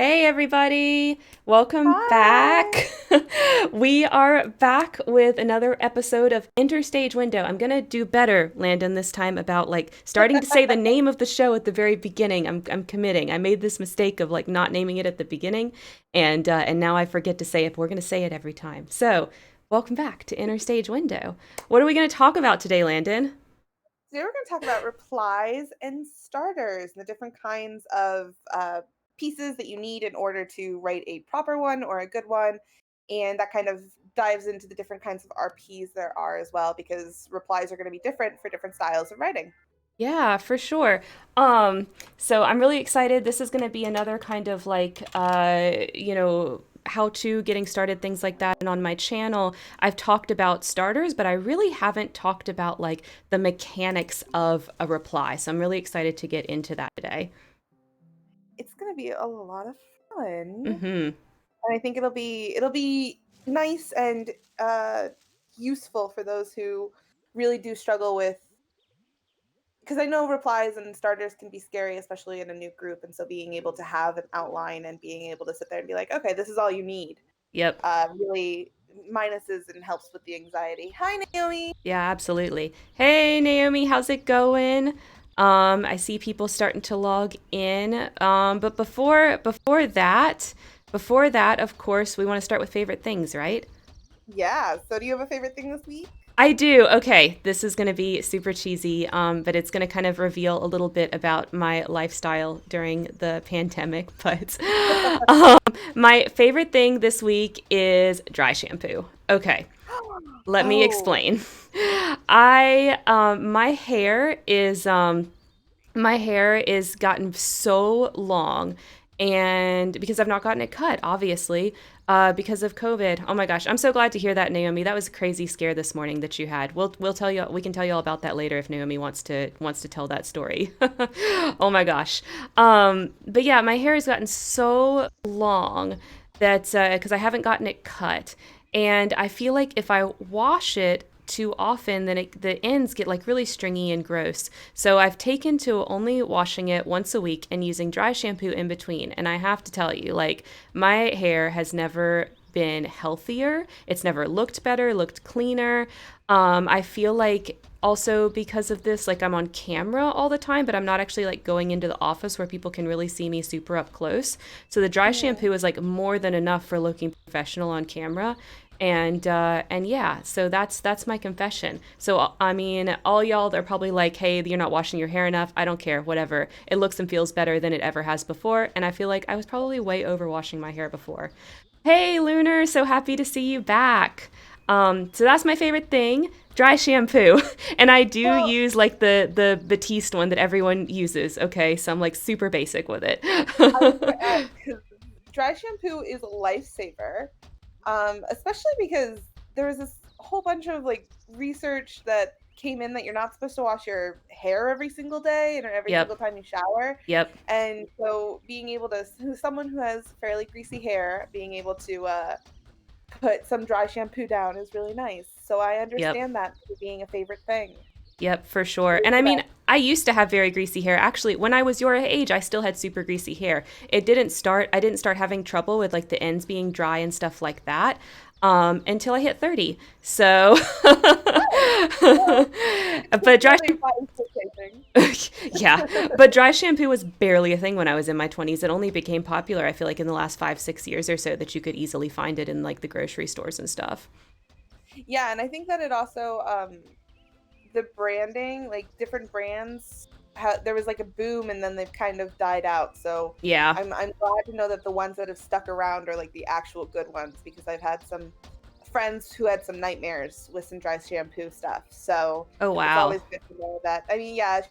Hey everybody, welcome Hi. back. We are back with another episode of Interstage Window. I'm gonna do better, Landon, this time about like starting to say the name of the show at the very beginning. I'm committing. I made this mistake of like not naming it at the beginning, and now I forget to say it. But we're gonna say it every time. So, welcome back to Interstage Window. What are we gonna talk about today, Landon? Today we're going to talk about replies and starters and the different kinds of pieces that you need in order to write a proper one or a good one. And that kind of dives into the different kinds of RPs there are as well, because replies are going to be different for different styles of writing. Yeah, for sure. So I'm really excited. This is going to be another kind of like, how to getting started, things like that. And on my channel, I've talked about starters, but I really haven't talked about like the mechanics of a reply. So I'm really excited to get into that today. It's going to be a lot of fun. Mm-hmm. And I think it'll be nice and uh, useful for those who really do struggle with, because I know replies and starters can be scary, especially in a new group. And so being able to have an outline and being able to sit there and be like, okay, this is all you need, Yep. really minuses and helps with the anxiety. Hi, Naomi. Yeah, absolutely. Hey, Naomi, how's it going? I see people starting to log in. But before that, of course, we want to start with favorite things, right? Yeah. So, do you have a favorite thing this week? I do. Okay, this is going to be super cheesy, but it's going to kind of reveal a little bit about my lifestyle during the pandemic. But um, my favorite thing this week is dry shampoo. Okay, let me Oh, explain. I my hair is gotten so long, and because I've not gotten it cut, obviously, because of COVID. Oh my gosh, I'm so glad to hear that, Naomi. That was a crazy scare this morning that you had. We'll tell you, we can tell you all about that later if Naomi wants to tell that story. Oh my gosh. But yeah, my hair has gotten so long that because I haven't gotten it cut, and I feel like if I wash it too often, then the ends get like really stringy and gross. So I've taken to only washing it once a week and using dry shampoo in between. And I have to tell you, like, my hair has never been healthier. It's never looked better, looked cleaner. I feel like also because of this, like I'm on camera all the time, but I'm not actually like going into the office where people can really see me super up close. So the dry mhm. shampoo is like more than enough for looking professional on camera. And yeah, so that's my confession. So I mean, all y'all are probably like, "Hey, you're not washing your hair enough." I don't care, whatever. It looks and feels better than it ever has before, and I feel like I was probably way over washing my hair before. Hey, Lunar, so happy to see you back. So that's my favorite thing, dry shampoo, and I do Well, use like the Batiste one that everyone uses. Okay, so I'm like super basic with it. I was going to add, because dry shampoo is a lifesaver, especially because there was this whole bunch of like research that came in that you're not supposed to wash your hair every single day and every Yep, single time you shower. yep, And so being able to, someone who has fairly greasy hair, being able to put some dry shampoo down is really nice. So I yep. understand that being a favorite thing. Yep, for sure. And I mean, I used to have very greasy hair. Actually, when I was your age, I still had super greasy hair. I didn't start having trouble with like the ends being dry and stuff like that until I hit 30. So, Well, it's good but to know dry that your body's still changing. yeah, but dry shampoo was barely a thing when I was in my 20s. It only became popular, I feel like, in the last 5, 6 years or so that you could easily find it in like the grocery stores and stuff. Yeah, and I think that it also the branding, like different brands, there was like a boom and then they've kind of died out. So Yeah. I'm glad to know that the ones that have stuck around are like the actual good ones, because I've had some friends who had some nightmares with some dry shampoo stuff. So Oh, it's wow. always good to know that. I mean, yeah,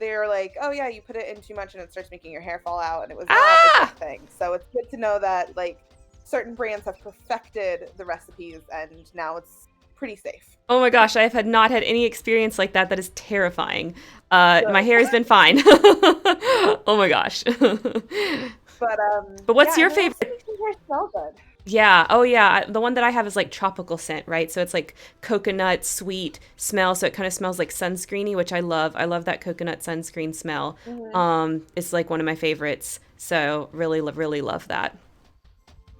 they're like, oh yeah, you put it in too much and it starts making your hair fall out, and it was not a good Ah! thing. So it's good to know that like certain brands have perfected the recipes and now it's pretty safe. Oh my gosh, I have had not had any experience like that. That is terrifying. My Good. hair has been fine. Oh my gosh. But But what's yeah, your and it also favorite? makes your hair smell good. Yeah. Oh yeah. The one that I have is like tropical scent, right? So it's like coconut sweet smell. So it kind of smells like sunscreeny, which I love. I love that coconut sunscreen smell. Hmm. It's like one of my favorites. So really love that.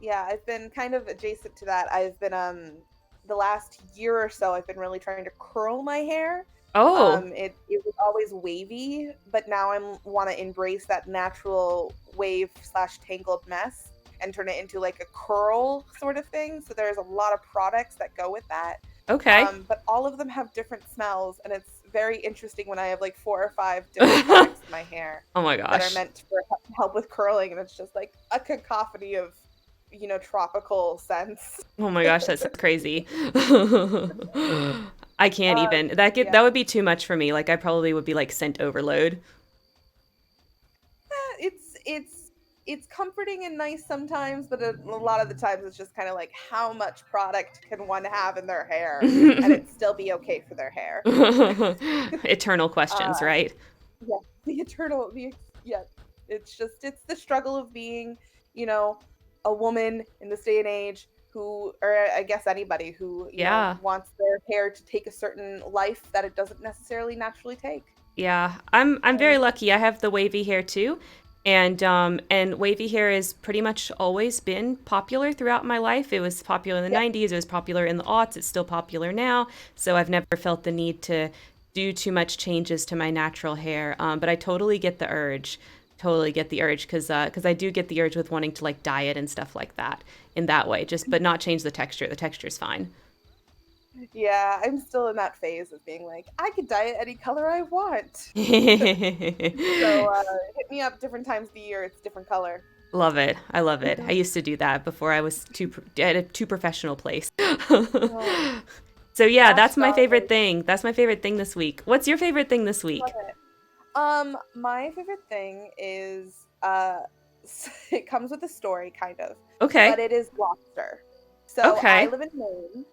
Yeah, I've been kind of adjacent to that. I've been the last year or so I've been really trying to curl my hair. Oh, It was always wavy, but now I want to embrace that natural wave slash tangled mess and turn it into like a curl sort of thing. So there's a lot of products that go with that. okay. But all of them have different smells, and it's very interesting when I have like 4 or 5 different products in my hair Oh my that are gosh. meant for help with curling, and it's just like a cacophony of tropical scents. Oh my gosh, that's crazy. I can't even. Yeah, That would be too much for me. Like I probably would be like scent overload. it's comforting and nice sometimes, but a lot of the times it's just kind of like how much product can one have in their hair and it still be okay for their hair. Eternal questions, Uh, right? yeah, yeah, it's the struggle of being, you know, a woman in this day and age who, or I guess anybody who, Yeah. wants their hair to take a certain life that it doesn't necessarily naturally take. Yeah, I'm very So, lucky. I have the wavy hair too. And wavy hair has pretty much always been popular throughout my life. It was popular in the yep. 90s, it was popular in the aughts, it's still popular now. So I've never felt the need to do too much changes to my natural hair. But I totally get the urge. Totally get the urge because I do get the urge with wanting to like dye it and stuff like that in that way. Just but not change the texture. The texture's fine. Yeah, I'm still in that phase of being like, I could dye it any color I want. So hit me up different times of the year. It's different color. Love it. I love it. I used to do that before I was at a too professional place. Oh, So yeah, gosh that's my darn favorite it. thing. That's my favorite thing this week. What's your favorite thing this Love week? it. My favorite thing is it comes with a story kind of, but Okay. it is lobster. So I Okay. live in Maine,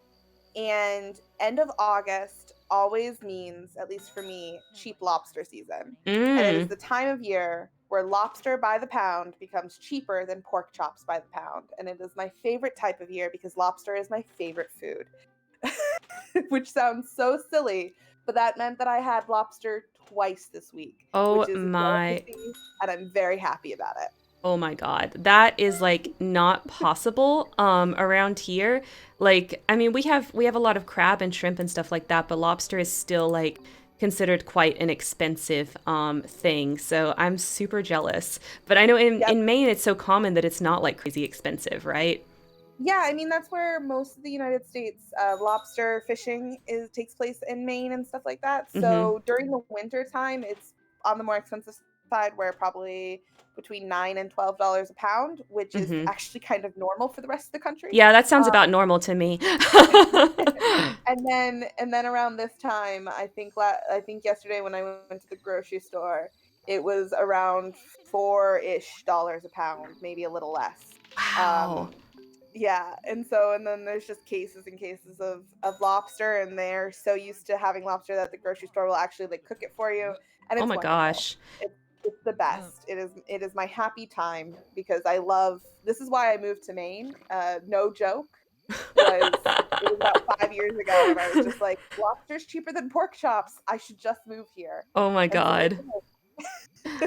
and end of August always means, at least for me, cheap lobster season. And it is Mm. the time of year where lobster by the pound becomes cheaper than pork chops by the pound. And it is my favorite type of year because lobster is my favorite food. Which sounds so silly, but that meant that I had lobster twice this week, Oh which is a my. delicacy, and I'm very happy about it. Oh my God. That is like not possible around here. Like I mean we have a lot of crab and shrimp and stuff like that, but lobster is still like considered quite an expensive thing. So I'm super jealous. But I know Yep. in Maine it's so common that it's not like crazy expensive, right? Yeah, I mean that's where most of the United States lobster fishing is takes place in Maine and stuff like that. Mhm. So during the winter time, it's on the more expensive side, where probably between $9 and $12 a pound, which is Mhm. actually kind of normal for the rest of the country. Yeah, that sounds Um, about normal to me. and then around this time, I think yesterday when I went to the grocery store, it was around $4-ish a pound, maybe a little less. Wow. Um, yeah, and then there's just cases and cases of lobster, and they're so used to having lobster that the grocery store will actually like cook it for you, and Oh it's my wonderful. gosh. It's the best. It is my happy time because I love. This is why I moved to Maine. No joke. It was about 5 years ago, and I was just like, lobster's cheaper than pork chops. I should just move here, Oh my and so I God.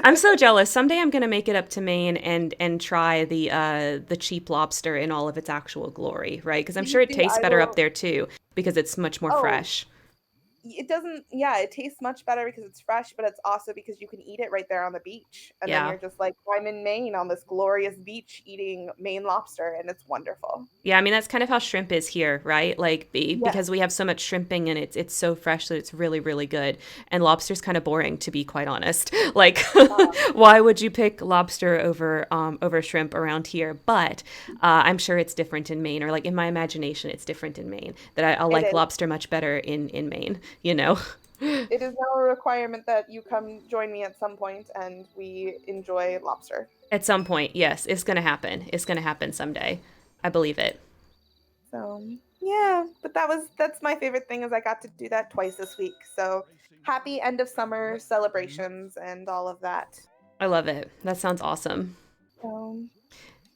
I'm so jealous. Someday I'm gonna make it up to Maine and try the cheap lobster in all of its actual glory, right? Because I'm please sure it do. tastes I better up will. there too because it's much more Oh, fresh. it doesn't, yeah, it tastes much better because it's fresh, but it's also because you can eat it right there on the beach, and then Yeah. you're just like, I'm in Maine on this glorious beach eating Maine lobster, and it's wonderful. Yeah, I mean that's kind of how shrimp is here, right? Like Yes. because we have so much shrimping and it's so fresh that it's really good. And lobster's kind of boring to be quite honest. Like um, why would you pick lobster over shrimp around here? But I'm sure it's different in Maine or like in my imagination it's different in Maine. That I'll it like is. lobster much better in Maine, you know? It is now a requirement that you come join me at some point and we enjoy lobster. At some point, yes, it's going to happen. It's going to happen someday. I believe it. So yeah, but that's my favorite thing is I got to do that twice this week. So happy end of summer celebrations and all of that. I love it. That sounds awesome. So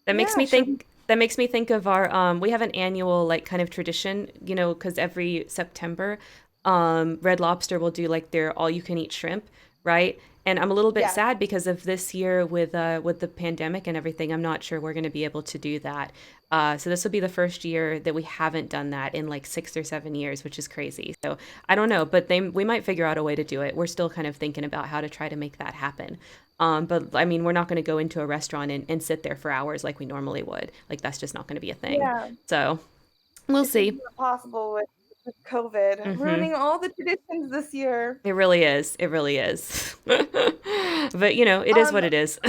That makes yeah, me should we? think that makes me think of our we have an annual like kind of tradition, you know, because every September Red Lobster will do like their all you can eat shrimp. right? And I'm a little bit Yes. sad because of this year with the pandemic and everything. I'm not sure we're going to be able to do that. So this will be the first year that we haven't done that in like 6 or 7 years, which is crazy. So I don't know, but we might figure out a way to do it. We're still kind of thinking about how to try to make that happen. But I mean, we're not going to go into a restaurant and sit there for hours like we normally would. Like that's just not going to be a thing. Yeah. So we'll It's just see. not possible with COVID Hmm. ruining all the traditions this year. It really is. It really is. But it is Um, what it is.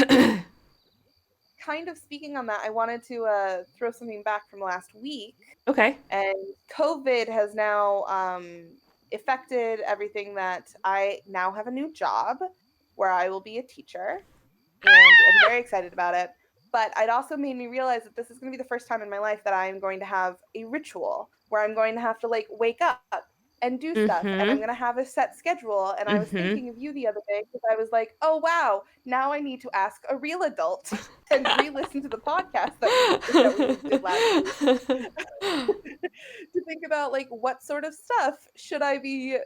Kind of speaking on that, I wanted to throw something back from last week. Okay. And COVID has now affected everything that I now have a new job where I will be a teacher, and I'm very excited about it. But it also made me realize that this is going to be the first time in my life that I'm going to have a ritual where I'm going to have to like wake up and do stuff, and I'm Mm-hmm. going to have a set schedule. And I was Mm-hmm. thinking of you the other day because I was like, oh wow, now I need to ask a real adult and re-listen to the podcast that we did last week to think about like what sort of stuff should I be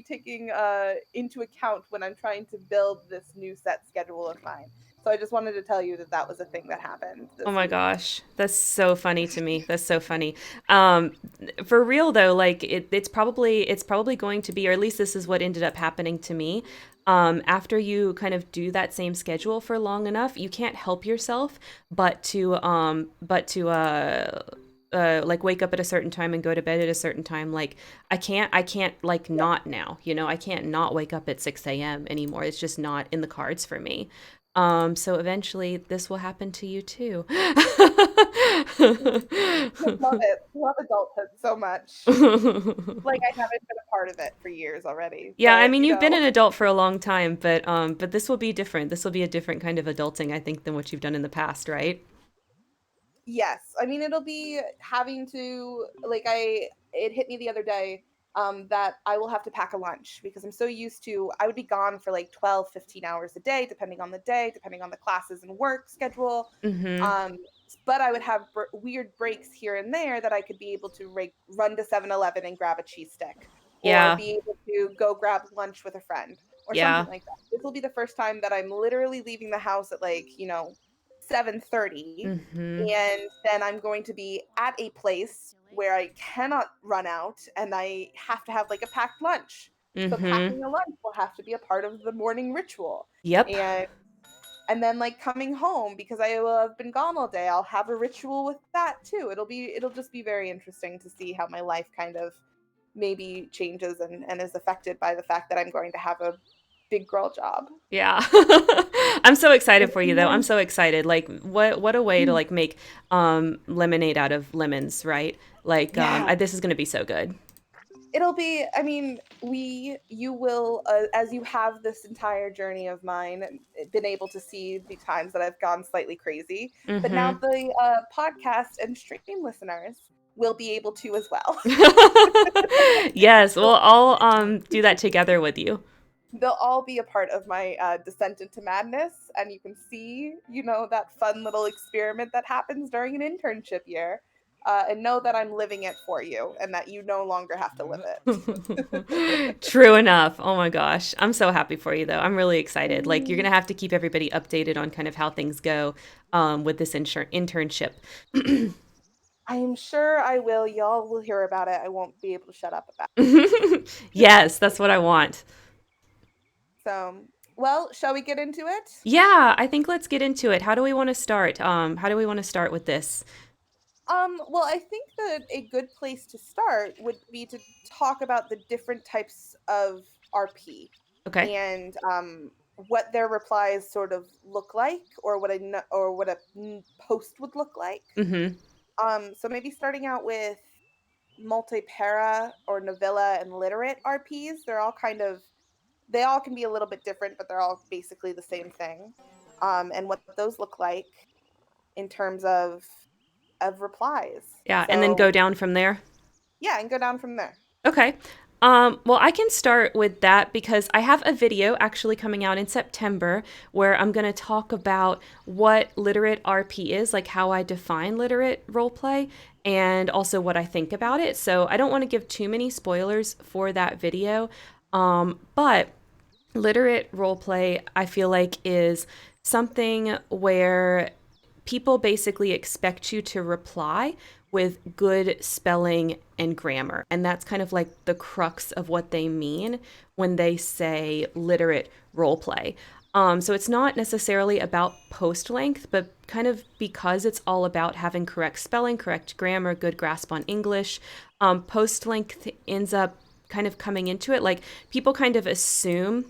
taking into account when I'm trying to build this new set schedule of mine. So I just wanted to tell you that that was a thing that happened Oh this my week. gosh, that's so funny to me. That's so funny. Um, for real though, like it's probably going to be, or at least this is what ended up happening to me. After you kind of do that same schedule for long enough, you can't help yourself but to like wake up at a certain time and go to bed at a certain time. Like I can't like Yeah. not now. I can't not wake up at 6 a.m. anymore. It's just not in the cards for me. So eventually this will happen to you too. I love it. Love adulthood so much. Like I haven't been a part of it for years already, Yeah, I but mean you've been an adult for a long time, but this will be different. This will be a different kind of adulting, I think, than what you've done in the past, right? yes. I mean, it'll be having to like I it hit me the other day that I will have to pack a lunch because I'm so used to I would be gone for like 12, 15 hours a day depending on the day, depending on the classes and work schedule. Mhm. Um but I would have weird breaks here and there that I could be able to run to 7-Eleven and grab a cheese stick or Yeah. be able to go grab lunch with a friend or something Yeah. like that. This will be the first time that I'm literally leaving the house at like, 7:30, Mhm. and then I'm going to be at a place where I cannot run out and I have to have like a packed lunch. So Mhm. packing a lunch will have to be a part of the morning ritual. Yep. And then like coming home because I will have been gone all day, I'll have a ritual with that too. It'll just be very interesting to see how my life kind of maybe changes and is affected by the fact that I'm going to have a big girl job. Yeah. I'm so excited for you though. I'm And so excited. Like what a way to then like make lemonade out of lemons, right? Like yeah, this is going to be so good. it'll be, I mean, you will, as you have this entire journey of mine, been able to see the times that I've gone slightly crazy. But now Mhm. the podcast and stream listeners will be able to as well. Yes, we'll all do that together with you. They'll all be a part of my descent into madness, and you can see, that fun little experiment that happens during an internship year. And know that I'm living it for you and that you no longer have to live it. True enough. Oh my gosh. I'm so happy for you though. I'm really excited. Like you're going to have to keep everybody updated on kind of how things go with this internship. I am sure I will. Y'all will hear about it. I won't be able to shut up about it. Yes, that's what I want. So, well, shall we get into it? Yeah, I think let's get into it. How do we want to start? How do we want to start with this? Well, I think that a good place to start would be to talk about the different types of RP Okay. and what their replies sort of look like, or what a post would look like. Mm-hmm. So maybe starting out with multi-para or novella and literate RPs. They all can be a little bit different, but they're all basically the same thing. And what those look like in terms of replies. Yeah, and then So go down from there. yeah, and go down from there. Okay. Well, I can start with that because I have a video actually coming out in September where I'm going to talk about what literate RP is, like how I define literate roleplay, and also what I think about it. So I don't want to give too many spoilers for that video. But literate role play, I feel like, is something where people basically expect you to reply with good spelling and grammar. And that's kind of like the crux of what they mean when they say literate role play. So it's not necessarily about post length, but kind of because it's all about having correct spelling, correct grammar, good grasp on English. Post length ends up kind of coming into it. Like people kind of assume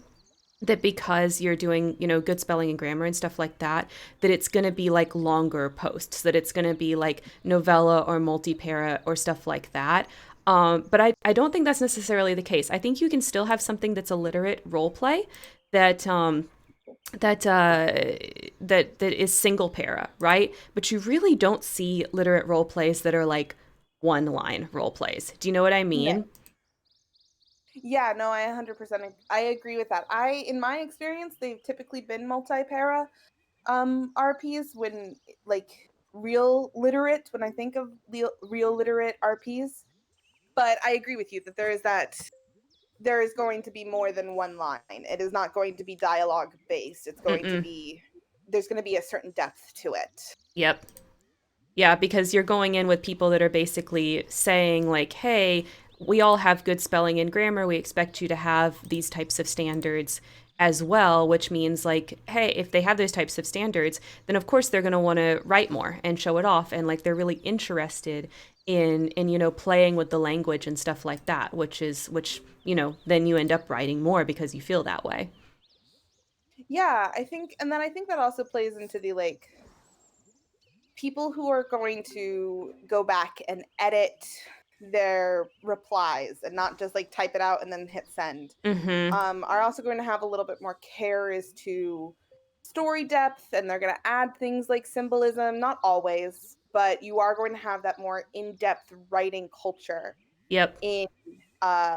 that because you're doing, good spelling and grammar and stuff like that, that it's going to be like longer posts, that it's going to be like novella or multi-para or stuff like that. But I don't think that's necessarily the case. I think you can still have something that's a literate role play that that that is single para, right? But you really don't see literate role plays that are like one line role plays. Do you know what I No. mean? Yeah, no, I 100% I agree with that. In my experience, they've typically been multi-para RPs when like real literate when I think of real literate RPs. But I agree with you that there is going to be more than one line. It is not going to be dialogue based. It's going to Mm-mm. be there's going to be a certain depth to it. Yep. Yeah, because you're going in with people that are basically saying, like, hey, we all have good spelling and grammar. We expect you to have these types of standards as well, which means, like, hey, if they have those types of standards, then of course they're going to want to write more and show it off. And, like, they're really interested in, playing with the language and stuff like that, which, then you end up writing more because you feel that way. Yeah, I think that also plays into the like people who are going to go back and edit their replies and not just like type it out and then hit send Mm-hmm. are also going to have a little bit more care as to story depth, and they're going to add things like symbolism, not always, but you are going to have that more in-depth writing culture Yep. in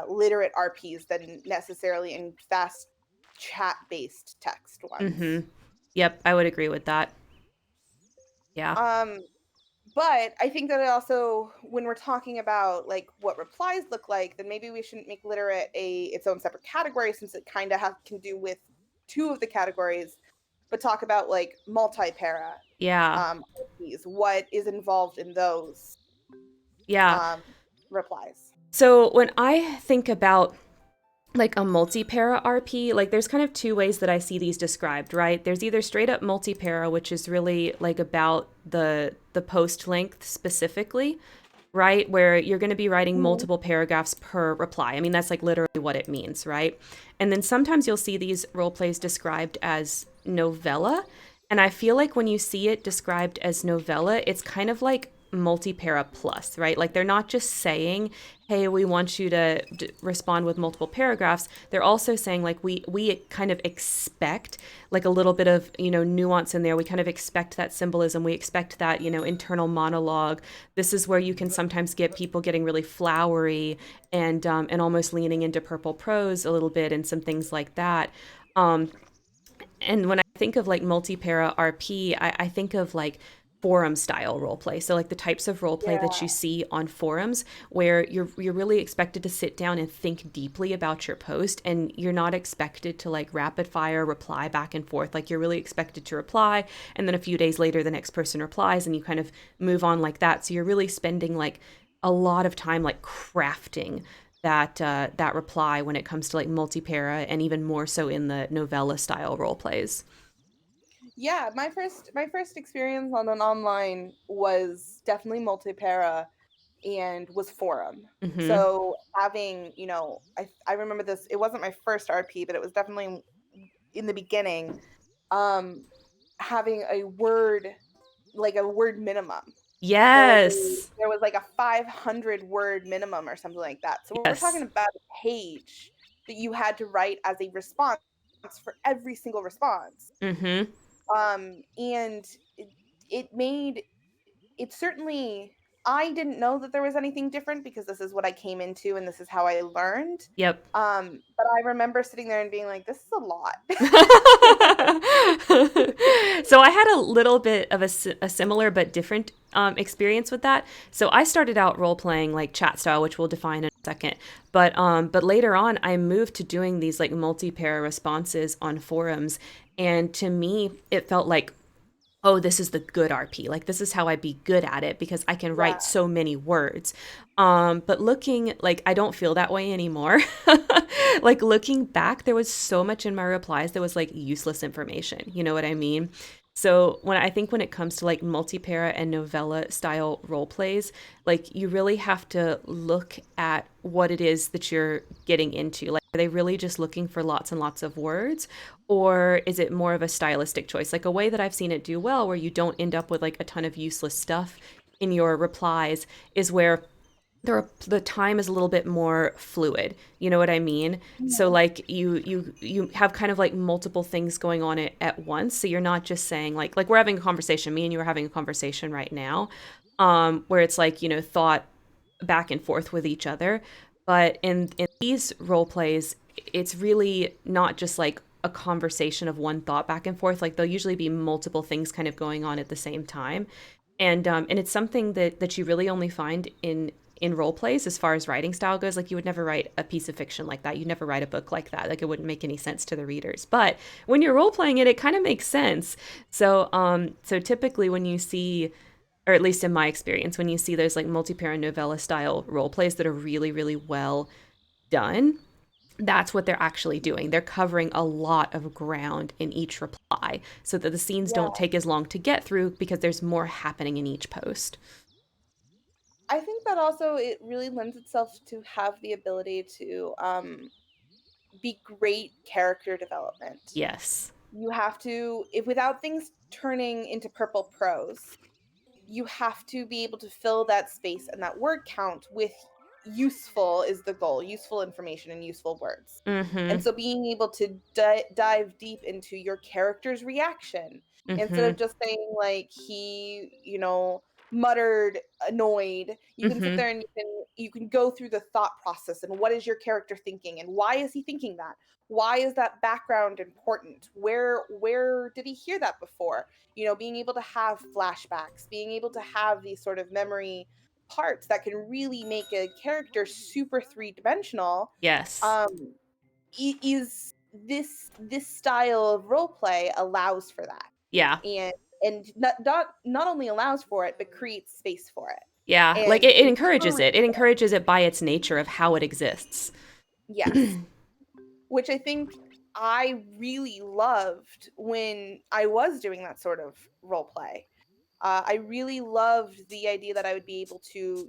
literate RPs than necessarily in fast chat-based text ones. Mm-hmm. Yep. I would agree with that. Yeah. um But I think that it also, when we're talking about like what replies look like, then maybe we shouldn't make literate its own separate category, since it kind of can do with two of the categories, but talk about like multi-para Yeah. RPs, what is involved in those Yeah. um, replies. So when I think about like a multi-para RP, like there's kind of two ways that I see these described, right? There's either straight up multi-para, which is really like about the post length specifically, right? Where you're going to be writing Mhm. multiple paragraphs per reply. I mean, that's like literally what it means, right? And then sometimes you'll see these role plays described as novella. And I feel like when you see it described as novella, it's kind of like multi-para plus, right? Like they're not just saying, hey, we want you to respond with multiple paragraphs. They're also saying like we kind of expect like a little bit of, nuance in there. We kind of expect that symbolism. We expect that, internal monologue. This is where you can sometimes get people getting really flowery and almost leaning into purple prose a little bit and some things like that. And when I think of like multi-para RP, I think of like forum style role play. So like the types of role play that you Yeah. see on forums where you're really expected to sit down and think deeply about your post, and you're not expected to like rapid fire reply back and forth. Like you're really expected to reply, and then a few days later the next person replies and you kind of move on like that. So you're really spending like a lot of time like crafting that reply when it comes to like multi-para, and even more so in the novella style role plays. Yeah, my first experience on an online was definitely multi-para and was forum. Mm-hmm. So having, I remember this, it wasn't my first RP, but it was definitely in the beginning, um, having a word minimum. Yes. There was like a 500 word minimum or something like that. So we're talking Yes. about a page that you had to write as a response for every single response. Mm-hmm. And it made it certainly, I didn't know that there was anything different because this is what I came into and this is how I learned. Yep. But I remember sitting there and being like, this is a lot. So I had a little bit of a similar but different experience with that. So I started out role playing like chat style, which we'll define in a second. But later on, I moved to doing these like multi-para responses on forums, and to me, it felt like, oh, this is the good RP. Like this is how I'd be good at it because I can Yeah. write so many words. But looking like I don't feel that way anymore. Like looking back, there was so much in my replies that was like useless information. You know what I mean? So when it comes to like multi-para and novella style role plays, like you really have to look at what it is that you're getting into. Like are they really just looking for lots and lots of words? Or is it more of a stylistic choice? Like a way that I've seen it do well, where you don't end up with like a ton of useless stuff in your replies, is where the time is a little bit more fluid. You know what I mean? So Mhm. like you have kind of like multiple things going on at once. So you're not just saying like we're having a conversation. Me and you are having a conversation right now, where it's like thought back and forth with each other. But in these role plays, it's really not just like a conversation of one thought back and forth. Like there'll usually be multiple things kind of going on at the same time, and it's something that you really only find in role plays as far as writing style goes. Like you would never write a piece of fiction like that. You'd never write a book like that. Like it wouldn't make any sense to the readers. But when you're role playing it, it kind of makes sense. So typically when you see, or at least in my experience, when you see those like multi-parent novella style role plays that are really, really well done, that's what they're actually doing. They're covering a lot of ground in each reply so that the scenes Yeah. don't take as long to get through because there's more happening in each post. I think that also it really lends itself to have the ability to be great character development. Yes. You have to, if without things turning into purple prose, you have to be able to fill that space and that word count with useful is the goal, useful information and useful words. Mm-hmm. And so being able to dive deep into your character's reaction instead Mm-hmm. of just saying like he, muttered annoyed, you can sit Mm-hmm. there and you can go through the thought process and what is your character thinking and why is he thinking that? Why is that background important? Where did he hear that before? Being able to have flashbacks, being able to have these sort of memory parts that can really make a character super three-dimensional, Yes. um is this style of role play allows for that, Yeah. and not only allows for it but creates space for it, Yeah. Like and it encourages it. encourages It it. encourages it by its nature of how it exists. Yes, which I think I really loved when I was doing that sort of role play. I really loved the idea that I would be able to,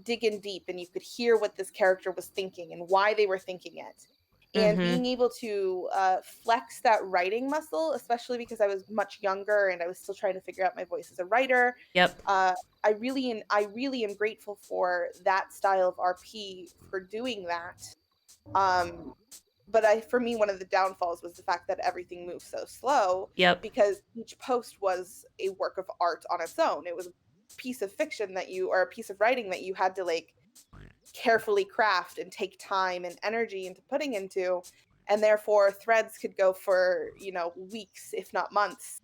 dig in deep and you could hear what this character was thinking and why they were thinking it. And Mm-hmm. being able to flex that writing muscle, especially because I was much younger and I was still trying to figure out my voice as a writer. Yep. Uh, I really am grateful for that style of RP for doing that. Um, but for me, one of the downfalls was the fact that everything moved so slow Yep. because each post was a work of art on its own. It was a piece of fiction or a piece of writing that you had to like carefully craft and take time and energy into putting into, and therefore threads could go for weeks if not months,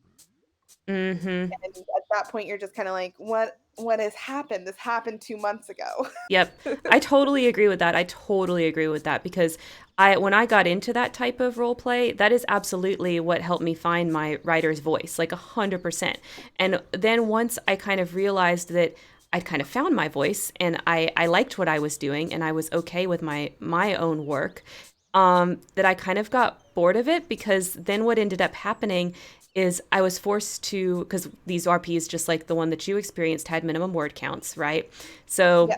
Mm-hmm. and at that point you're just kind of like, what has happened? This happened 2 months ago. Yep. I totally agree with that. I totally agree with that because when I got into that type of role play, that is absolutely what helped me find my writer's voice, like 100%. And then once I kind of realized that I'd kind of found my voice and I liked what I was doing and I was okay with my own work, that I kind of got bored of it because then what ended up happening is I was forced to, because these RPs, just like the one that you experienced, had minimum word counts, right? So Yeah.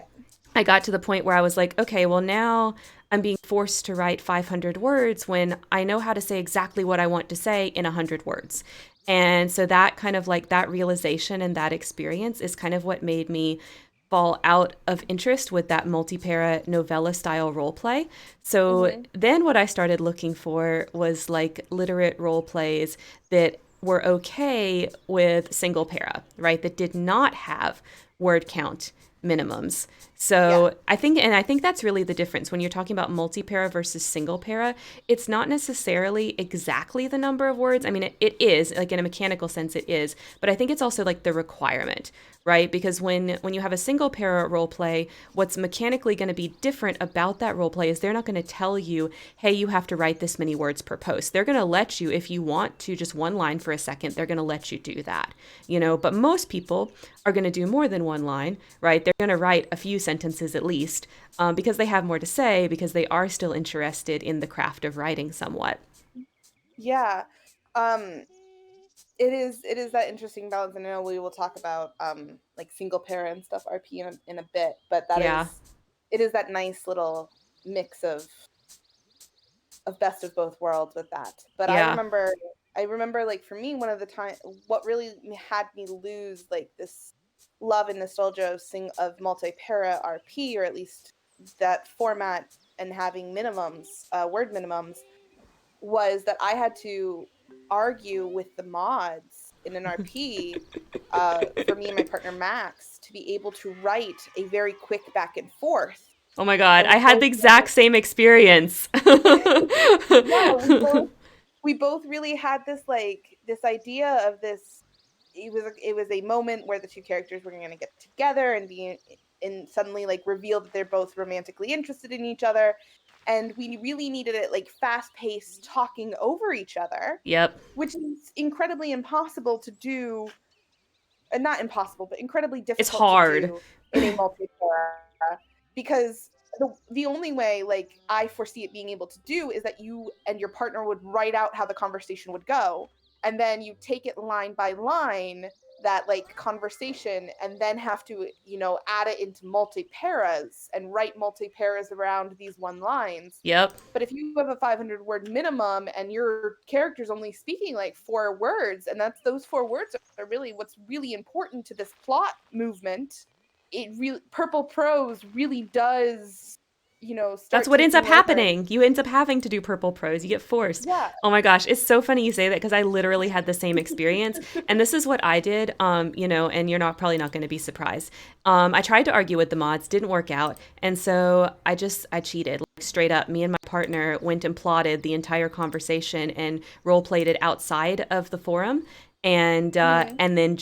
I got to the point where I was like, okay, well, now I'm being forced to write 500 words when I know how to say exactly what I want to say in 100 words. And so that kind of like that realization and that experience is kind of what made me fall out of interest with that multi-para novella style role play. So Hmm. then what I started looking for was like literate role plays that were okay with single para, right? That did not have word count minimums. Yeah. So I think that's really the difference when you're talking about multi-para versus single para. It's not necessarily exactly the number of words. I mean, it is, like in a mechanical sense, it is, but I think it's also like the requirement, right? Because when you have a single para role play, what's mechanically going to be different about that role play is they're not going to tell you, hey, you have to write this many words per post. They're going to let you, if you want to just one line for a second, they're going to let you do that, you know. But most people are going to do more than one line, right? They're going to write a few sentences at least, because they have more to say, because they are still interested in the craft of writing somewhat. Yeah. Um, it is that interesting balance, and I know we will talk about like single parent and stuff RP in a bit, but that Yeah, is it is that nice little mix of best of both worlds with that. But yeah. I remember like for me one of the time what really had me lose like this love and nostalgia of multi-para RP, or at least that format, and having minimums, word minimums, was that I had to argue with the mods in an RP, for me and my partner Max, to be able to write a very quick back and forth. Oh my God, And I we had both the exact same experience. yeah, we both really had this idea of this. It was a moment where the two characters were going to get together and be and suddenly like reveal that they're both romantically interested in each other, and we really needed it like fast paced talking over each other, Yep, which is incredibly impossible to do, not impossible, but incredibly it's difficult to hard. do in a multiplayer, because the only way like I foresee it being able to do is that you and your partner would write out how the conversation would go, and then you take it line by line, that like conversation, and then have to, add it into multi-paras and write multi-paras around these one lines. Yep. But if you have a 500 word minimum and your character's only speaking like 4 words, and that's those 4 words are really what's really important to this plot movement, it really purple prose really does, That's start what ends up taking over. happening. You end up having to do purple prose. You get forced. Yeah. Oh my gosh, it's so funny you say that because I literally had the same experience. And this is what I did, and you're not probably not going to be surprised. I tried to argue with the mods, didn't work out, and so I cheated, like straight up. Me and my partner went and plotted the entire conversation and role played it outside of the forum, and Mhm. and then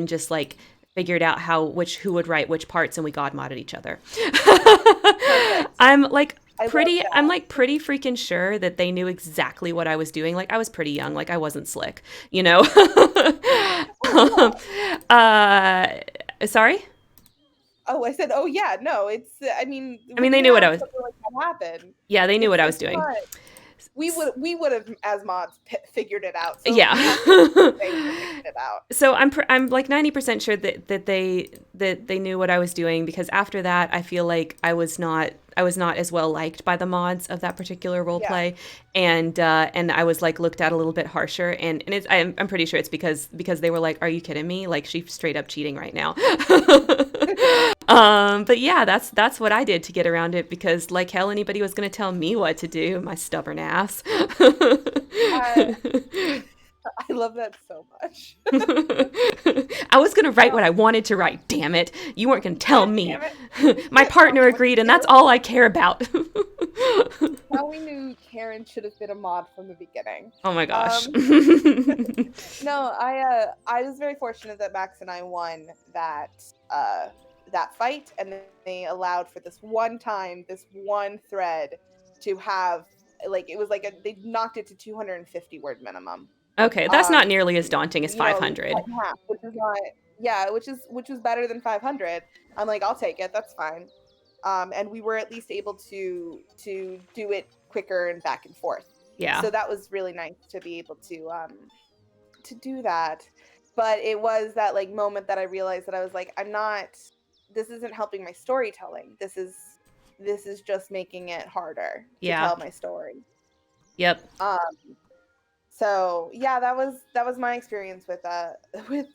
just like figured out who would write which parts, and we god modded each other. Perfect. I'm like I love pretty I'm that. like pretty freaking sure that they knew exactly what I was doing. Like I was pretty young, like I wasn't slick, you know. Oh um, yeah. uh sorry? Oh, I said, oh yeah. No, it's. I mean, I mean when they you knew what I have was. something like that happen, Yeah, they knew what I was it's doing. not. We would have as mods figured it out. So Yeah. we have to assume that they would have figured it out. So I'm like 90% sure that they knew what I was doing, because after that I feel like I was not as well liked by the mods of that particular role Yeah. play, and I was like looked at a little bit harsher, and I'm pretty sure it's because they were like, are you kidding me, like she's straight up cheating right now. But yeah, that's what I did to get around it, because like hell anybody was gonna tell me what to do, my stubborn ass. Uh, I love that so much. I was going to write what I wanted to write, damn it. You weren't going to tell God me. damn it. My Tell partner me what agreed, and to that's all I care about. do. How we knew Karen should have been a mod from the beginning. Oh my gosh. Um, no, I was very fortunate that Max and I won uh that fight, and then they allowed for this one time, this one thread, to have like it was like they knocked it to 250 word minimum. Okay, that's not Um, nearly as daunting as it was cut 500. in half, which is not, yeah, which was better than 500. I'm like, I'll take it. That's fine. And we were at least able to do it quicker and back and forth. Yeah. So that was really nice to be able to do that. But it was that like moment that I realized that I was like, I'm not. This isn't helping my storytelling. This is just making it harder to Yeah. tell my story. Yep. Um, so yeah, that was my experience with with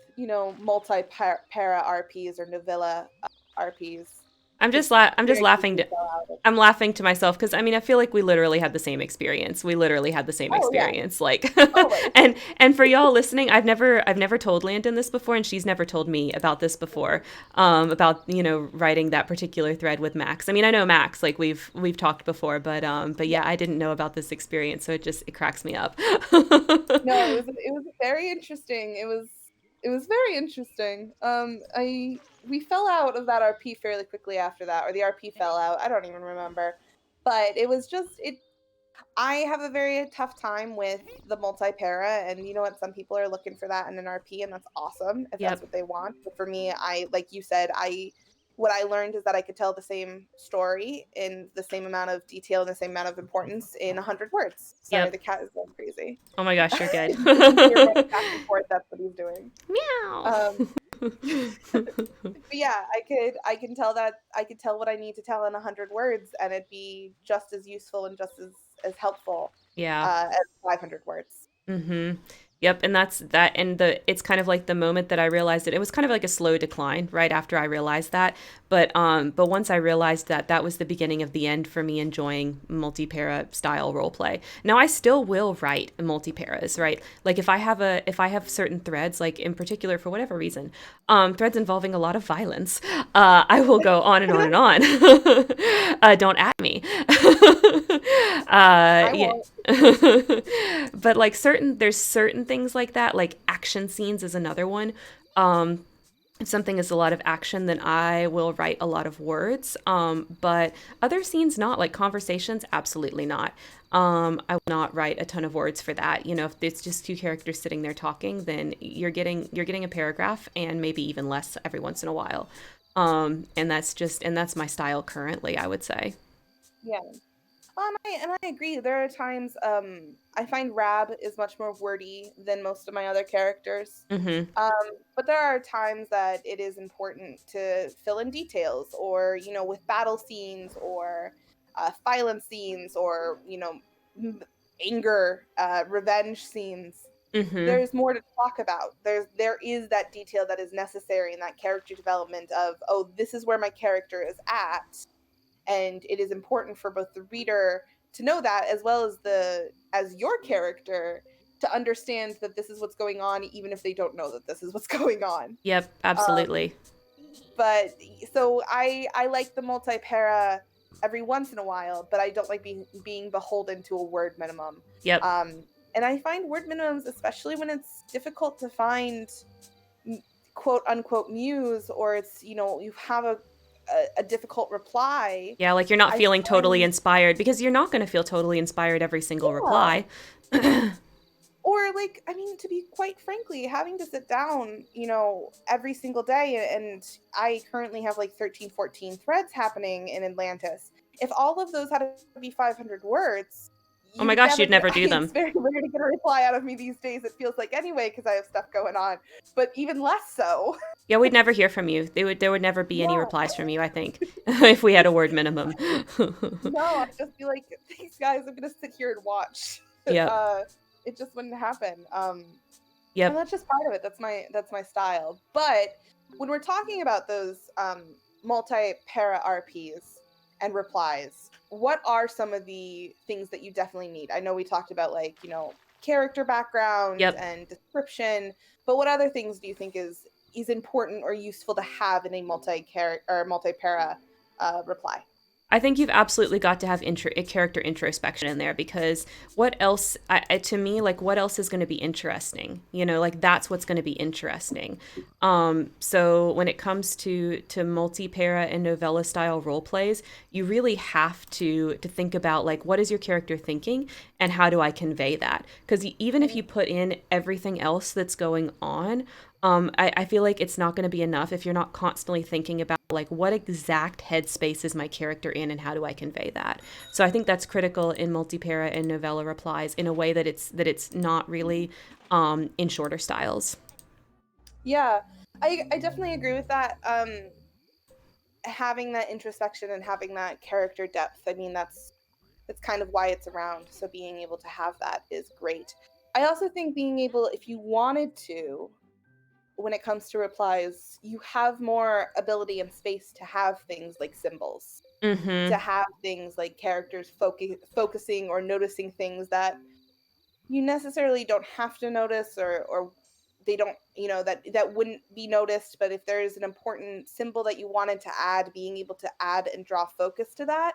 multi para RPs or novella RPs. I'm just very laughing quickly to fell out of. I'm laughing to myself because I mean I feel like we literally had the same experience. We literally had the same Oh yeah, experience. Like always. and for y'all listening, I've never told Landon this before, and she's never told me about this before. About writing that particular thread with Max. I mean I know Max, like we've talked before, but yeah, Yeah. I didn't know about this experience, so it cracks me up. No, it was very interesting. It was very interesting. I we fell out of that RP fairly quickly after that, or the RP fell out. I don't even remember. But it was just it I have a very tough time with the multi-para, and you know what? Some people are looking for that in an RP, and that's awesome if that's Yep. what they want. But for me, like you said, what I learned is that I could tell the same story in the same amount of detail and the same amount of importance in 100 words. Sorry, Yep. the cat is going crazy. Oh my gosh, you're good. If you can hear running back and forth, that's what he's doing. Meow. Um, but yeah, I can tell that I could tell what I need to tell in 100 words, and it'd be just as useful and just as helpful Yeah. as 500 words. Mm-hmm. Yep, and that's that and it's kind of like the moment that I realized it. It was kind of like a slow decline right after I realized that. But once I realized that that was the beginning of the end for me enjoying multi-para style role play. Now I still will write multi-paras, right? Like if I have certain threads, like in particular for whatever reason, threads involving a lot of violence, I will go on and on and on. Don't at me. I Yeah. won't. But like there's certain things like that, like action scenes is another one. If something is a lot of action, then I will write a lot of words. But other scenes, not like conversations, absolutely not. I will not write a ton of words for that. If it's just two characters sitting there talking, then you're getting a paragraph and maybe even less every once in a while. And that's my style currently, I would say. Yeah. And I agree. There are times I find Rab is much more wordy than most of my other characters. Mm-hmm. Um, but there are times that it is important to fill in details, or with battle scenes, or violence scenes, or anger, revenge scenes. Mm-hmm. There's more to talk about. There is that detail that is necessary in that character development of, oh, this is where my character is at, and it is important for both the reader to know that, as well as your character to understand that this is what's going on, even if they don't know that this is what's going on. Yep, um, absolutely. but so I like the multi-para every once in a while, but I don't like being beholden to a word minimum. Yep. um, and I find word minimums, especially when it's difficult to find quote unquote muse, or it's you have a difficult reply. Yeah, like you're not I feeling totally find, inspired because you're not going to feel totally inspired every single yeah. reply. Or, like, I mean, to be quite frankly, having to sit down, every single day, and I currently have like 13, 14 threads happening in Atlantis. If all of those had to be 500 words, Oh my you'd gosh, never you'd get, never do it's them. very rare to get a reply out of me these days, it feels like, anyway, because I have stuff going on, but even less so. Yeah, we'd never hear from you. There would never be any Yeah. replies from you, I think, if we had a word minimum. No, I'd just be like, thanks guys, I'm gonna sit here and watch. Yep. uh, it just wouldn't happen. And Yep. that's just part of it. That's my style. But when we're talking about those multi-para RPs and replies, what are some of the things that you definitely need? I know we talked about, like, character background Yep. and description, but what other things do you think is important or useful to have in a multi-para reply? I think you've absolutely got to have character introspection in there because what else, to me, like what else is going to be interesting? Like that's what's going to be interesting. So when it comes to multi-para and novella style role plays, you really have to think about like what is your character thinking and how do I convey that? Because even if you put in everything else that's going on, I feel like it's not going to be enough if you're not constantly thinking about like what exact headspace is my character in and how do I convey that. So I think that's critical in multi-para and novella replies in a way that it's not really in shorter styles. Yeah, I definitely agree with that. Having that introspection and having that character depth, I mean, that's kind of why it's around. So being able to have that is great. I also think being able, if you wanted to, when it comes to replies, you have more ability and space to have things like symbols, to Mhm. have things like characters focusing or noticing things that you necessarily don't have to notice, or they don't, that wouldn't be noticed. But if there is an important symbol that you wanted to add, being able to add and draw focus to that,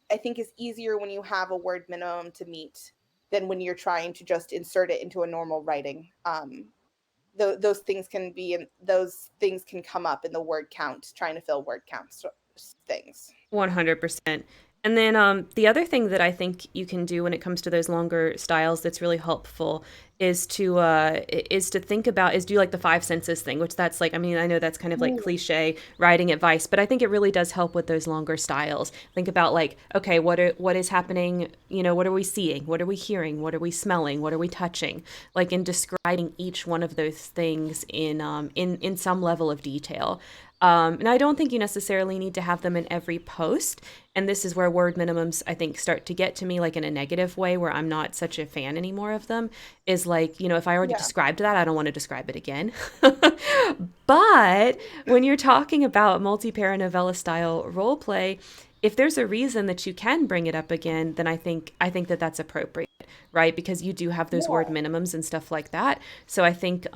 I think is easier when you have a word minimum to meet than when you're trying to just insert it into a normal writing. Those things can be, and those things can come up in the word count, trying to fill word counts things. 100%. And then the other thing that I think you can do when it comes to those longer styles that's really helpful is to think about is do like the five senses thing, which that's like, I mean, I know that's kind of like Mm, cliche writing advice, but I think it really does help with those longer styles. Think about like, okay, what is happening, what are we seeing? What are we hearing? What are we smelling? What are we touching? Like in describing each one of those things in some level of detail. And I don't think you necessarily need to have them in every post. And this is where word minimums, I think, start to get to me like in a negative way where I'm not such a fan anymore of them. Is like, if I already yeah, described that, I don't want to describe it again. But when you're talking about multi paranovela style role play, if there's a reason that you can bring it up again, then I think that that's appropriate, right? Because you do have those word yeah, minimums and stuff like that. So I think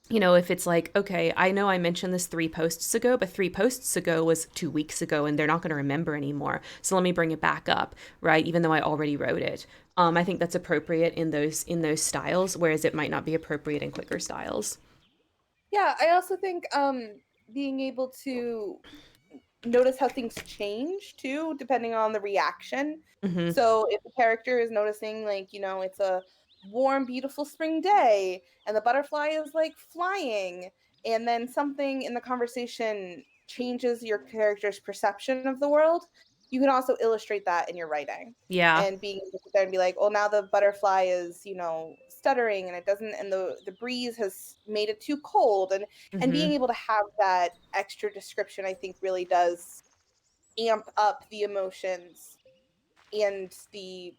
if it's like, okay, I know I mentioned this 3 posts ago, but 3 posts ago was 2 weeks ago and they're not going to remember anymore. So let me bring it back up, right? Even though I already wrote it. I think that's appropriate in those styles, whereas it might not be appropriate in quicker styles. yeah. I also think being able to notice how things change too, depending on the reaction. Hmm. So if the character is noticing, like, it's a warm, beautiful spring day, and the butterfly is like flying, and then something in the conversation changes your character's perception of the world, you can also illustrate that in your writing. Yeah. And being able to sit there and be like, well, now the butterfly is, stuttering, and it doesn't, and the breeze has made it too cold, and Hmm. being able to have that extra description, I think, really does amp up the emotions and the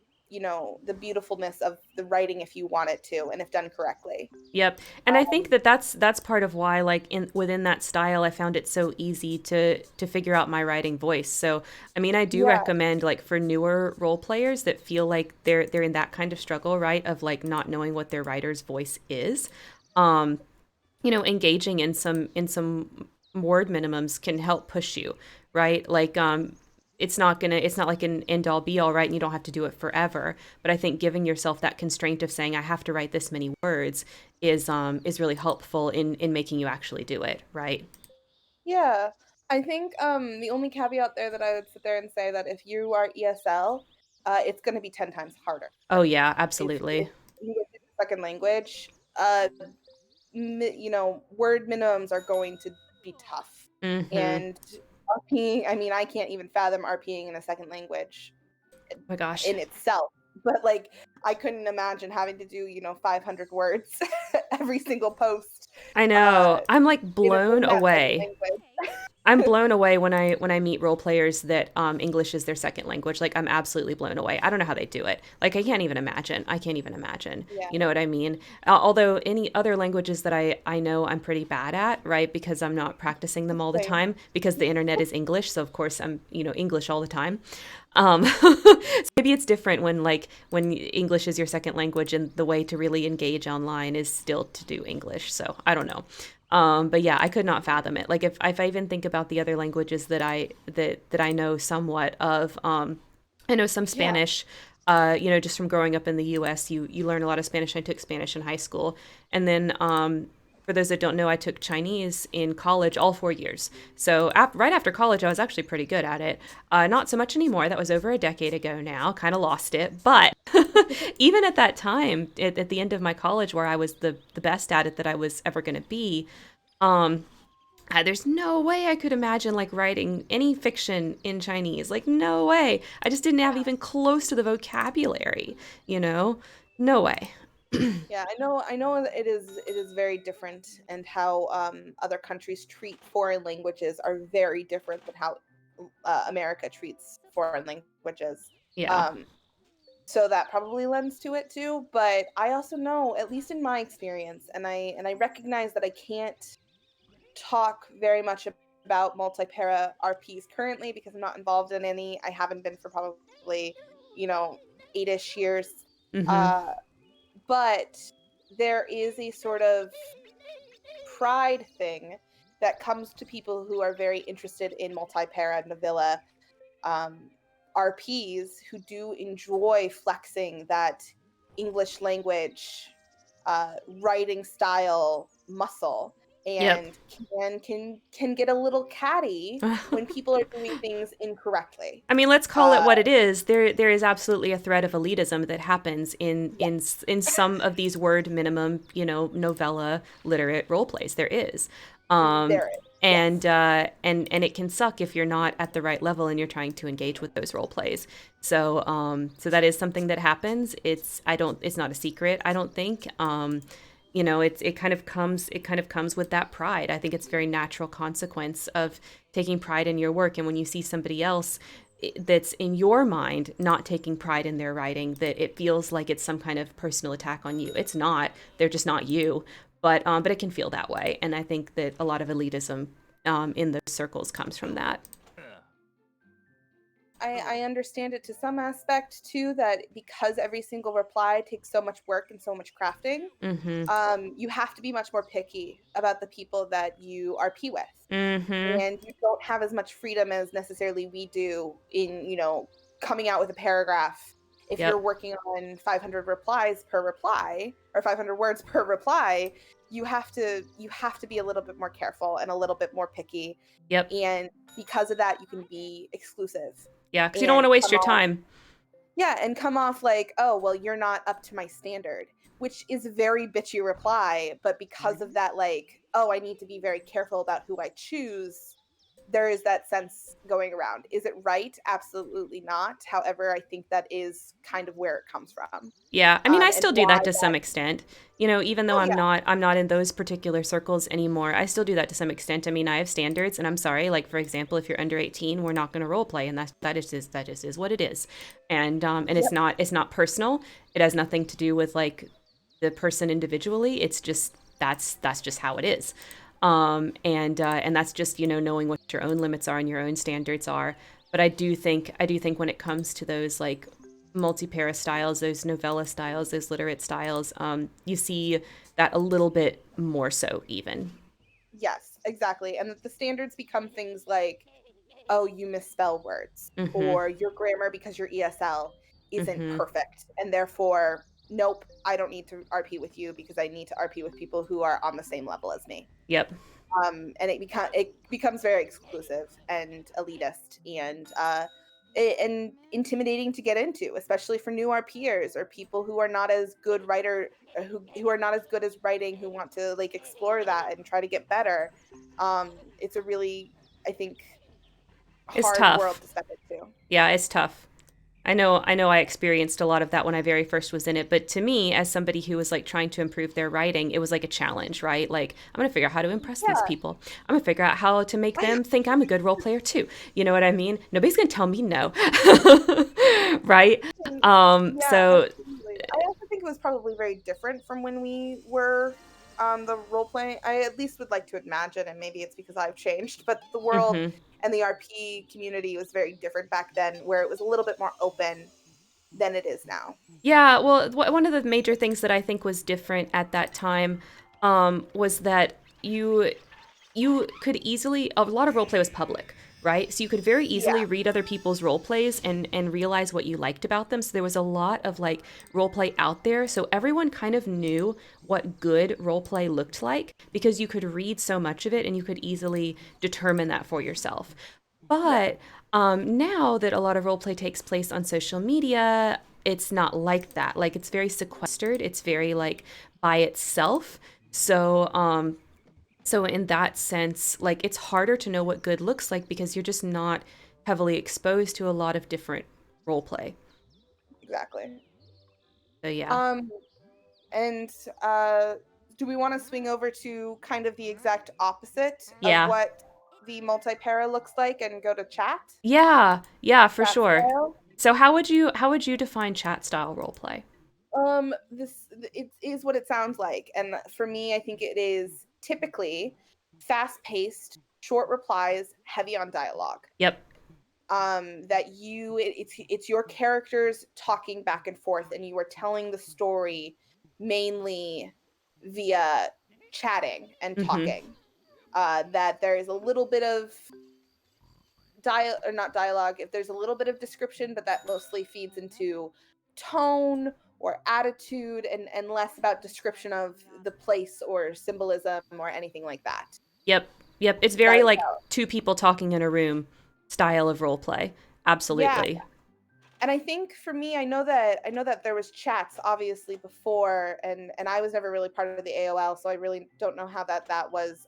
beautifulness of the writing if you want it to, and if done correctly. Yep. And I think Um, that that's part of why like in within that style I found it so easy to figure out my writing voice. So, I mean, I do yeah, recommend like for newer role players that feel like they're in that kind of struggle, right? Of like not knowing what their writer's voice is. Um, engaging in some word minimums can help push you, right? Like it's not like an end all be all, right? And you don't have to do it forever. But I think giving yourself that constraint of saying I have to write this many words is really helpful in making you actually do it, right? yeah. I think the only caveat there that I would sit there and say that if you are ESL, it's going to be 10 times harder. Oh yeah, If absolutely. you get a second language, word minimums are going to be tough. Mm-hmm. And RPing, I mean, I can't even fathom RPing in a second language Oh my gosh. in itself. But like, I couldn't imagine having to do, 500 words every single post I uh, know. I'm like blown in that second away. I'm language. blown away when I meet role players that English is their second language. Like I'm absolutely blown away. I don't know how they do it. Like I can't even imagine. I can't even imagine. Yeah. You know what I mean? Although any other languages that I know I'm pretty bad at, right? Because I'm not practicing them all the Same. time because the internet is English. So of course I'm English all the time. So maybe it's different when English is your second language and the way to really engage online is still to do English. So I don't know. But yeah, I could not fathom it. Like if I even think about the other languages that I know somewhat of, I know some Yeah. Spanish. Just from growing up in the U.S., you learn a lot of Spanish. I took Spanish in high school, and then for those that don't know, I took Chinese in college all 4 years. So right after college, I was actually pretty good at it. Not so much anymore. That was over a decade ago now. Kind of lost it. But even at that time, at the end of my college, where I was the best at it that I was ever going to be, um, there's no way I could imagine like writing any fiction in Chinese. Like no way. I just didn't have even close to the vocabulary. You know, no way. Yeah, I know that it is very different, and how other countries treat foreign languages are very different than how America treats foreign languages. Yeah. Um So that probably lends to it too. But I also know, at least in my experience, and I recognize that I can't talk very much about multi-para RPs currently because I'm not involved in any. I haven't been for probably, you know, 8-ish years. Mm-hmm. Uh, but there is a sort of pride thing that comes to people who are very interested in multi-para novella um, RPs who do enjoy flexing that English language writing style muscle Yep. and can get a little catty when people are doing things incorrectly. I mean, let's call it Uh, what it is. There is absolutely a thread of elitism that happens in some of these word minimum, novella literate role plays. There is, um, there is, and yes, and it can suck if you're not at the right level and you're trying to engage with those role plays. So that is something that happens. It's not a secret. I don't think. It kind of comes with that pride. I think it's a very natural consequence of taking pride in your work, and when you see somebody else that's in your mind not taking pride in their writing, that it feels like it's some kind of personal attack on you. It's not. They're just not you. But it can feel that way, and I think that a lot of elitism in those circles comes from that. I understand it to some aspect too, that because every single reply takes so much work and so much crafting, Mm-hmm. you have to be much more picky about the people that you RP with. Mm-hmm. And you don't have as much freedom as necessarily we do in, coming out with a paragraph. If you're Yep. working on 500 replies per reply or 500 words per reply, you have to be a little bit more careful and a little bit more picky. Yep. And because of that, you can be exclusive Yeah, because you don't want and to waste come your off, time. yeah, and come off like, oh, well, you're not up to my standard, which is a very bitchy reply. But because of that, like, oh, I need to be very careful about who I choose, there is that sense going around. Is it right? Absolutely not. However, I think that is kind of where it comes from. Yeah, I mean, I And still do why that to that, some extent. Even though oh, I'm not in those particular circles anymore, I still do that to some extent. I mean, I have standards, and I'm sorry. Like for example, if you're under 18, we're not going to role play, and that just is what it is. And yeah. it's not personal. It has nothing to do with like the person individually. It's just that's just how it is. And that's just knowing what your own limits are and your own standards are. But I do think when it comes to those like multi-para styles, those novella styles, those literate styles, you see that a little bit more so even. Yes, exactly. And that the standards become things like, oh, you misspell words, Mm-hmm. or your grammar because your ESL isn't Mm-hmm. perfect. And therefore, nope, I don't need to RP with you because I need to RP with people who are on the same level as me. Yep. And it becomes very exclusive and elitist and intimidating to get into, especially for new RPers or people who are not as good writer who are not as good as writing, who want to like explore that and try to get better. It's a really, I think, It's hard world tough. to step into. Yeah, it's tough. I know I experienced a lot of that when I very first was in it, but to me, as somebody who was like trying to improve their writing, it was like a challenge, right? Like, I'm gonna figure out how to impress these Yeah. people. I'm gonna figure out how to make them think I'm a good role player too. You know what I mean? Nobody's gonna tell me no. Right? Yeah, So absolutely. I also think it was probably very different from when we were the role playing. I at least would like to imagine, and maybe it's because I've changed, but the world mhm. and the RP community was very different back then, where it was a little bit more open than it is now. Yeah, well, one of the major things that I think was different at that time was that you could easily a lot of roleplay was public, right? So you could very Yeah, easily read other people's role plays and realize what you liked about them. So there was a lot of like role play out there. So everyone kind of knew what good role play looked like because you could read so much of it and you could easily determine that for yourself. yeah, But now that a lot of role play takes place on social media, it's not like that. Like it's very sequestered. It's very like by itself. So in that sense, like it's harder to know what good looks like because you're just not heavily exposed to a lot of different role play. exactly. So yeah. Um, and uh, do we want to swing over to kind of the exact opposite of Yeah. what the multi-para looks like and go to chat? Yeah. Yeah, for Chat sure. style? So how would you define chat style role play? It is what it sounds like, and for me, I think it is typically fast-paced, short replies, heavy on dialogue. Yep. That it's your characters talking back and forth, and you are telling the story mainly via chatting and Mhm. talking. That there is a little bit of or not dialogue, if there's a little bit of description, but that mostly feeds into tone or attitude, and less about description of the place or symbolism or anything like that. Yep. Yep. It's That very is like how. two people talking in a room style of role play. Yeah, Absolutely. and I think for me, I know that there was chats obviously before, and I was never really part of the AOL, so I really don't know how that was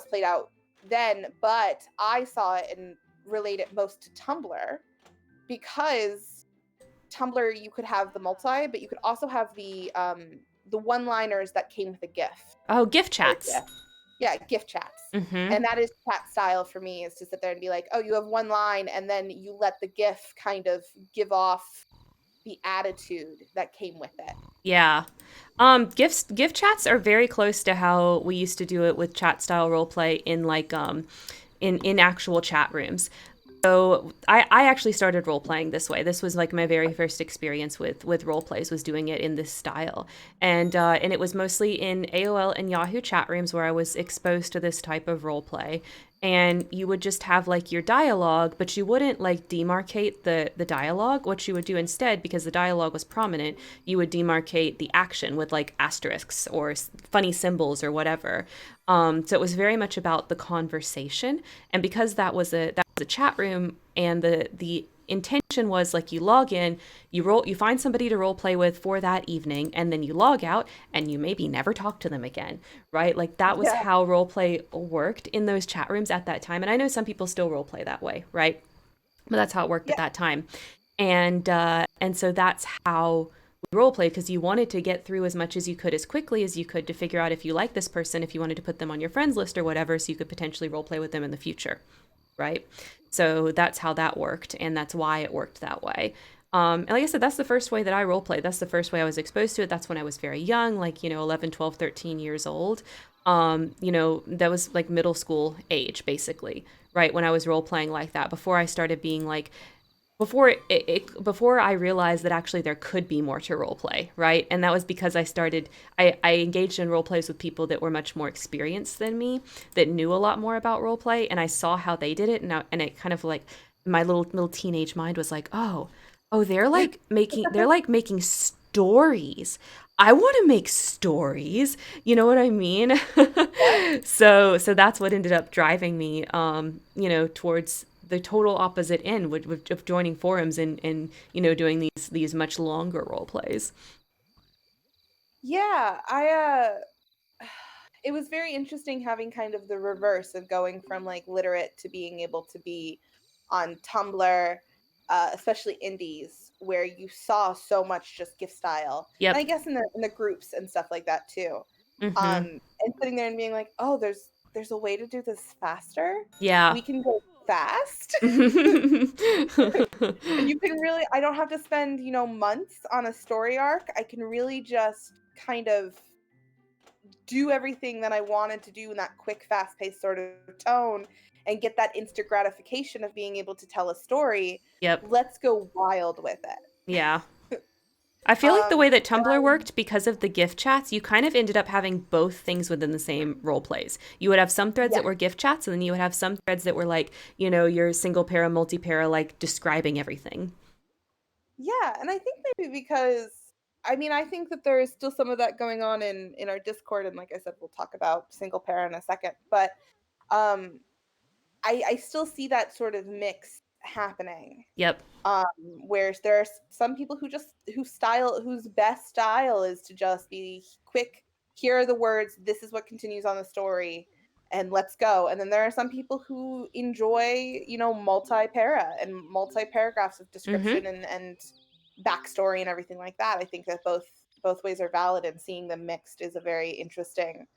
played out then, but I saw it and relate it most to Tumblr, because Tumblr, you could have the multi, but you could also have the one-liners that came with a GIF Oh, gift or chats. GIF. Yeah, GIF chats. Mhm. And that is chat style for me, is to sit there and be like, "Oh, you have one line," and then you let the GIF kind of give off the attitude that came with it. Yeah. Gift chats are very close to how we used to do it with chat style role play in like in actual chat rooms. So I actually started role playing this way. This was like my very first experience with role plays, was doing it in this style, and it was mostly in AOL and Yahoo chat rooms where I was exposed to this type of role play. And you would just have like your dialogue, but you wouldn't like demarcate the dialogue. What you would do instead, because the dialogue was prominent, you would demarcate the action with like asterisks or funny symbols or whatever. So it was very much about the conversation, and because that was a chat room, and the intention was like you log in, you find somebody to role play with for that evening, and then you log out and you maybe never talk to them again, right? Like that was Yeah. how role play worked in those chat rooms at that time, and I know some people still role play that way, right? But that's how it worked Yeah. at that time. And so that's how we role play, because you wanted to get through as much as you could as quickly as you could to figure out if you like this person, if you wanted to put them on your friends list or whatever, so you could potentially role play with them in the future, right? So that's how that worked, and that's why it worked that way. And like I said, that's the first way that I role played. That's the first way I was exposed to it. That's when I was very young, like, 11, 12, 13 years old. That was like middle school age, basically, right? When I was role playing like that, before I started being like, before I realized that actually there could be more to role play, right? And that was because I engaged in role plays with people that were much more experienced than me, that knew a lot more about role play, and I saw how they did it, and it kind of like, my little teenage mind was like, oh, they're like making stories. I want to make stories. You know what I mean? So that's what ended up driving me, towards the total opposite end, of joining forums, and doing these much longer role plays. Yeah, it was very interesting having kind of the reverse of going from like literate to being able to be on Tumblr, especially indies, where you saw so much just gift style, and I Yep. guess in the groups and stuff like that too. Mm-hmm. And sitting there and being like, oh, there's a way to do this faster. Yeah. We can go fast. And you can really, I don't have to spend, months on a story arc. I can really just kind of do everything that I wanted to do in that quick, fast paced sort of tone, and get that instant gratification of being able to tell a story. Yep. Let's go wild with it. Yeah. I feel like the way that And Tumblr worked, because of the gift chats, you kind of ended up having both things within the same role plays. You would have some threads yeah, that were gift chats, and then you would have some threads that were like, your single para, multi para, like describing everything. yeah, and I think maybe because I think that there is still some of that going on in our Discord, and like I said, we'll talk about single pair in a second, but um, I still see that sort of mix happening. Yep. um where there's some people whose best style is to just be quick. Here are the words, this is what continues on the story, and let's go. And then there are some people who enjoy, multi-para and multi-paragraphs of Mm-hmm. description and backstory and everything like that. I think that both ways are valid, and seeing them mixed is a very interesting,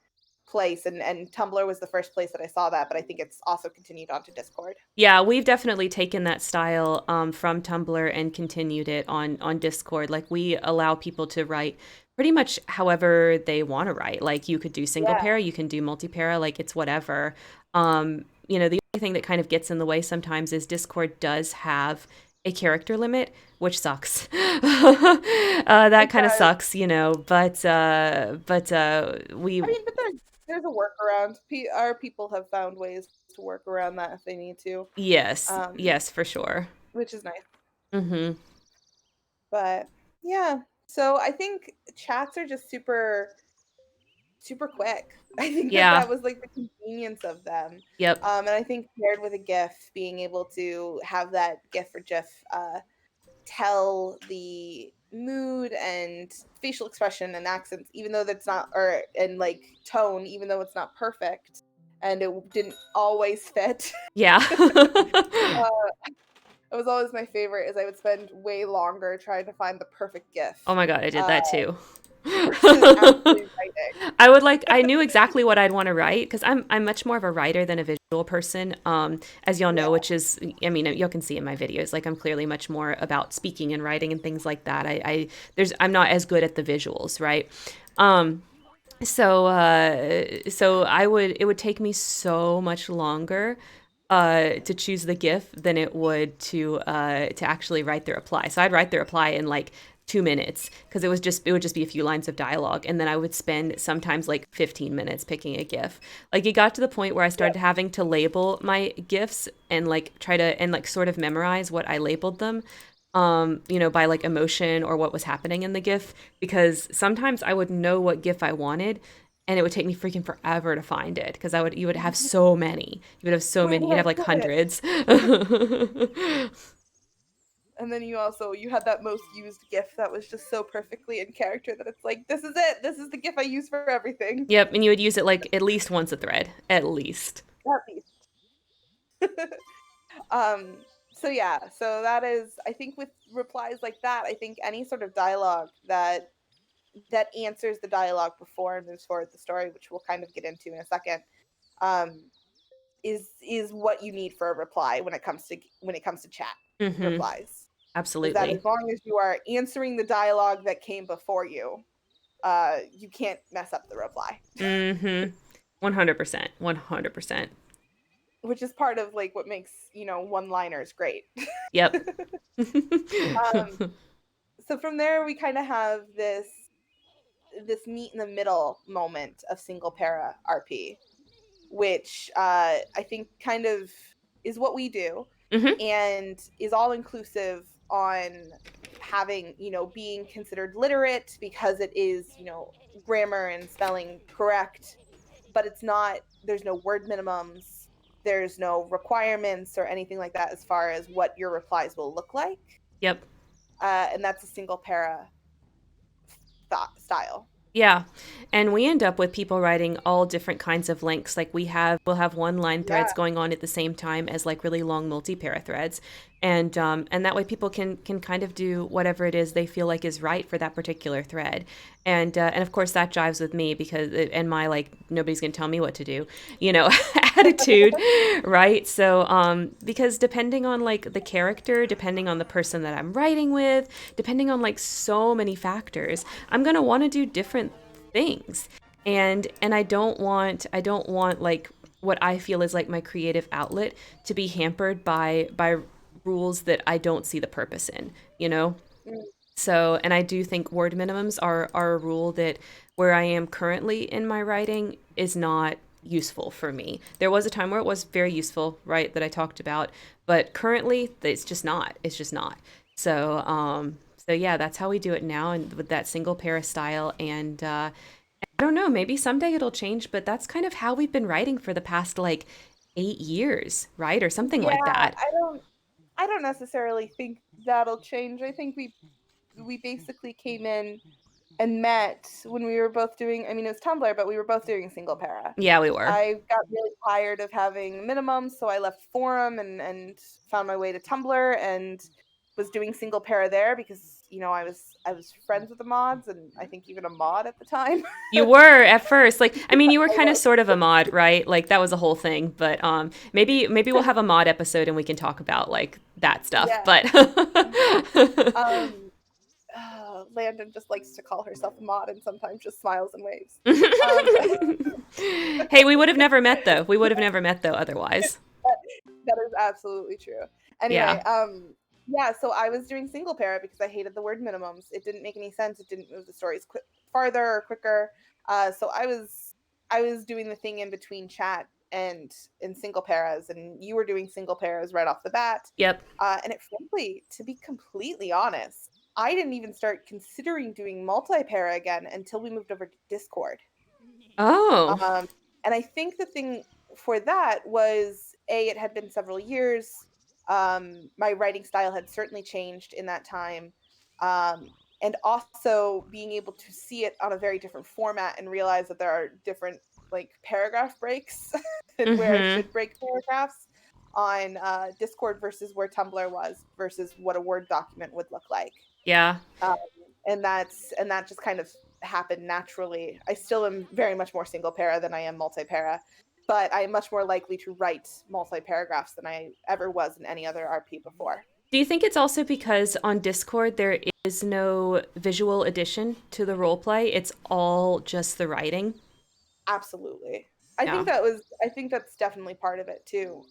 place, and Tumblr was the first place that I saw that, but I think it's also continued onto Discord. Yeah, we've definitely taken that style from Tumblr and continued it on Discord. Like we allow people to write pretty much however they want to write. Like you could do single Yeah, para, you can do multi-para, like it's whatever. The only thing that kind of gets in the way sometimes is Discord does have a character limit, which sucks. That it kind of does. sucks, but we I mean, but there's a workaround. Our people have found ways to work around that if they need to, yes, um, yes, for sure. which is nice. Hmm. But yeah, so I think chats are just super quick. I think that Yeah. that was like the convenience of them. Yep. And I think paired with a GIF, being able to have that GIF or GIF tell the mood and facial expression and accents, even though that's not, or and like tone, even though it's not perfect, and it didn't always fit. Yeah. uh, it was always my favorite. Is I would spend way longer trying to find the perfect Oh GIF my God, I did that too. versus actually writing. I knew exactly what I'd want to write because I'm much more of a writer than a visual person, as y'all know, Yeah. which is, I mean, y'all can see in my videos, like I'm clearly much more about speaking and writing and things like that. I'm not as good at the visuals, right? Um, it would take me so much longer to choose the GIF than it would to actually write the reply. So I'd write the reply in like 2 minutes because it would just be a few lines of dialogue, and then I would spend sometimes like 15 minutes picking a GIF. Like it got to the point where I started Yep. having to label my GIFs and like try to and like sort of memorize what I labeled them. By like emotion or what was happening in the GIF, because sometimes I would know what GIF I wanted, and it would take me freaking forever to find it because you would have so many. You would have so many. You'd have like Right. hundreds. And then you had that most used GIF that was just so perfectly in character that it's like, this is it. This is the GIF I use for everything. Yep, and you would use it like at least once a thread, at least. At least. um so yeah, so that is, I think with replies like that, I think any sort of dialogue that answers the dialogue before and moves forward the story, which we'll kind of get into in a second, um is what you need for a reply when it comes to chat Mm-hmm. replies. Is that Absolutely. as long as you are answering the dialogue that came before you, you can't mess up the reply. Mm-hmm. 100%. 100%. Which is part of like what makes, one-liners great. Yep. um, so from there we kind of have this meet in the middle moment of single para RP, which I think kind of is what we do, Hmm. and is all inclusive on having, being considered literate because it is, grammar and spelling correct, but it's not, there's no word minimums, there's no requirements or anything like that as far as what your replies will look like. Yep. And that's a single para style. Yeah. And we end up with people writing all different kinds of links. Like we'll have one line Yeah. threads going on at the same time as like really long multi-para threads. And that way people can kind of do whatever it is they feel like is right for that particular thread. And of course that jives with me because and my like nobody's gonna tell me what to do, attitude, right? So because depending on like the character, depending on the person that I'm writing with, depending on like so many factors, I'm gonna want to do different things. And I don't want like what I feel is like my creative outlet to be hampered by rules that I don't see the purpose in, you know? Mm, So, and I do think word minimums are a rule that where I am currently in my writing is not useful for me. There was a time where it was very useful, right, that I talked about, but currently it's just not. It's just not. So yeah, that's how we do it now, and with that single para style. And I don't know, maybe someday it'll change, but that's kind of how we've been writing for the past like 8 years, right, or something yeah, like that. I don't necessarily think that'll change. I think we basically came in and met when we were both doing, I mean, it was Tumblr, but we were both doing single para. Yeah, we were. I got really tired of having minimums, so I left forum and found my way to Tumblr and was doing single para there because I was friends with the mods, and I think even a mod at the time. You were at first, like, I mean, you were I kind of was. sort of a mod, right? Like that was a whole thing, but maybe we'll have a mod episode and we can talk about like that stuff. Yeah. But Um, Landon just likes to call herself a mod and sometimes just smiles and waves. Um, hey, we would have never met though. We would have never met though otherwise. that is absolutely true. Yeah. Anyway, yeah, so I was doing single para because I hated the word minimums. It didn't make any sense. It didn't move the stories farther or quicker. So I was doing the thing in between chat and in single paras, and you were doing single paras right off the bat. Yep. And it frankly, to be completely honest, I didn't even start considering doing multi para again until we moved over to Discord. Oh. Um, and I think the thing for that was it had been several years. My writing style had certainly changed in that time. And also being able to see it on a very different format and realize that there are different like paragraph breaks and where I Mm-hmm. should break paragraphs on Discord versus where Tumblr was versus what a Word document would look like. Yeah. Um, and that just kind of happened naturally. I still am very much more single para than I am multi para, but I am much more likely to write multi paragraphs than I ever was in any other RP before. Do you think it's also because on Discord there is no visual addition to the role play? It's all just the writing. Absolutely. Yeah. I think that's definitely part of it too.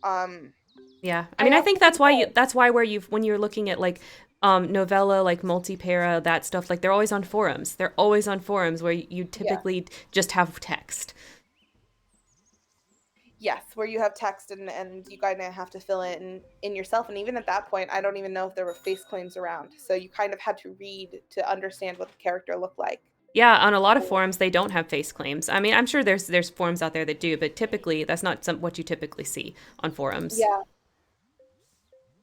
Yeah. I I mean, I also think that's think why that that's why where you when you're looking at like novella, like multi-para, that stuff, like they're always on forums. They're always on forums where you yeah, typically just have text. yes, where you have text and you kind of have to fill in yourself. And even at that point, I don't even know if there were face claims around. So you kind of had to read to understand what the character looked like. Yeah, on a lot of forums they don't have face claims. I mean, I'm sure there's forums out there that do, but typically that's not what you typically see on forums. Yeah.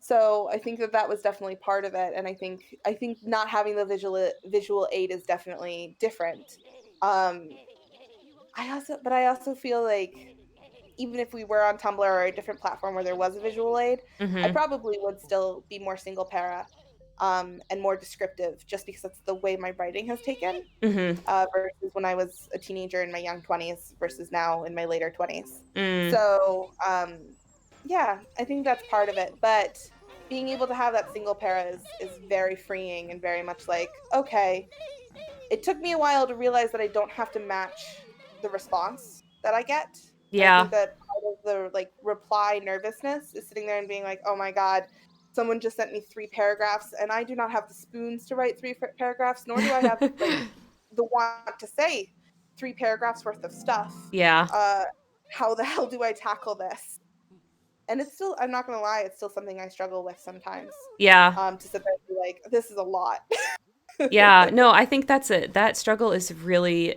So I think that that was definitely part of it, and I think not having the visual aid is definitely different. Um, I also feel like even if we were on Tumblr or a different platform where there was a visual aid, I Mhm. probably would still be more single para, and more descriptive, just because that's the way my writing has taken. Mhm. Versus when I was a teenager in my young 20s versus now in my later 20s. Mm. So, yeah, I think that's part of it. But being able to have that single para is very freeing and very much like, okay, it took me a while to realize that I don't have to match the response that I get. And I Yeah. think that part of the like reply nervousness is sitting there and being like, oh my God, someone just sent me 3 paragraphs and I do not have the spoons to write 3 paragraphs, nor do I have like the want to say 3 paragraphs worth of stuff. Yeah. Uh, how the hell do I tackle this? And it's still, I'm not going to lie, it's still something I struggle with sometimes. Yeah. To sit there and be like, this is a lot. Yeah, no, I think that's it. That struggle is really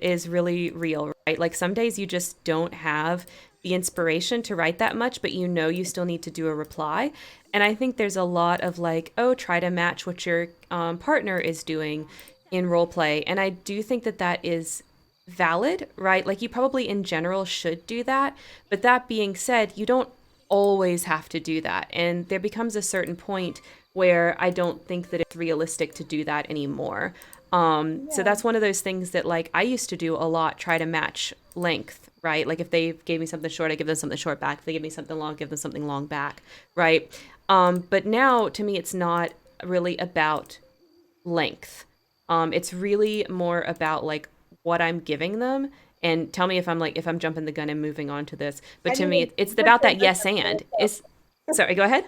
real, right? Like some days you just don't have the inspiration to write that much, but you know you still need to do a reply. And I think there's a lot of like, oh, try to match what your partner is doing in role play. And I do think that that is valid, right? Like you probably in general should do that. But that being said, you don't always have to do that. And there becomes a certain point where I don't think that it's realistic to do that anymore. So Yeah. that's one of those things that like I used to do a lot, try to match length, right? Like if they gave me something short, I give them something short back. If they give me something long, give them something long back, right? But now to me, it's not really about length. It's really more about like what I'm giving them. And tell me if I'm like if I'm jumping the gun and moving on to this. But I to mean, me, it's it's a good about that yes transition. and is. Sorry, go ahead.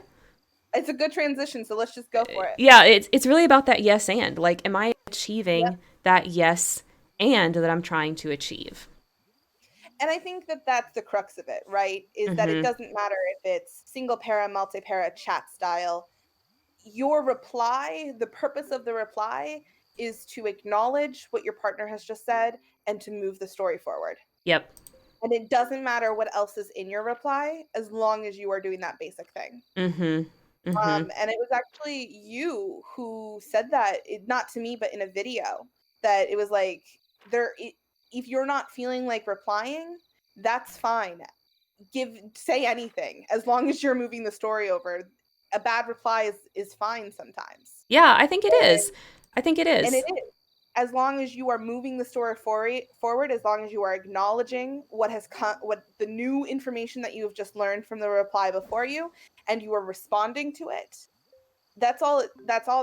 It's a good transition, so let's just go for it. Yeah, it's really about that yes and. Like, am I achieving Yep. that yes and that I'm trying to achieve? And I think that that's the crux of it, right? Is that it Mm-hmm. doesn't matter if it's single para, multi para, chat style. Your reply, the purpose of the reply is to acknowledge what your partner has just said and to move the story forward. Yep. And it doesn't matter what else is in your reply as long as you are doing that basic thing. Mm-hmm. Mm-hmm. And it was actually you who said that, not to me, but in a video, that it was like, if you're not feeling like replying, that's fine. Say anything as long as you're moving the story over. A bad reply is fine sometimes. Yeah, I think it And is. I think it And it is. is. As long as you are moving the story forward, as long as you are acknowledging what has come, what the new information that you have just learned from the reply before you, and you are responding to it, that's all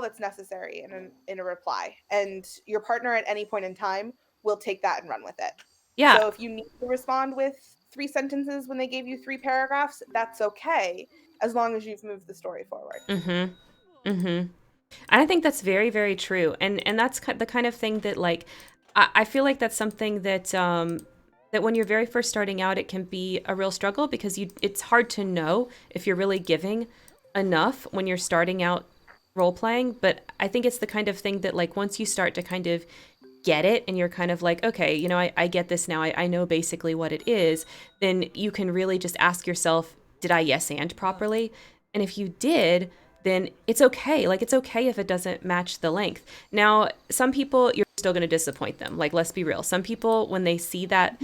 that's necessary in a reply. And your partner at any point in time will take that and run with it. Yeah. So if you need to respond with 3 sentences when they gave you 3 paragraphs, that's okay, as long as you've moved the story forward. Mm-hmm. Mm-hmm. And I think that's very, very true. And that's the kind of thing that like I feel like that's something that when you're very first starting out, it can be a real struggle because it's hard to know if you're really giving enough when you're starting out role playing. But I think it's the kind of thing that like once you start to kind of get it and you're kind of like, okay, I get this now. I know basically what it is, then you can really just ask yourself, did I yes and properly? And if you did, then it's okay. Like it's okay if it doesn't match the length. Now, some people you're still going to disappoint them. Like let's be real. Some people when they see that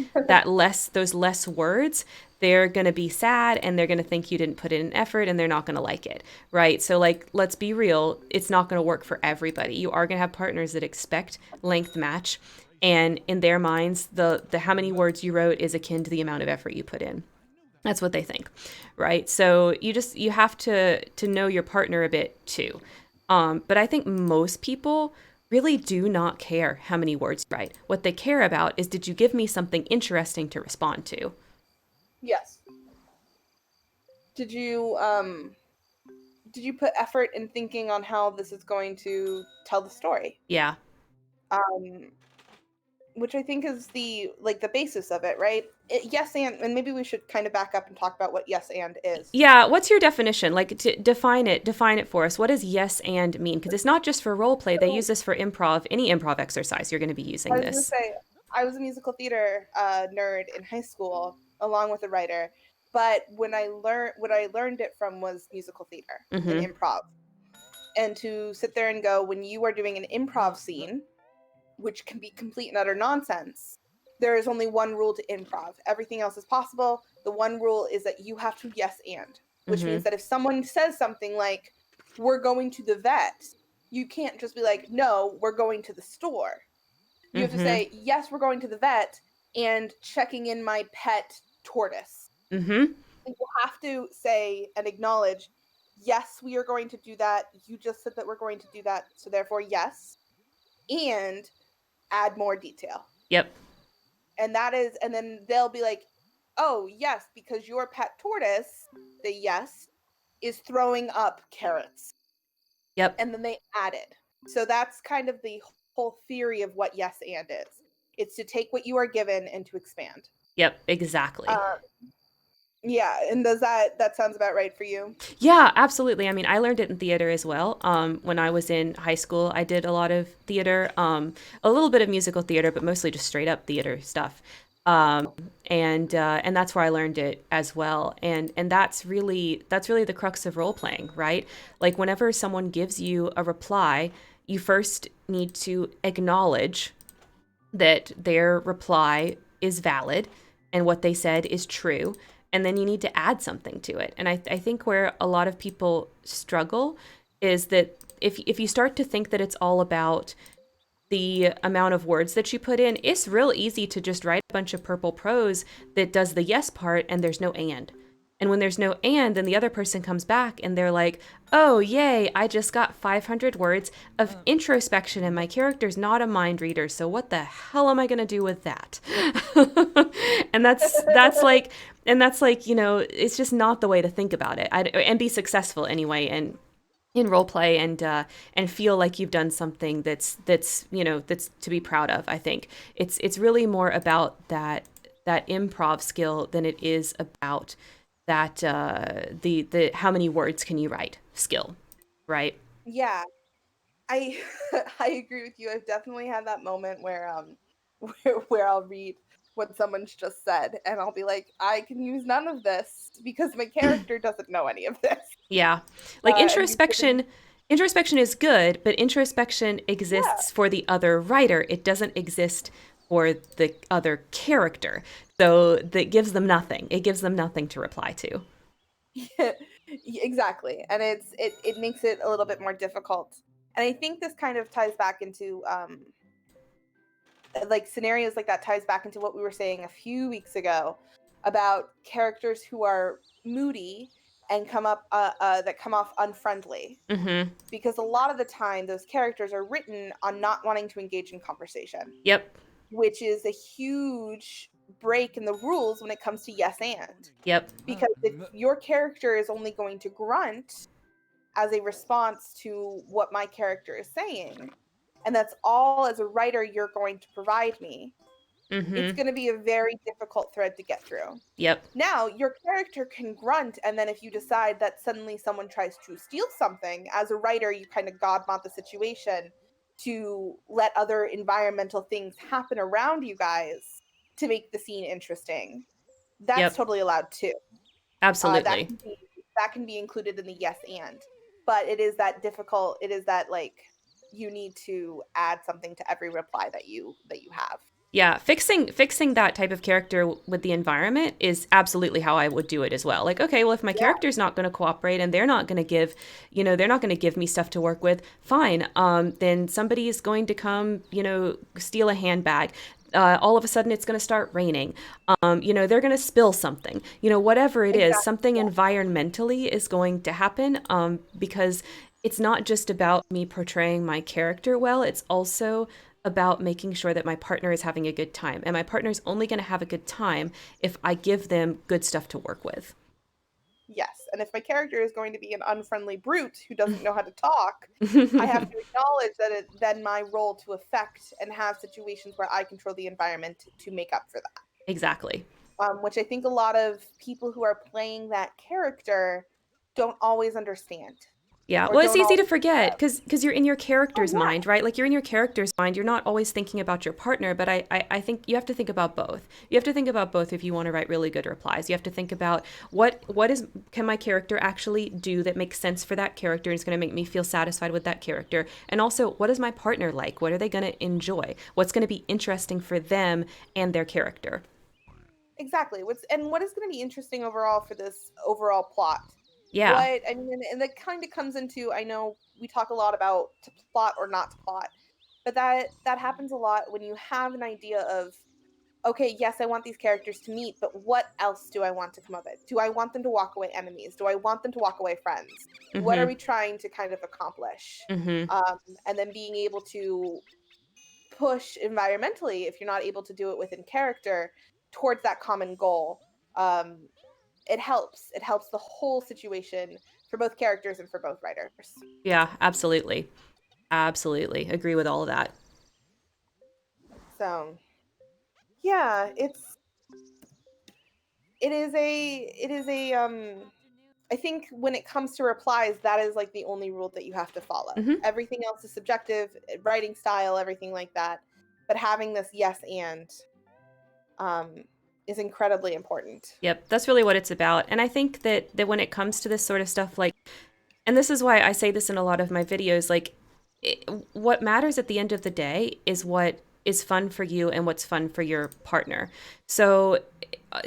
less those less words, they're going to be sad and they're going to think you didn't put in an effort and they're not going to like it, right? So like let's be real, it's not going to work for everybody. You are going to have partners that expect length match, and in their minds the how many words you wrote is akin to the amount of effort you put in. That's what they think, right? So you have to know your partner a bit too. But I think most people really do not care how many words you write. What they care about is did you give me something interesting to respond to? Yes. Did you put effort in thinking on how this is going to tell the story? Yeah. Um, which I think is the basis of it, right? Yes, and maybe we should kind of back up and talk about what yes and is. Yeah, what's your definition? Like to define it for us. What does yes and mean? Because it's not just for role play. They So use this for improv, any improv exercise you're going to be I using was gonna this. say I was a musical theater nerd in high school, along with a writer. But what I learned it from was musical theater and Mhm. improv. And to sit there and go, when you are doing an improv scene, which can be complete and utter nonsense, there is only one rule to improv. Everything else is possible. The one rule is that you have to yes and, which means Mhm. that if someone says something like, "We're going to the vet," you can't just be like, "No, we're going to the store." You have to Mhm. say, "Yes, we're going to the vet and checking in my pet tortoise." Mhm. And you have to say and acknowledge, "Yes, we are going to do that. You just said that we're going to do that. So therefore, yes." And add more detail. Yep. And then they'll be like, "Oh, yes, because your pet tortoise," the yes, "is throwing up carrots." Yep. And then they add it. So that's kind of the whole theory of what yes and is. It's to take what you are given and to expand. Yep, exactly. Uh, yeah, and does that sounds about right for you? Yeah, absolutely. I mean, I learned it in theater as well. When I was in high school, I did a lot of theater, a little bit of musical theater, but mostly just straight up theater stuff. And that's where I learned it as well. And that's really the crux of role playing, right? Like whenever someone gives you a reply, you first need to acknowledge that their reply is valid and what they said is true. And then you need to add something to it. And I think where a lot of people struggle is that if you start to think that it's all about the amount of words that you put in, it's real easy to just write a bunch of purple prose that does the yes part and there's no and. And when there's no and, then the other person comes back and they're like, oh, yay, I just got 500 words of introspection and my character's not a mind reader. So what the hell am I going to do with that? and that's like, it's just not the way to think about it and be successful anyway. And in role play and feel like you've done something that's to be proud of. I think it's really more about that improv skill than it is about that the how many words can you write skill, right? Yeah, I I agree with you. I've definitely had that moment where where I'll read what someone's just said and I'll be like, "I can use none of this because my character doesn't know any of this." Yeah, like And you've given introspection is good, but introspection yeah. exists for the other writer. It doesn't exist for the other character, so that gives them nothing. It gives them nothing to reply to. Exactly. And it makes it a little bit more difficult. And I think this kind of ties back into like scenarios like that ties back into what we were saying a few weeks ago about characters who are moody and come off unfriendly, Mm-hmm. because a lot of the time those characters are written on not wanting to engage in conversation, Yep. which is a huge break in the rules when it comes to yes and. Yep. Because if your character is only going to grunt as a response to what my character is saying, and that's all as a writer you're going to provide me, it's Mm-hmm. going to be a very difficult thread to get through. Yep. Now, your character can grunt, and then if you decide that suddenly someone tries to steal something, as a writer, you kind of godmount the situation to let other environmental things happen around you guys to make the scene interesting. That's Yep. totally allowed too. That Absolutely. can be that can be included in the yes and. But it is that difficult. It is that like you need to add something to every reply that you have. Yeah, fixing that type of character with the environment is absolutely how I would do it as well. Like, okay, well, if my Yeah, character's not going to cooperate and they're not going to give, they're not going to give me stuff to work with, fine. Then somebody is going to come, steal a handbag. All of a sudden, it's going to start raining. They're going to spill something. Whatever it is, exactly. something environmentally is going to happen, because it's not just about me portraying my character well. It's also about making sure that my partner is having a good time. And my partner's only going to have a good time if I give them good stuff to work with. Yes, and if my character is going to be an unfriendly brute who doesn't know how to talk, I have to acknowledge that it's then my role to affect and have situations where I control the environment to make up for that. Exactly. Which I think a lot of people who are playing that character don't always understand Yeah. or Well, it's don't easy to always forget think of. because you're in your Oh character's yeah, mind, right? Like you're in your character's mind. You're not always thinking about your partner, but I think you have to think about both. You have to think about both if you want to write really good replies. You have to think about what can my character actually do that makes sense for that character and is going to make me feel satisfied with that character. And also, what is my partner like? What are they going to enjoy? What's going to be interesting for them and their character? exactly. What is going to be interesting overall for this overall plot? Yeah. What I mean, and that kind of comes into, I know we talk a lot about to plot or not to plot, but that happens a lot when you have an idea of, okay, yes, I want these characters to meet, but what else do I want to come of it? Do I want them to walk away enemies? Do I want them to walk away friends? What are Mhm. we trying to kind of accomplish? Mhm. Um, and then being able to push environmentally, if you're not able to do it within character, towards that common goal. Um, it helps. It helps the whole situation for both characters and for both writers. Yeah, absolutely. Absolutely. Agree with all of that. So yeah, I think when it comes to replies, that is like the only rule that you have to follow. Mhm. Everything else is subjective, writing style, everything like that. But having this yes and um, is incredibly important. Yep, that's really what it's about. And I think that when it comes to this sort of stuff, like, and this is why I say this in a lot of my videos, like, what matters at the end of the day is what is fun for you and what's fun for your partner. So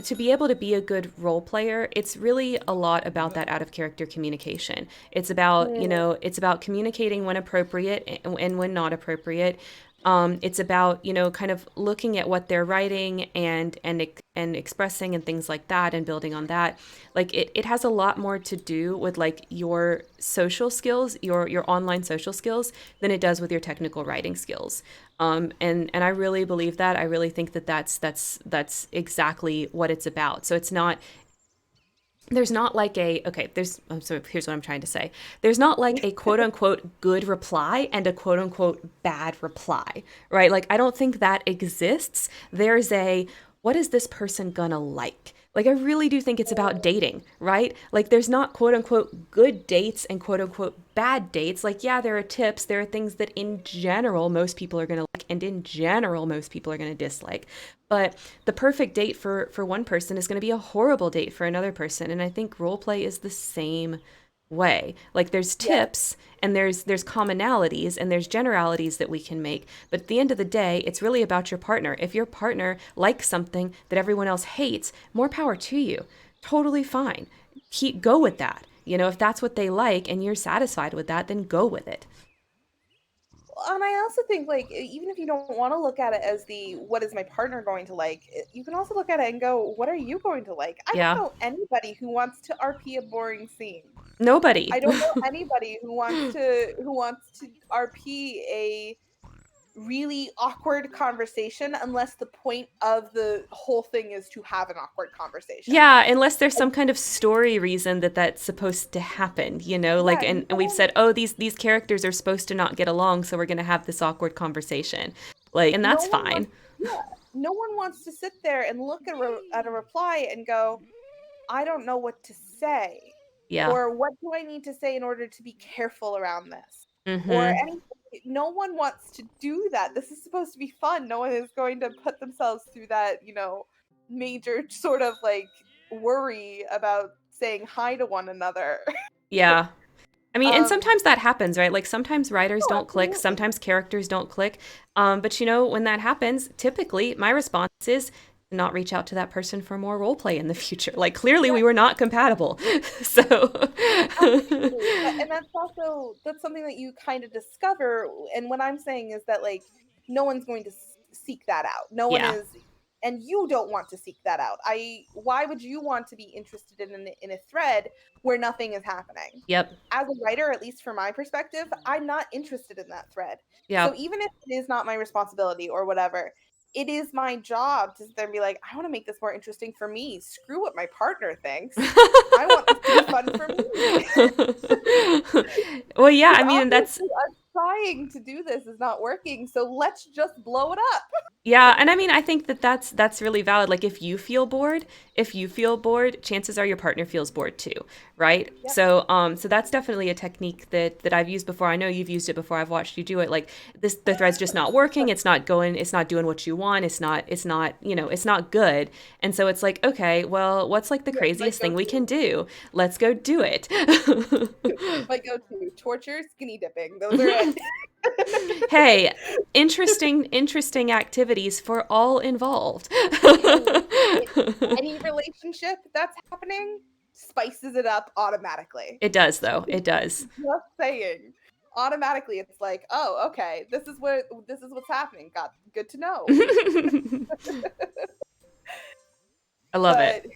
to be able to be a good role player, it's really a lot about that out of character communication. It's about, Mm, it's about communicating when appropriate and when not appropriate. It's about, kind of looking at what they're writing and expressing and things like that and building on that. Like it has a lot more to do with like your social skills, your online social skills, than it does with your technical writing skills. And I really believe that. I really think that that's exactly what it's about. So it's not there's not like a okay there's so here's what I'm trying to say. There's not like a quote unquote good reply and a quote unquote bad reply, right? Like I don't think that exists. There's a what is this person gonna like I really do think it's about dating, right? Like there's not quote unquote good dates and quote unquote bad dates. Like yeah, there are tips, there are things that in general most people are going to like and in general most people are going to dislike. But the perfect date for one person is going to be a horrible date for another person, and I think role play is the same way. Like there's yes, tips and there's commonalities and there's generalities that we can make, but at the end of the day it's really about your partner. If your partner likes something that everyone else hates, more power to you. Totally fine. Go with that. If that's what they like and you're satisfied with that, then go with it. And I also think, like, even if you don't want to look at it as the what is my partner going to like, you can also look at it and go, what are you going to like? I Yeah. don't know anybody who wants to RP a boring scene. Nobody. I don't know anybody who wants to RP a really awkward conversation unless the point of the whole thing is to have an awkward conversation. Yeah, unless there's Like, some kind of story reason that that's supposed to happen, you know, like, yeah, and we've said, oh, these characters are supposed to not get along, so we're gonna have this awkward conversation, like, and no that's one fine. wants yeah, no one wants to sit there and look at a reply and go, I don't know what to say, Yeah. or what do I need to say in order to be careful around this, or Mm-hmm. anything. No one wants to do that. This is supposed to be fun. No one is going to put themselves through that, major sort of like worry about saying hi to one another. Yeah. I mean, and um, sometimes that happens, right? Like sometimes writers oh, don't click, absolutely. sometimes characters don't click. But you know, when that happens, typically my response is not reach out to that person for more role play in the future. Like clearly Yeah, we were not compatible. So absolutely. And that's something that you kind of discover. And what I'm saying is that, like, no one's going to seek that out. No one yeah. is, and you don't want to seek that out. Why would you want to be interested in a thread where nothing is happening? Yep. As a writer, at least from my perspective, I'm not interested in that thread. So Yep. even if it is not my responsibility or whatever, it is my job to then be like, I want to make this more interesting for me. Screw what my partner thinks. I want this to be fun for me. Well, yeah, Because I mean, that's obviously us trying to do this is not working, so let's just blow it up. yeah, and I mean, I think that that's really valid. Like if you feel bored, chances are your partner feels bored too, right? Yep. So that's definitely a technique that I've used before. I know you've used it before. I've watched you do it. Like the thread's just not working. It's not going. It's not doing what you want. It's not. You know, it's not good. And so it's like, okay, well, what's like the Yeah, my craziest thing we go-to. can do? Let's go do it. My go-to. Torture, skinny dipping. Those are it. Hey, interesting activities for all involved. Hey, it, any relationship that's happening spices it up automatically. It does though. It does. Just saying. Automatically, it's like, oh, okay, this is what's happening. Got good to know. I love it.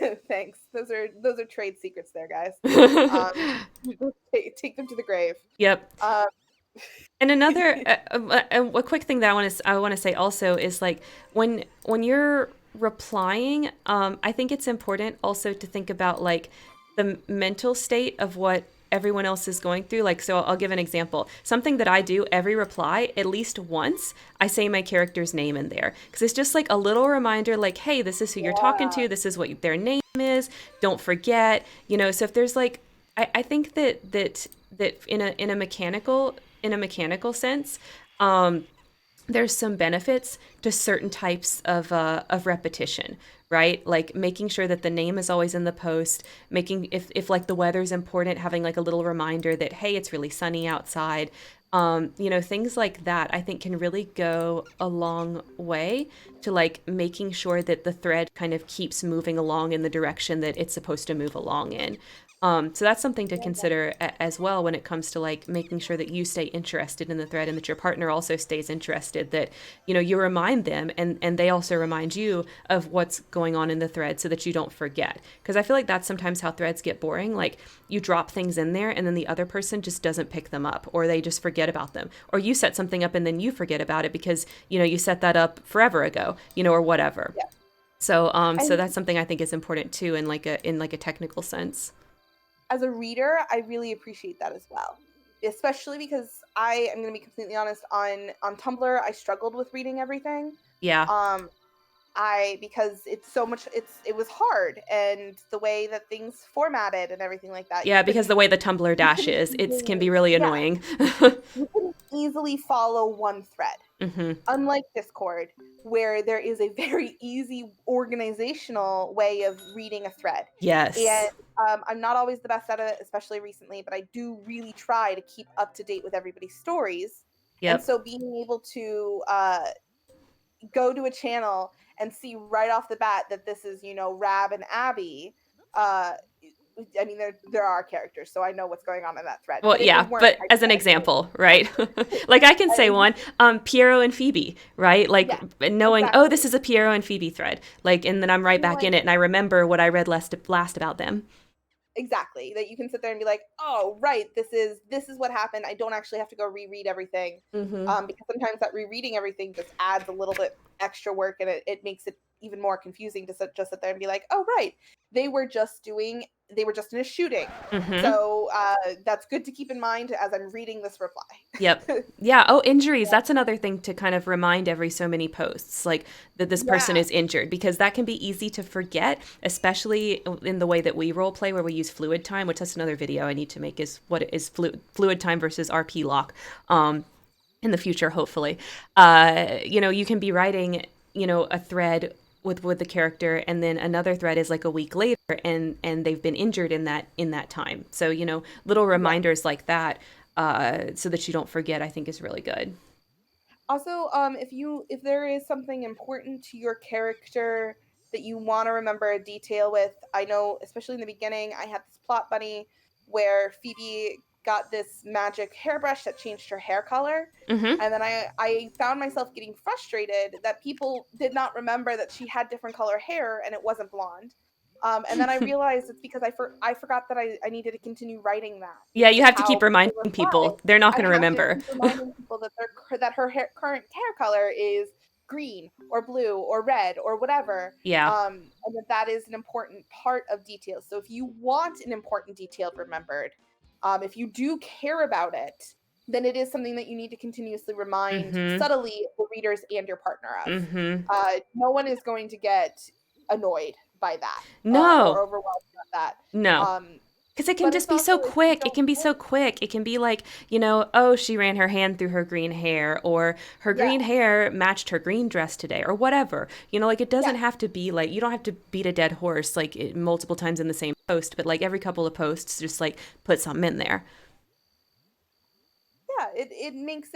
But thanks. Those are trade secrets there, guys. Um, take them to the grave. Yep. Um, And another a quick thing that I want to say also is like when you're replying, I think it's important also to think about like the mental state of what everyone else is going through. Like, so I'll give an example. Something that I do every reply, at least once, I say my character's name in there because it's just like a little reminder, like, hey, this is who you're talking yeah, to. This is what their name is. Don't forget. You know, so if there's like, I think that in a mechanical sense, there's some benefits to certain types of repetition, right? Like making sure that the name is always in the post, making if like the weather's important, having like a little reminder that hey, it's really sunny outside. You know, things like that I think can really go a long way to like making sure that the thread kind of keeps moving along in the direction that it's supposed to move along in. So that's something to consider as well when it comes to like making sure that you stay interested in the thread and that your partner also stays interested, that you know you remind them and they also remind you of what's going on in the thread so that you don't forget, because I feel like that's sometimes how threads get boring. Like you drop things in there and then the other person just doesn't pick them up, or they just forget about them, or you set something up and then you forget about it because you know you set that up forever ago, you know, or whatever. yeah. So And that's something I think is important too in like a technical sense. as a reader, I really appreciate that as well. Especially because I am going to be completely honest, on Tumblr, I struggled with reading everything. Yeah. Um, I because it's so much it was hard, and the way that things formatted and everything like that, Yeah, because the way the Tumblr you dash couldn't is, it can easily be really yeah, annoying. you couldn't easily follow one thread. Hmm. Unlike Discord, where there is a very easy organizational way of reading a thread. And Yes. I'm not always the best at it, especially recently, but I do really try to keep up to date with everybody's stories. And Yep. so being able to go to a channel and see right off the bat that this is, Rab and Abby, uh, I mean, there are characters, so I know what's going on in that thread. Well, But if they yeah, weren't but as an hypothetically, example, right? Like I can say and one, Piero and Phoebe, right? Like yeah, knowing, oh, this exactly. is a Piero and Phoebe thread, like, and then I'm right And back like in it, and I remember what I read last about them. exactly that you can sit there and be like, oh right, this is what happened. I don't actually have to go reread everything, Mm-hmm. because sometimes that rereading everything just adds a little bit extra work, and it makes it even more confusing to just sit there and be like, oh right, they were just doing they were just in a shooting. Mm-hmm. So that's good to keep in mind as I'm reading this Yep. reply. Yeah. Oh, injuries. That's another thing to kind of remind every so many posts, like that this person Yeah. is injured, because that can be easy to forget, especially in the way that we role play, where we use fluid time, which that's another video I need to make is what is fluid time versus RP lock. In the future, hopefully. You can be writing, a thread with the character, and then another thread is like a week later, and they've been injured in that time. So little Yeah. reminders like that, so that you don't forget, I think is really good. Also, if there is something important to your character that you want to remember a detail with, I know especially in the beginning, I had this plot bunny where Phoebe got this magic hairbrush that changed her hair color, Mm-hmm. and then I found myself getting frustrated that people did not remember that she had different color hair and it wasn't blonde. And then I realized it's because I forgot that I needed to continue writing that Yeah, because you of have to how keep the reminding reply. people. They're not I going to have to remember. keep reminding people that her current hair color is green or blue or red or whatever, Yeah. and that is an important part of details. So if you want an important detail remembered, if you do care about it, then it is something that you need to continuously remind Mm-hmm. subtly the readers and your partner of. Mm-hmm. No one is going to get annoyed by that, No. or overwhelmed by that. No. Um, Because it can but it's just be also so if you quick. It don't can be care. so quick. It can be like, oh, she ran her hand through her green hair, or her Yeah, green hair matched her green dress today, or whatever. Like it yeah. doesn't have to be like, you don't have to beat a dead horse like multiple times in the same post, but like every couple of posts, just like put something in there. Yeah, it makes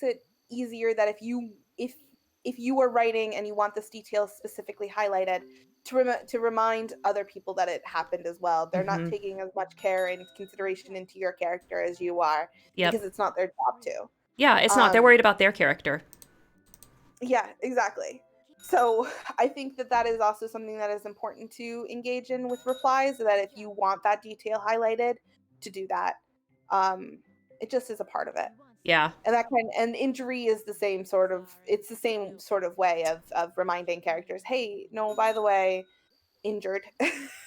it easier that if you are writing and you want this detail specifically highlighted to remind other people that it happened as well. They're not Mm-hmm. taking as much care and consideration into your character as you are Yep. because it's not their job to. Yeah, it's not. They're Um, worried about their character. yeah, exactly. So I think that that is also something that is important to engage in with replies. That if you want that detail highlighted, to do that. Um, it just is a part of it. Yeah. And injury is the same sort of it's the same sort of way of reminding characters, hey, no, by the way, injured.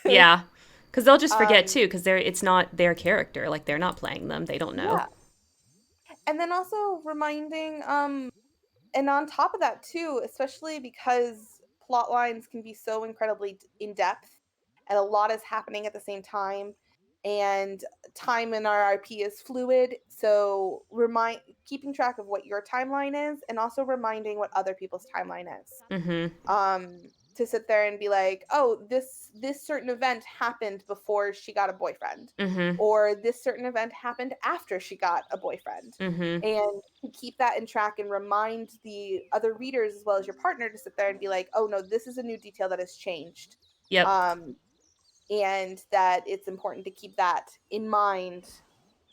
Yeah. Because they'll just forget um too, because it's not their character. Like they're not playing them. They don't know. yeah, and then also reminding and on top of that too, especially because plot lines can be so incredibly in depth and a lot is happening at the same time, and time in RRP is fluid, so remind keeping track of what your timeline is and also reminding what other people's timeline is. Mm-hmm. To sit there and be like, oh, this certain event happened before she got a boyfriend, Mm-hmm. or this certain event happened after she got a boyfriend, Mm-hmm. and to keep that in track and remind the other readers as well as your partner to sit there and be like, oh no, this is a new detail that has changed, Yep. um and that it's important to keep that in mind.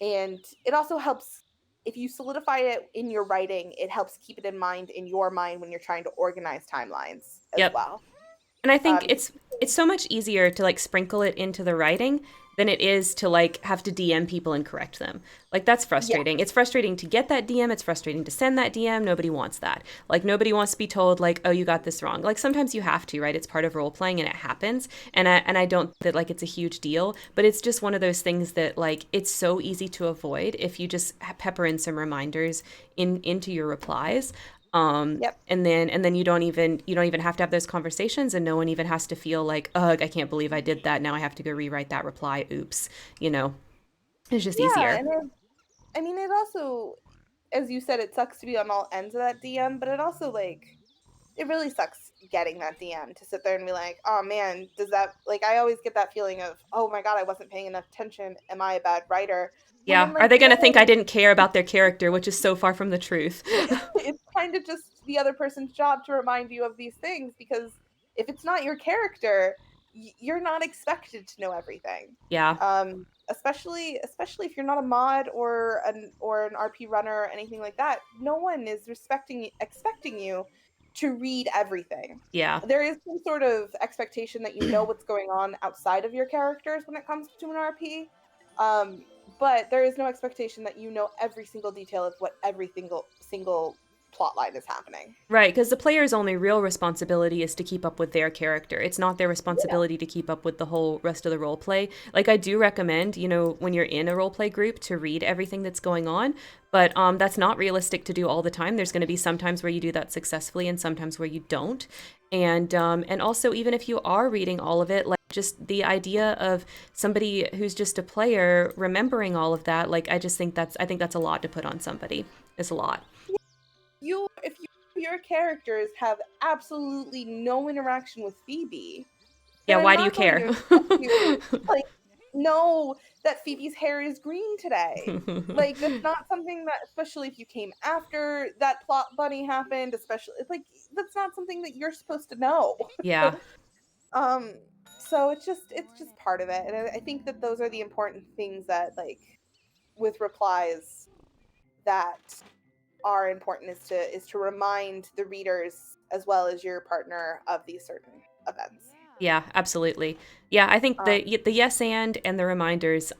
And it also helps if you solidify it in your writing, it helps keep it in mind in your mind when you're trying to organize timelines as Yep. well. And I think Because it's so much easier to like sprinkle it into the writing than it is to like have to DM people and correct them. Like that's yeah, frustrating. It's frustrating to get that DM, it's frustrating to send that DM. Nobody wants that. Like nobody wants to be told like, "Oh, you got this wrong." Like sometimes you have to, right? It's part of role playing and it happens. And I don't that like it's a huge deal, but it's just one of those things that like it's so easy to avoid if you just pepper in some reminders into your replies. yep, And then you don't even have to have those conversations, and no one even has to feel like, ugh, I can't believe I did that. Now I have to go rewrite that reply. Oops. You know, it's just yeah. easier. And I mean, it also, as you said, it sucks to be on all ends of that DM, but it also like it really sucks getting that DM to sit there and be like, oh man, does that like I always get that feeling of, oh my god, I wasn't paying enough attention. Am I a bad writer? When Yeah. in Are like they going to think I reality, didn't care about their character, which is so far from the truth? it's kind of just the other person's job to remind you of these things because if it's not your character, you're not expected to know everything. Yeah. Especially if you're not a mod or an RP runner or anything like that. No one is expecting you to read everything. Yeah. There is some sort of expectation that you know what's going on outside of your characters when it comes to an RP. Um, but there is no expectation that you know every single detail of what every single plot line is happening. Right, because the player's only real responsibility is to keep up with their character. It's not their Yeah. responsibility to keep up with the whole rest of the role play. Like, I do recommend, when you're in a role play group to read everything that's going on, but that's not realistic to do all the time. There's going to be some times where you do that successfully and sometimes where you don't. And also, even if you are reading all of it, like, just the idea of somebody who's just a player remembering all of that, like, I think that's a lot to put on somebody. It's a lot. If your characters have absolutely no interaction with Phoebe, Yeah, then I'm why do you not going to care? expect you to like know that Phoebe's hair is green today. Like that's not something that, especially if you came after that plot bunny happened, especially like that's not something that you're supposed to know. Yeah. um so it's just part of it. And I think that those are the important things that like with replies that are important is to remind the readers as well as your partner of these certain events. Yeah, absolutely. Yeah, I think Um, the yes and the reminders,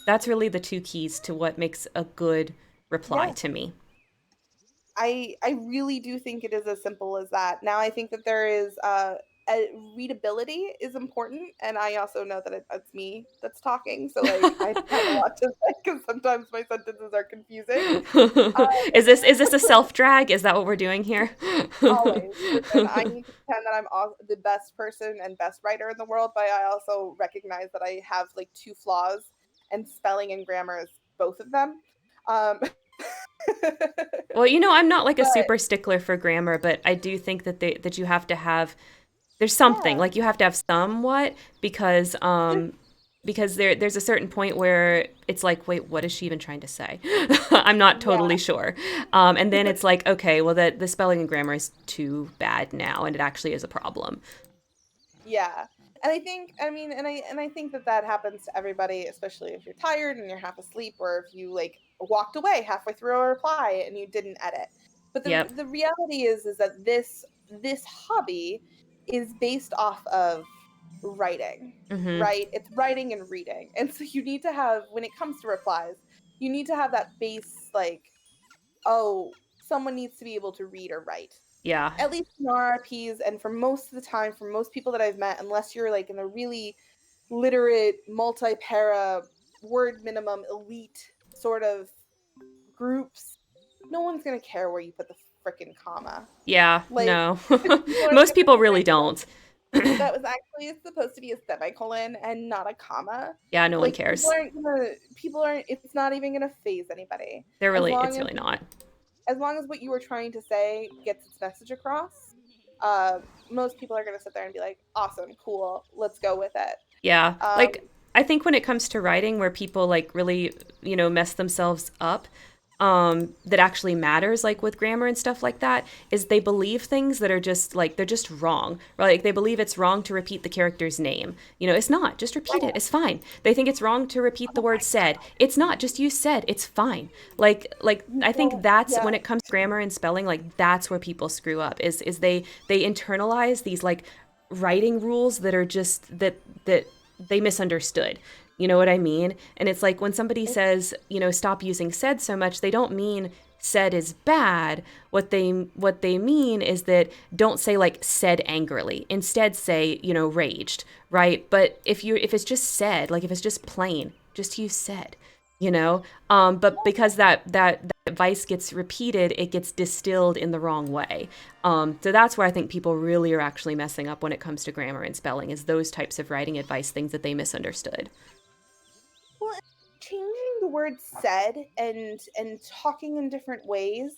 that's really the two keys to what makes a good reply yeah, to me. I really do think it is as simple as that. Now I think that there is a readability is important, and I also know that it's me that's talking, so like I have a lot to say because sometimes my sentences are confusing. Is this a self drag? Is that what we're doing here? Always. Listen, I need to pretend that I'm the best person and best writer in the world, but I also recognize that I have like two flaws, and spelling and grammar is both of them. Um, Well, I'm not like a but super stickler for grammar, but I do think that you have to have there's something yeah, like you have to have somewhat there's, because there's a certain point where it's like, wait, what is she even trying to say? I'm not yeah, totally sure. And then it's like, okay, well, the spelling and grammar is too bad now, and it actually is a problem. yeah. And I think, I mean, and I think that that happens to everybody, especially if you're tired and you're half asleep, or if you like walked away halfway through a reply and you didn't edit. But Yep. the reality is that this hobby is based off of writing, Hmm. right? It's writing and reading, and so you need to have when it comes to replies, you need to have that base like, oh, someone needs to be able to read or write Yeah. at least in RRPs, and for most of the time, for most people that I've met, unless you're like in a really literate, multi-para, word minimum, elite sort of groups, no one's gonna care where you put the frickin' comma. Yeah. Like, No. people aren't Most gonna people sit there really and be don't. like, that was actually supposed to be a semicolon and not a comma. Yeah. No one Like, cares. people aren't, it's not even gonna phase anybody. It's really not. As long as what you were trying to say gets its message across, most people are going to sit there and be like, awesome, cool, let's go with it. Yeah. Um, Like, I think when it comes to writing where people like really, mess themselves up, that actually matters, like with grammar and stuff like that, is they believe things that are just like, they're just wrong. Right? Like, they believe it's wrong to repeat the character's name. It's not. Just repeat it. It's fine. They think it's wrong to repeat the word said. It's not. Just use said. It's fine. Like I think people, that's yeah, when it comes to grammar and spelling, like that's where people screw up is they internalize these like writing rules that are just that they misunderstood. You know what I mean? And it's like when somebody it, says, stop using said so much, they don't mean said is bad. What they mean is that don't say like said angrily. Instead say, raged, right? But if it's just said, like if it's just plain, just use said, but because that advice gets repeated, it gets distilled in the wrong way. So that's where I think people really are actually messing up when it comes to grammar and spelling, is those types of writing advice things that they misunderstood. well, changing the word said and talking in different ways,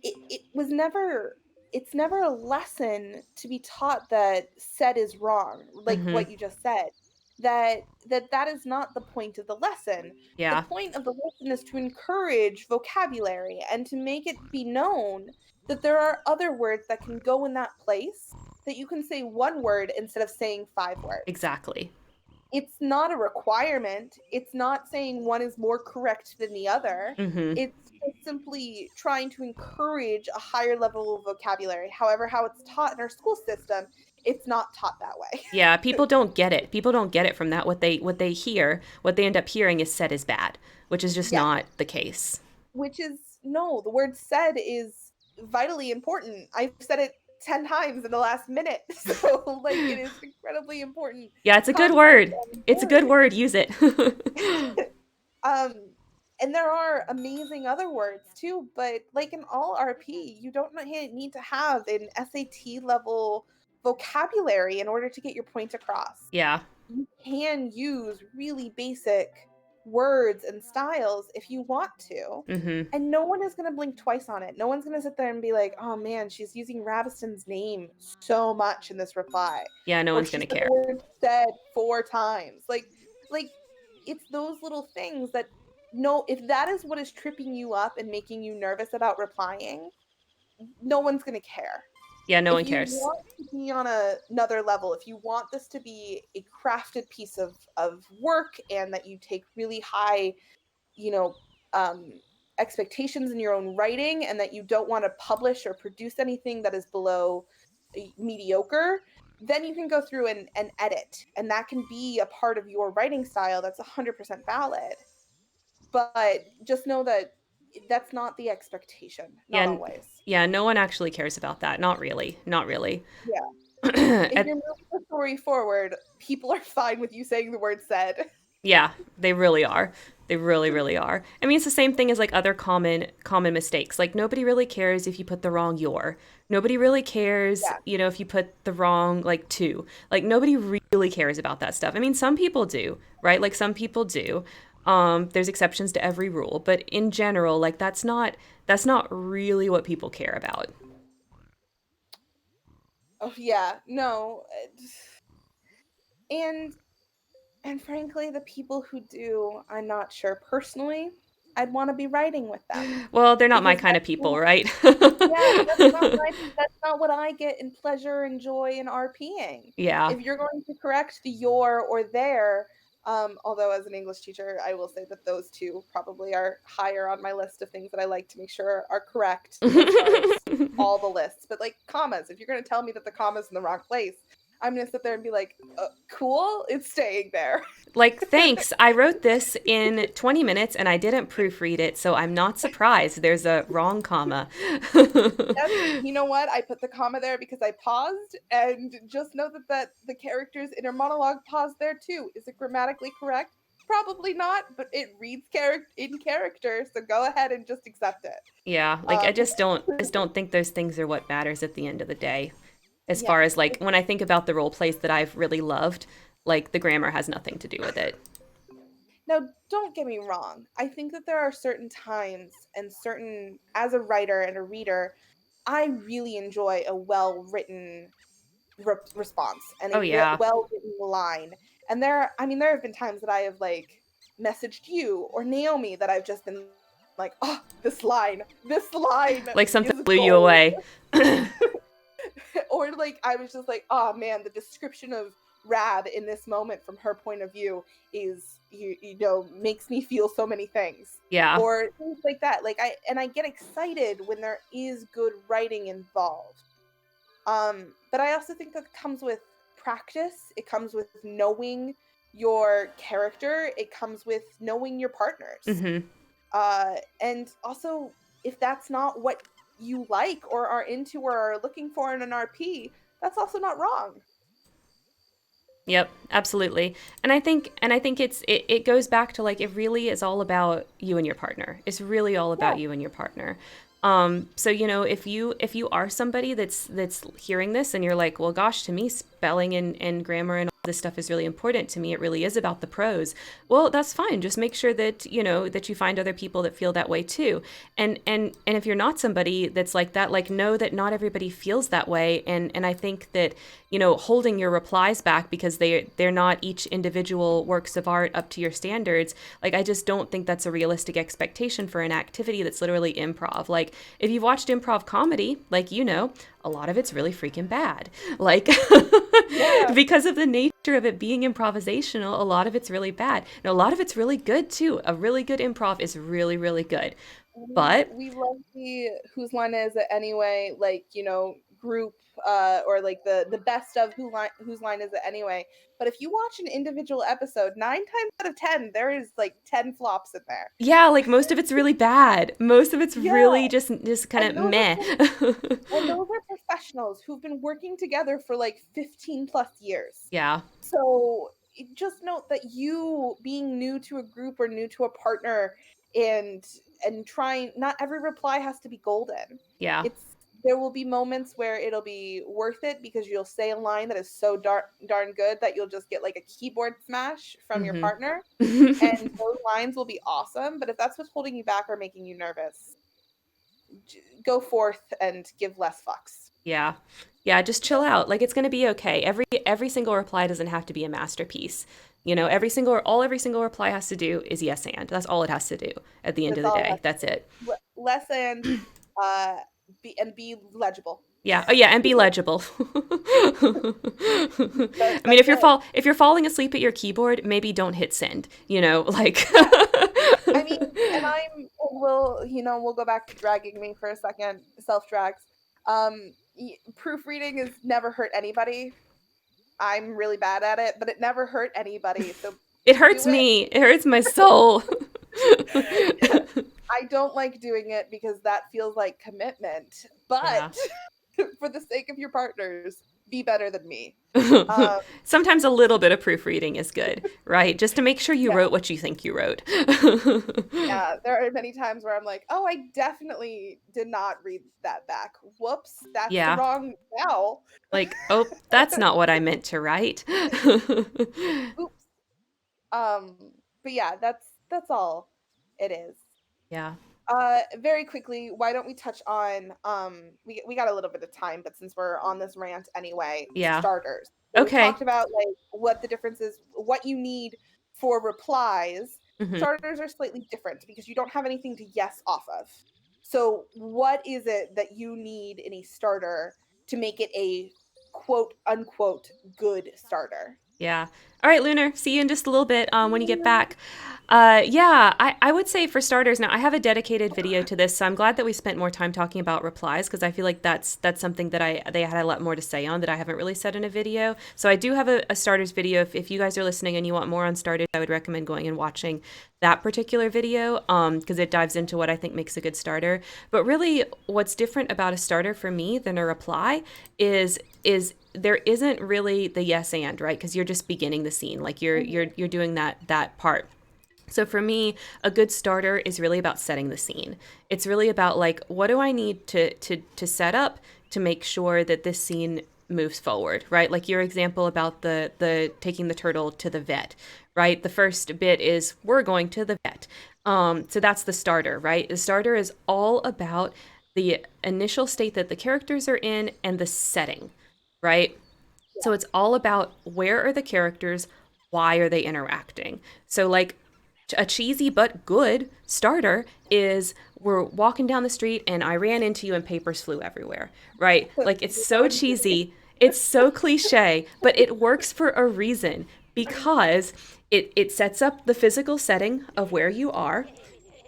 it was never it's never a lesson to be taught that said is wrong, like Hmm. what you just said. That is not the point of the lesson. The Yeah. point of the lesson is to encourage vocabulary and to make it be known that there are other words that can go in that place, that you can say one word instead of saying 5 words. Exactly. It's not a requirement. It's not saying one is more correct than the other. Mhm. It's just simply trying to encourage a higher level of vocabulary. However, how it's taught in our school system, it's not taught that way. Yeah, people don't get it. People don't get it from that. What they hear, what they end up hearing is said is bad, which is just Yeah, not the case. which is no, the word said is vitally important. I've said it 10 times in the last minute. So, like, it is an incredibly important Yeah, it's a good concept word. and It's a good word. word. Use it. Um, and there are amazing other words too, but like in all RP, you don't need to have an SAT level vocabulary in order to get your point across. Yeah. You can use really basic words and styles if you want to. Mhm. And no one is going to blink twice on it. No one's going to sit there and be like, oh man, she's using Raviston's name so much in this reply. Yeah, no Or one's she going to said care. the word said 4 times. Like it's those little things that no, if that is what is tripping you up and making you nervous about replying, no one's going to care. Yeah, no If one you cares. want to be on another level, if you want this to be a crafted piece of work and that you take really high, you know, um, expectations in your own writing and that you don't want to publish or produce anything that is below mediocre, then you can go through and edit. And that can be a part of your writing style that's 100% valid. But just know that that's not the expectation, Yeah, not always. yeah, no one actually cares about that. Not really. Not really. Yeah. If At you're moving the story forward, people are fine with you saying the word said. Yeah, they really are. They really, really are. I mean, it's the same thing as like other common mistakes. Like nobody really cares if you put the wrong your. Nobody really cares, Yeah. if you put the wrong like to. Like nobody really cares about that stuff. I mean, some people do, right? Like some people do. There's exceptions to every rule, but in general, like that's not really what people care about. Oh yeah. No. And and frankly, the people who do, I'm not sure personally. I'd want to be writing with them Well, they're not my because kind of people, right? yeah, that's not what I get in pleasure and joy in RPing. Yeah. If you're going to correct the your or their, although as an English teacher, I will say that those two probably are higher on my list of things that I like to make sure are correct as far as all the lists. But like commas, if you're going to tell me that the comma's in the wrong place, I'm going to sit there and be like, cool, it's staying there. Like, thanks. I wrote this in 20 minutes and I didn't proofread it, so I'm not surprised there's a wrong comma. Yes, you know what? I put the comma there because I paused, and just know that the character's inner monologue paused there too. Is it grammatically correct? Probably not, but it reads in character, so go ahead and just accept it. Yeah, like Um, I just don't think those things are what matters at the end of the day. As yeah. far as like when I think about the role plays that I've really loved, like the grammar has nothing to do with it. Now, don't get me wrong. I think that there are certain times and certain, as a writer and a reader, I really enjoy a well written response and Oh a yeah. well written line. And I mean, there have been times that I have like messaged you or Naomi that I've just been like, oh, this line Like something is blew you gold. away. Or like I was just like, oh man, the description of Rab in this moment from her point of view is you know makes me feel so many things. Yeah. Or things like that. Like I get excited when there is good writing involved. But I also think that comes with practice. It comes with knowing your character. It comes with knowing your partners. Mhm. And also, if that's not what you like or are into or are looking for in an RP, that's also not wrong. Yep, absolutely. And I think it goes back to like it really is all about you and your partner. It's really all Yeah. about you and your partner. So if you are somebody that's hearing this and you're like, well, gosh, to me, spelling and grammar and all this stuff is really important to me. It really is about the prose. Well, that's fine. Just make sure that, that you find other people that feel that way too. And if you're not somebody that's like that, like know that not everybody feels that way. And I think that, holding your replies back because they're not each individual works of art up to your standards, like I just don't think that's a realistic expectation for an activity that's literally improv. Like if you've watched improv comedy, like a lot of it's really freaking bad. Like Yeah. because of the nature of it being improvisational, a lot of it's really bad. And a lot of it's really good too. A really good improv is really, really good. But We love the whose line is it anyway, like, group, or like the best of whose line is it anyway. But if you watch an individual episode, 9 times out of 10, there is like 10 flops in there. yeah, like most of it's really bad. Most of it's Yeah. really just kind of And those are meh. and those are professionals who've been working together for like 15 plus years. Yeah. So just note that you being new to a group or new to a partner, and trying, not every reply has to be golden. Yeah. It's There will be moments where it'll be worth it because you'll say a line that is so darn good that you'll just get like a keyboard smash from your Mhm. partner, and those lines will be awesome. But if that's what's holding you back or making you nervous, go forth and give less fucks. Yeah. Yeah, just chill out. Like it's going to be okay. Every single reply doesn't have to be a masterpiece. Every single reply has to do is yes and. That's all it has to do at the end of That's the all it has day. to That's it. do. Less and uh be legible. Yeah. Oh yeah, and be legible. I mean, That's it. if you're falling asleep at your keyboard, maybe don't hit send, like Yeah. I mean, and we'll go back to dragging me for a second, self drags. Proofreading has never hurt anybody. I'm really bad at it, but it never hurt anybody. So it hurts do it. me. It hurts my soul. I don't like doing it because that feels like commitment. Yeah. But for the sake of your partners, be better than me. Um, Sometimes a little bit of proofreading is good, right? Just to make sure you yeah, wrote what you think you wrote. yeah. There are many times where I'm like, oh, I definitely did not read that back. Whoops, that's the Yeah. wrong vowel. Like, oh, that's not what I meant to write. Oops. Um, but yeah, that's all it is. Yeah. Very quickly, why don't we touch on we got a little bit of time, but since we're on this rant anyway, Yeah. starters. So we've Okay. talked about like what the difference is, what you need for replies. Hmm. Starters are slightly different because you don't have anything to yes off of. So what is it that you need in a starter to make it a quote unquote good starter? Yeah. All right, Lunar. See you in just a little bit when you get back. Yeah, I would say for starters, now I have a dedicated video to this, so I'm glad that we spent more time talking about replies because I feel like that's something that they had a lot more to say on that I haven't really said in a video. So I do have a starters video. If you guys are listening and you want more on starters, I would recommend going and watching that particular video because it dives into what I think makes a good starter. But really, what's different about a starter for me than a reply is there isn't really the yes and, right? Because you're just beginning the scene, like you're doing that part. So for me, a good starter is really about setting the scene. It's really about like, what do I need to set up to make sure that this scene moves forward, right? Like your example about the taking the turtle to the vet, right? The first bit is we're going to the vet. So that's the starter, right? The starter is all about the initial state that the characters are in and the setting, right? So it's all about where are the characters, why are they interacting? So like a cheesy but good starter is we're walking down the street and I ran into you and papers flew everywhere, right? Like it's so cheesy, it's so cliche, but it works for a reason because it sets up the physical setting of where you are,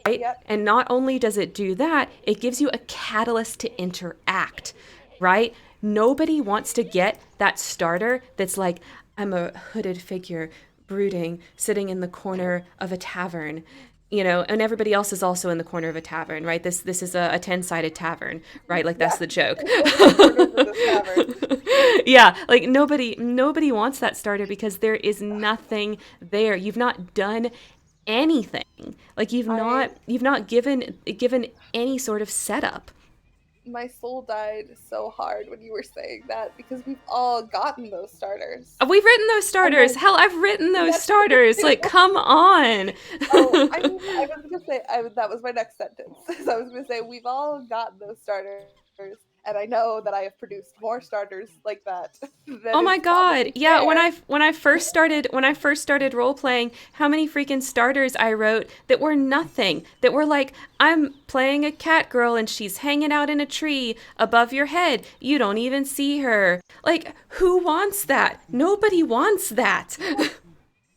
right? Yep. And not only does it do that, it gives you a catalyst to interact, right? Nobody wants to get that starter that's like, I'm a hooded figure brooding, sitting in the corner of a tavern, and everybody else is also in the corner of a tavern, right? This is a 10-sided tavern, right? Like that's Yeah. the joke. There's 10 corners of this tavern. Yeah, like nobody wants that starter because there is nothing there. You've not done anything. Like I you've not given any sort of setup. my soul died so hard when you were saying that because we've all gotten those starters. We've written those And starters. then Hell, I've written those that's starters. Like, come on. oh, I mean, I was gonna say that was my next sentence. So I was gonna say we've all gotten those starters, and I know that I have produced more starters like that than Oh is my god. probably Yeah, fair. when I first started role playing, how many freaking starters I wrote that were nothing. That were like, I'm playing a cat girl and she's hanging out in a tree above your head. You don't even see her. Like, who wants that? Nobody wants that.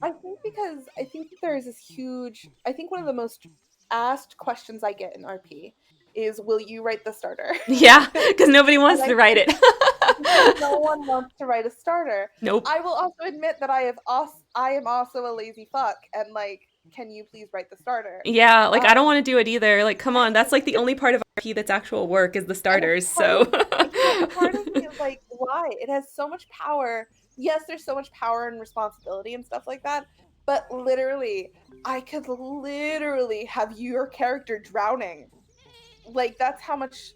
I think because I think that there is this huge. I think one of the most asked questions I get in RP is, "Will you write the starter?" Yeah, cuz nobody And wants I to write think it. because no one wants to write a starter. Nope. I will also admit that I am also a lazy fuck, and like, can you please write the starter? Yeah, like I don't Um, want to do it either. Like, come on, that's like the only part of RP that's actual work is the and starters. So, a part of me is like, why? It has so much power. Yes, there's so much power and responsibility and stuff like that, but literally, I could literally have your character drowning. Like that's how much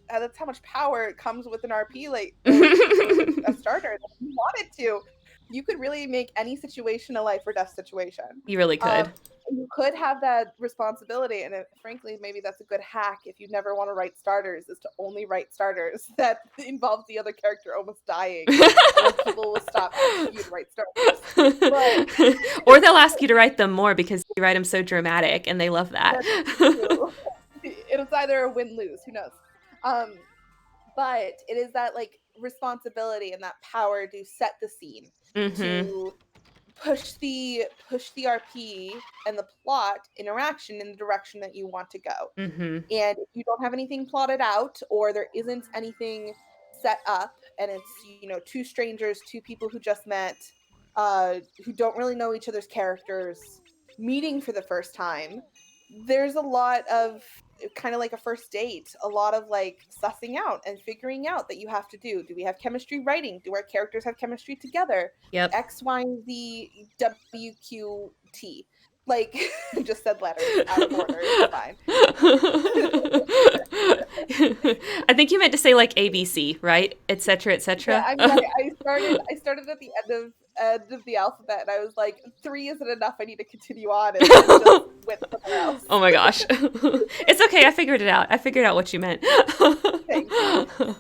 power comes with an RP, like with a you starter. If you wanted to, you could really make any situation a life or death situation. really Um, could. you could have that responsibility, and frankly, maybe that's a good hack if you never want to write starters, is to only write starters that involve the other character almost dying, and then people will stop asking you to write starters. But Or they'll ask you to write them more because you write them so dramatic and they love that. that's true. It's either a win lose. Who knows? Um, but it is that like responsibility and that power to set the scene, Mhm. to push the RP and the plot interaction in the direction that you want to go. Mhm. And if you don't have anything plotted out or there isn't anything set up and it's two strangers, two people who just met, who don't really know each other's characters, meeting for the first time, there's a lot of kind of like a first date, a lot of like sussing out and figuring out that you have to do. Do we have chemistry writing? Do our characters have chemistry together? Yep. X, Y, and Z, W, Q, T. Like, I just said letters out of order. It's fine. I think you meant to say like ABC, right? Etc. Yeah, etc. I mean, I started at the end of the alphabet, and I was like, three isn't enough. I need to continue on, and then just went somewhere else. Oh my gosh. It's okay. I figured it out. I figured out what you meant. Thanks.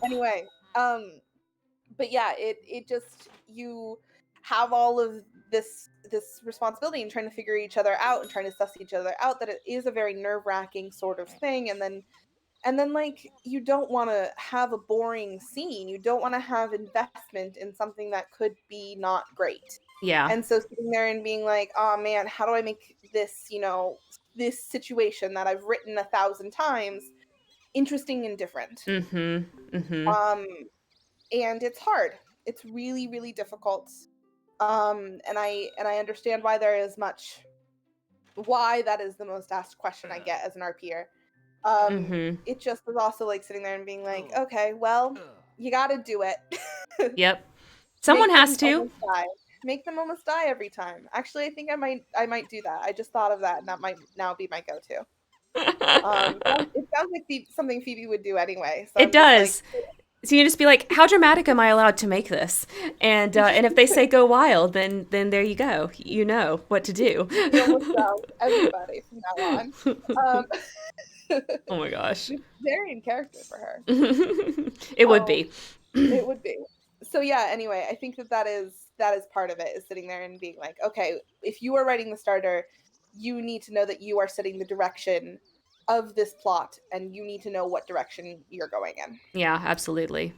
Anyway, but yeah, it just you have all of this responsibility and trying to figure each other out and trying to suss each other out. That it is a very nerve wracking sort of thing, and then like you don't want to have a boring scene, you don't want to have investment in something that could be not great, Yeah. and so sitting there and being like, oh man, how do I make this situation that I've written 1,000 times interesting and different. Mhm. Mhm. um and it's hard, it's really really difficult. And I understand why there is much why that is the most asked question I get as an RPer. Mhm. It just was also like sitting there and being like, okay, well, you got to do it. Yep. Someone Make has them to. almost die. Make them almost die every time. Actually, I think I might do that. I just thought of that, and that might now be my go-to. It sounds like something Phoebe would do anyway. So It I'm just like, does. So you just be like, "How dramatic am I allowed to make this?" And if they say go wild, then there you go. You know what to do. you almost drowned everybody from now on. Um, Oh my gosh. it's very in character for her. It would Um, be. it would be. So yeah. Anyway, I think that is part of it, is sitting there and being like, okay, if you are writing the starter, you need to know that you are setting the direction of this plot, and you need to know what direction you're going in. Yeah, absolutely.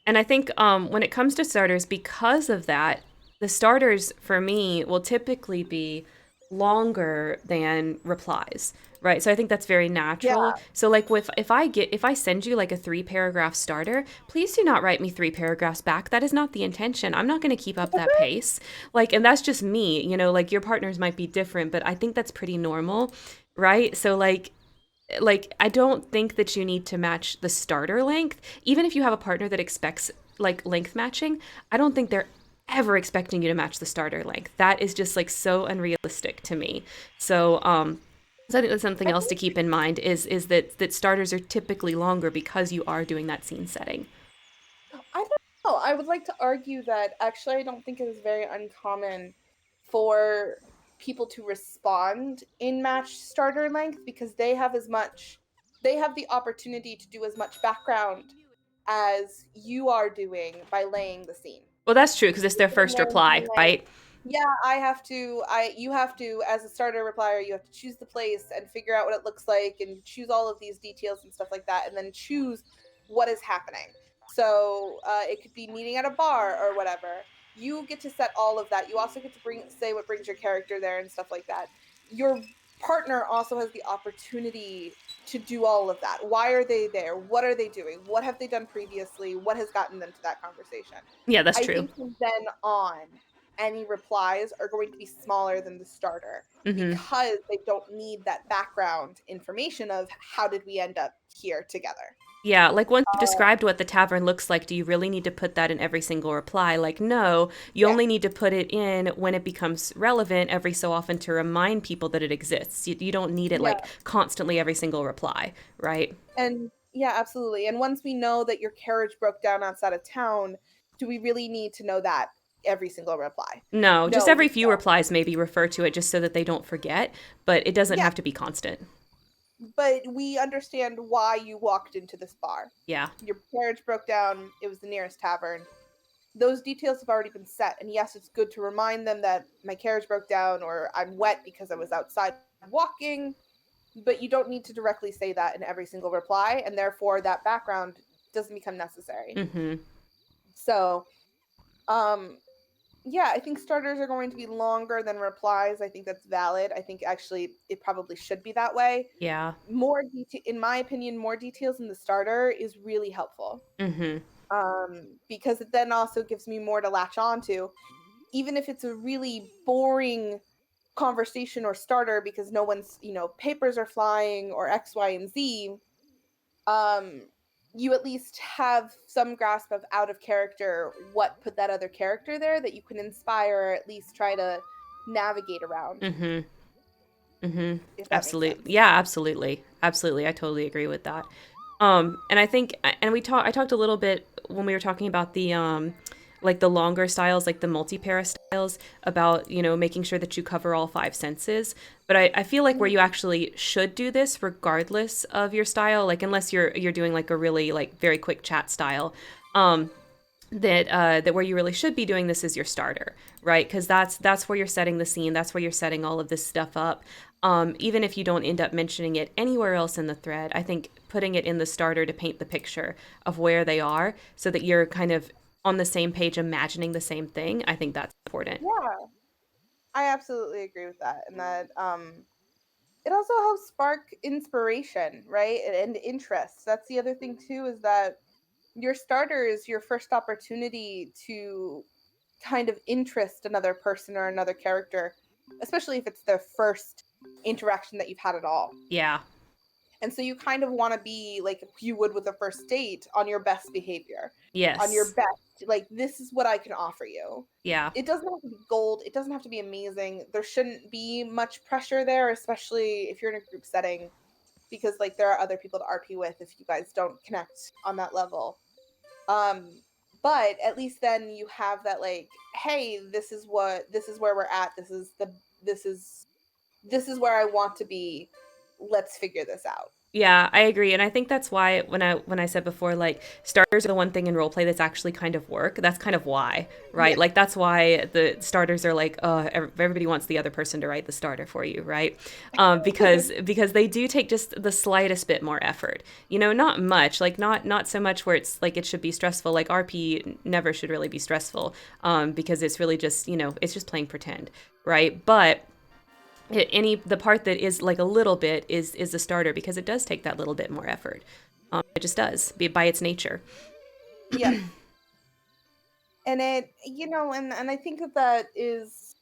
And I think when it comes to starters, because of that, the starters for me will typically be longer than replies, right? So I think that's very Yeah. natural. So like with if I send you like a 3 paragraph starter, please do not write me 3 paragraphs back. That is not the intention. I'm not going to keep up that pace. Like, and that's just me. Like your partners might be different, but I think that's pretty normal, right? So like I don't think that you need to match the starter length. Even if you have a partner that expects like length matching, I don't think they're ever expecting you to match the starter length. That is just like so unrealistic to me. So So I think that's something I else to think keep in mind is that starters are typically longer because you are doing that scene setting. I don't know. I would like to argue that actually I don't think it is very uncommon for people to respond in match starter length because they have the opportunity to do as much background as you are doing by laying the scene. Well, that's true because it's their Sitting first there and being reply, like, right? yeah, you have to, as a starter replier, you have to choose the place and figure out what it looks like and choose all of these details and stuff like that, and then choose what is happening. So it could be meeting at a bar or whatever. You get to set all of that. You also get to say what brings your character there and stuff like that. Your partner also has the opportunity to do all of that. Why are they there? What are they doing? What have they done previously? What has gotten them to that conversation? Yeah, that's I true. think from then on, any replies are going to be smaller than the starter Hmm. because they don't need that background information of how did we end up here together. Yeah, like once you've Uh, described what the tavern looks like, do you really need to put that in every single reply? Like, no, you yeah, only need to put it in when it becomes relevant every so often to remind people that it exists. You don't need it yeah, like constantly every single reply, right? and yeah, absolutely. And once we know that your carriage broke down outside of town, do we really need to know that every single reply? No, just No, every we few don't. replies maybe refer to it just so that they don't forget, but it doesn't Yeah, have to be constant. but we understand why you walked into this bar. Yeah. Your carriage broke down, it was the nearest tavern. Those details have already been set. And yes, it's good to remind them that my carriage broke down or I'm wet because I was outside walking, but you don't need to directly say that in every single reply. And therefore, that background doesn't become necessary. Mhm. So, um, yeah, I think starters are going to be longer than replies. I think that's valid. I think actually it probably should be that way. Yeah. In my opinion, more details in the starter is really helpful. Mhm. Because it then also gives me more to latch on to even if it's a really boring conversation or starter because no one's, papers are flying or X, Y, and Z, um, you at least have some grasp of out of character what put that other character there that you can inspire or at least try to navigate around, Mhm. Mhm. if that makes Absolutely. sense. Yeah, absolutely. Absolutely. I totally agree with that. And I think, and I talked a little bit when we were talking about the, like the longer styles, like the multi-para styles, about, making sure that you cover all five senses. But I feel like where you Mhm. actually should do this, regardless of your style, like unless you're doing like a really like very quick chat style, um, that where you really should be doing this is your starter, right? Because that's where you're setting the scene, that's where you're setting all of this stuff up. Even if you don't end up mentioning it anywhere else in the thread, I think putting it in the starter to paint the picture of where they are, so that you're kind of on the same page, imagining the same thing. I think that's important. Yeah, I absolutely agree with that. And that it also helps spark inspiration, right? And interest. That's the other thing too, is that your starter is your first opportunity to kind of interest another person or another character, especially if it's their first interaction that you've had at all. Yeah. And so you kind of want to be like you would with a first date on your best behavior, on your Yes. best, like, this is what I can offer you. Yeah. It doesn't have to be gold. It doesn't have to be amazing. There shouldn't be much pressure there, especially if you're in a group setting, because like there are other people to RP with if you guys don't connect on that level. Um, but at least then you have that like, hey, this is where we're at. This is this is where I want to be. Let's figure this out. Yeah, I agree, and I think that's why when I said before, like starters are the one thing in roleplay that's actually kind of work. That's kind of why, right? Yeah. Like that's why the starters are like, oh, everybody wants the other person to write the starter for you, right? Because they do take just the slightest bit more effort. Not much, like not so much where it's like it should be stressful. Like RP never should really be stressful, because it's really just it's just playing pretend, right? But the part that is like a little bit is the starter because it does take that little bit more effort. It just does by its nature. Yep. And it, and I think that that is,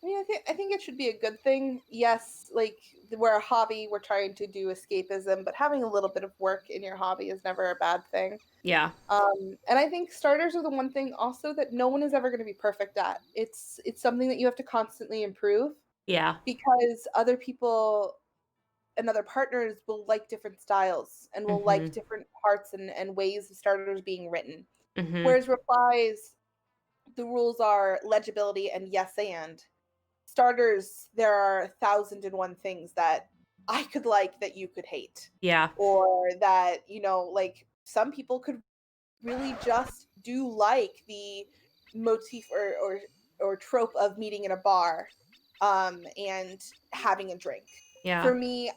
I mean, I think it should be a good thing. Yes, like we're a hobby, we're trying to do escapism, but having a little bit of work in your hobby is never a bad thing. Yeah. And I think starters are the one thing also that no one is ever going to be perfect at. It's something that you have to constantly improve. Yeah. because other people and other partners will like different styles and will like Mhm. different parts and ways of starters being written. Mhm. Whereas replies, the rules are legibility and yes and. Starters, there are 1,001 things that I could like that you could hate. Yeah. Or that, like some people could really just do like the motif or trope of meeting in a bar and having a drink. Yeah. For me,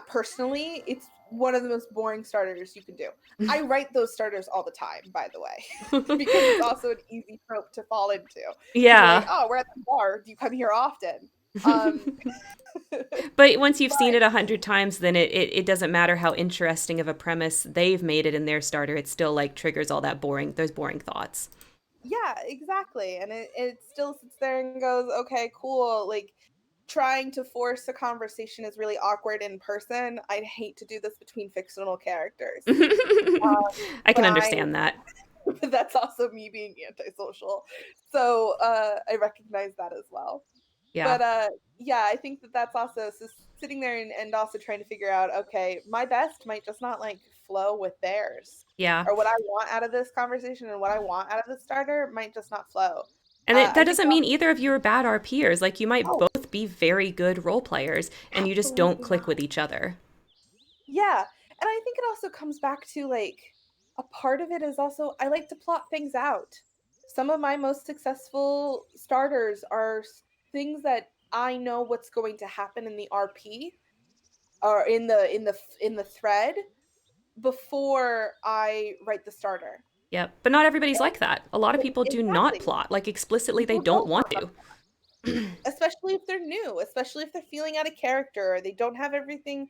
personally, it's one of the most boring starters you can do. I write those starters all the time, by the way, because it's also an easy trope to fall into. To be like, Yeah. oh, we're at the bar. Do you come here often? Um, But once you've seen but it 100 times, then it doesn't matter how interesting of a premise they've made it in their starter. It still like triggers all that those boring thoughts. yeah, exactly. And it still sits there and goes, okay, cool. Like trying to force a conversation is really awkward in person. I'd hate to do this between fictional characters. I But can understand that. but that's also me being antisocial. So I recognize that as well. Yeah. But yeah, I think that that's also sitting there and also trying to figure out, okay, my best might just not like flow with theirs, Yeah. or what I want out of this conversation and what I want out of the starter might just not flow. And I that think doesn't mean either of you are bad are peers. Like you might oh, both be very good role players and you just don't absolutely click not. with each other. Yeah, and I think it also comes back to like a part of it is also I like to plot things out. Some of my most successful starters are things that I know what's going to happen in the RP or in the thread before I write the starter. Yep. But not everybody's like that. A lot of people do not Exactly. plot. Like explicitly they People don't don't want plot, to. especially if they're new, especially if they're feeling out of character or they don't have everything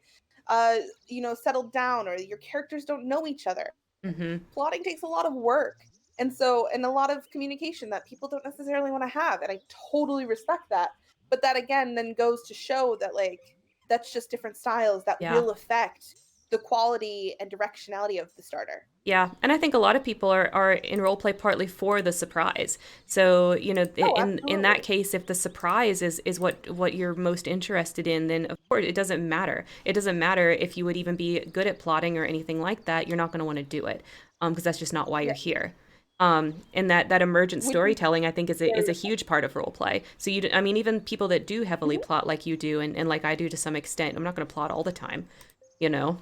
settled down or your characters don't know each other. Mhm. Plotting takes a lot of work. And a lot of communication that people don't necessarily want to have. And I totally respect that. But that again then goes to show that like that's just different styles that Yeah. will affect the quality and directionality of the starter. Yeah, and I think a lot of people are in role play partly for the surprise. So, Oh, in that absolutely. case, if the surprise is what you're most interested in, then of course it doesn't matter. It doesn't matter if you would even be good at plotting or anything like that. You're not going to want to do it, because that's just not why you're Yeah. here. And that emergent Which is storytelling, I think, is very a huge part of role play. So I mean, even people that do heavily Mhm. plot like you do, and like I do to some extent, I'm not going to plot all the time, you know?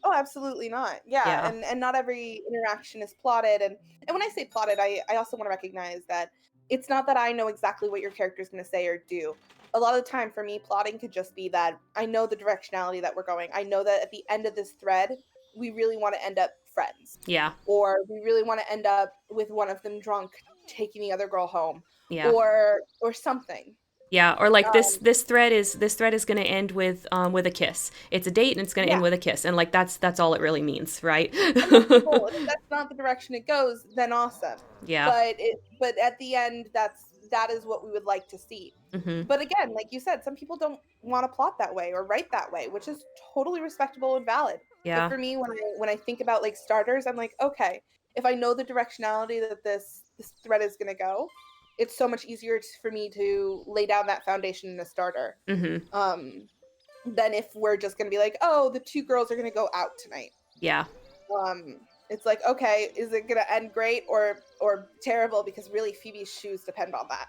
Oh, absolutely not. Yeah, Yeah. and not every interaction is plotted, and when I say plotted, I also want to recognize that it's not that I know exactly what your character is going to say or do. A lot of the time for me, plotting could just be that I know the directionality that we're going. I know that at the end of this thread, we really want to end up friends, Yeah. or we really want to end up with one of them drunk taking the other girl home, Yeah. or something. Yeah, or like Um, this thread is going to end with a kiss. It's a date and it's going to yeah, end with a kiss, and like that's all it really means, right? and that's the goal. And if that's not the direction it goes, then awesome. Yeah. But at the end, that is what we would like to see. Hmm. But again, like you said, some people don't want to plot that way or write that way, which is totally respectable and valid. But Yeah. for me, when I think about like starters, I'm like, okay, if I know the directionality that this thread is going to go, it's so much easier for me to lay down that foundation in a starter. Hmm. Um, than if we're just going to be like, oh, the two girls are going to go out tonight. Yeah. um it's like, okay, is it gonna end great or terrible, because really Phoebe's shoes depend on that.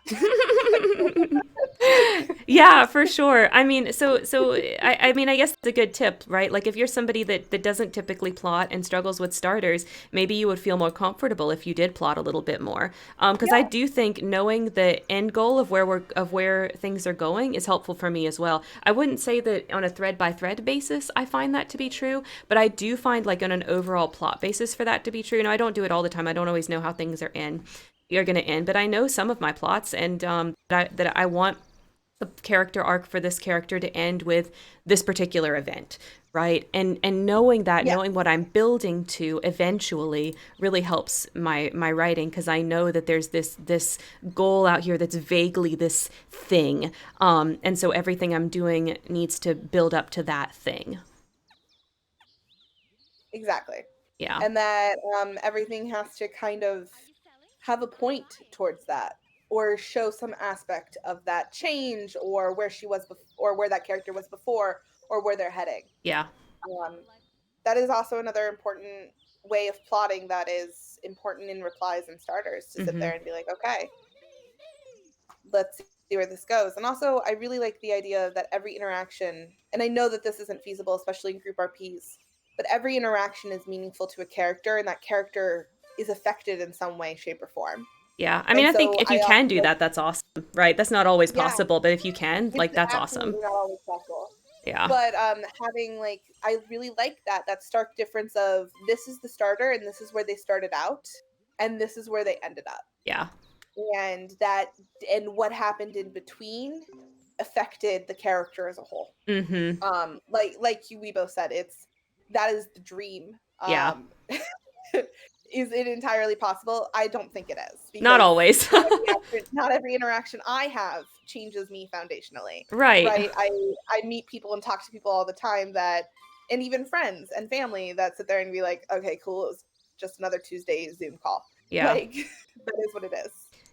Yeah, for sure. I mean, I mean, I guess it's a good tip, right? Like if you're somebody that doesn't typically plot and struggles with starters, maybe you would feel more comfortable if you did plot a little bit more. Because I Yeah, do think knowing the end goal of where things are going is helpful for me as well. I wouldn't say that on a thread by thread basis I find that to be true, but I do find like on an overall plot basis for that to be true. Now I don't do it all the time. I don't always know how things are going to end, but I know some of my plots and that I want a character arc for this character to end with this particular event, right? And knowing that, yeah, knowing what I'm building to eventually really helps my writing, because I know that there's this goal out here that's vaguely this thing, and so everything I'm doing needs to build up to that thing. exactly. Yeah. And that everything has to kind of have a point towards that, or show some aspect of that change, or where she was or where that character was before, or where they're heading. Yeah. Um, that is also another important way of plotting that is important in replies and starters, to sit Mm-hmm. there and be like, okay, let's see where this goes. And also, I really like the idea that every interaction, and I know that this isn't feasible, especially in group RPs, but every interaction is meaningful to a character, and that character is affected in some way, shape, or form. Yeah. I mean, And I think so if I you also can do like, that, that's awesome, right? That's not always yeah, possible, but if you can, it's like, that's awesome. absolutely not always possible. Yeah. But having like, I really like that stark difference of, this is the starter and this is where they started out and this is where they ended up. Yeah. And that, and what happened in between affected the character as a whole. Mm-hmm. Like we both said, it's, that is the dream. Yeah. Is it entirely possible? I don't think it is, Not because always. not every interaction I have changes me foundationally. Right. Right? I meet people and talk to people all the time that, and even friends and family that sit there and be like, okay, cool, it was just another Tuesday Zoom call. Yeah. Like, that is what it is.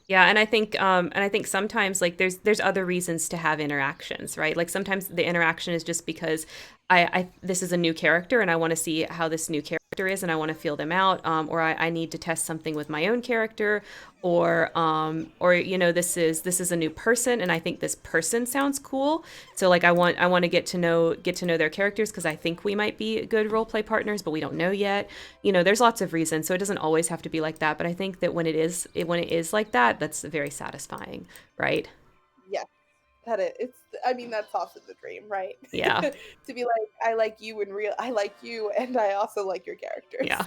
Yeah, and I think sometimes like there's other reasons to have interactions, right? Like sometimes the interaction is just because I this is a new character and I want to see how this new character is and I want to feel them out, or I need to test something with my own character, or you know this is a new person and I think this person sounds cool, so like I want to get to know their characters because I think we might be good role play partners, but we don't know yet. You know, there's lots of reasons, so it doesn't always have to be like that. But I think that when it is like that, that's very satisfying, right? Yeah. That it's, I mean, that's also the dream, right? Yeah, To be like, I like you in real, I like you and I also like your characters. yeah.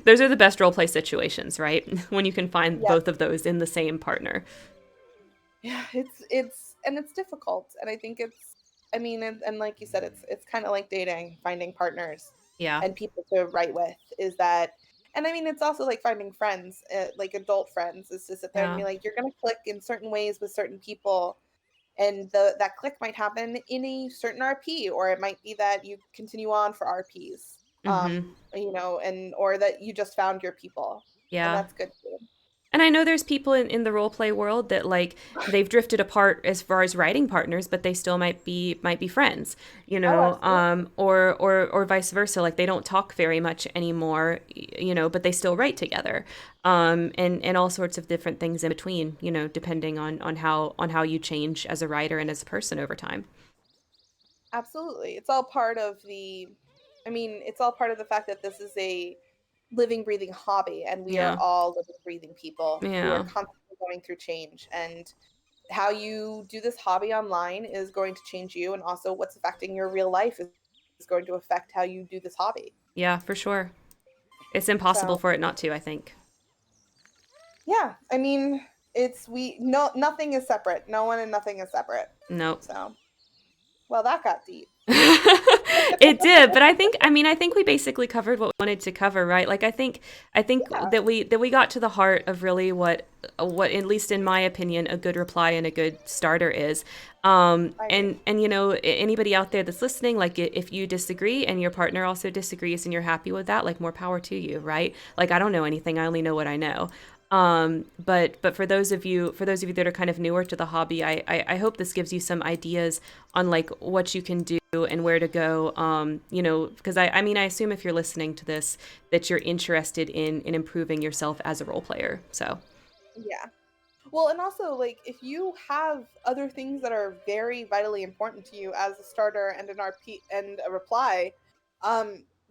Those are the best role play situations, right? When you can find Yeah. both of those in the same partner. Yeah, it's and it's difficult, and I think it's, I mean, and like you said, it's kind of like dating, finding partners Yeah, and people to write with, is that, and I mean, it's also like finding friends, like adult friends, is to sit there and yeah, be like, you're gonna click in certain ways with certain people, and that click might happen in a certain RP, or it might be that you continue on for RPs, mm-hmm. and or that you just found your people, and Yeah. that's good too. And I know there's people in the role play world that like they've drifted apart as far as writing partners, but they still might be friends, Oh, absolutely. or vice versa. Like they don't talk very much anymore, but they still write together, and all sorts of different things in between, depending on how you change as a writer and as a person over time. Absolutely. It's all part of the, I mean, it's all part of the fact that this is a living, breathing hobby, and we are Yeah, all living, breathing people who are yeah, constantly going through change. And how you do this hobby online is going to change you, and also what's affecting your real life is going to affect how you do this hobby. yeah, for sure. It's impossible So, for it not to, I think. yeah, I mean, it's, we, no, nothing is separate. No one and nothing is separate. Nope. So, well, that got deep. It did, but I think we basically covered what we wanted to cover, right? Like I think Yeah, that we got to the heart of really what at least in my opinion a good reply and a good starter is. I agree. And anybody out there that's listening, like if you disagree and your partner also disagrees and you're happy with that, like more power to you, right? Like I don't know anything, I only know what I know. But for those of you that are kind of newer to the hobby, I hope this gives you some ideas on like what you can do and where to go. Because I mean I assume if you're listening to this that you're interested in improving yourself as a role player. So Yeah. Well, and also, like, if you have other things that are very vitally important to you as a starter and an RP and a reply,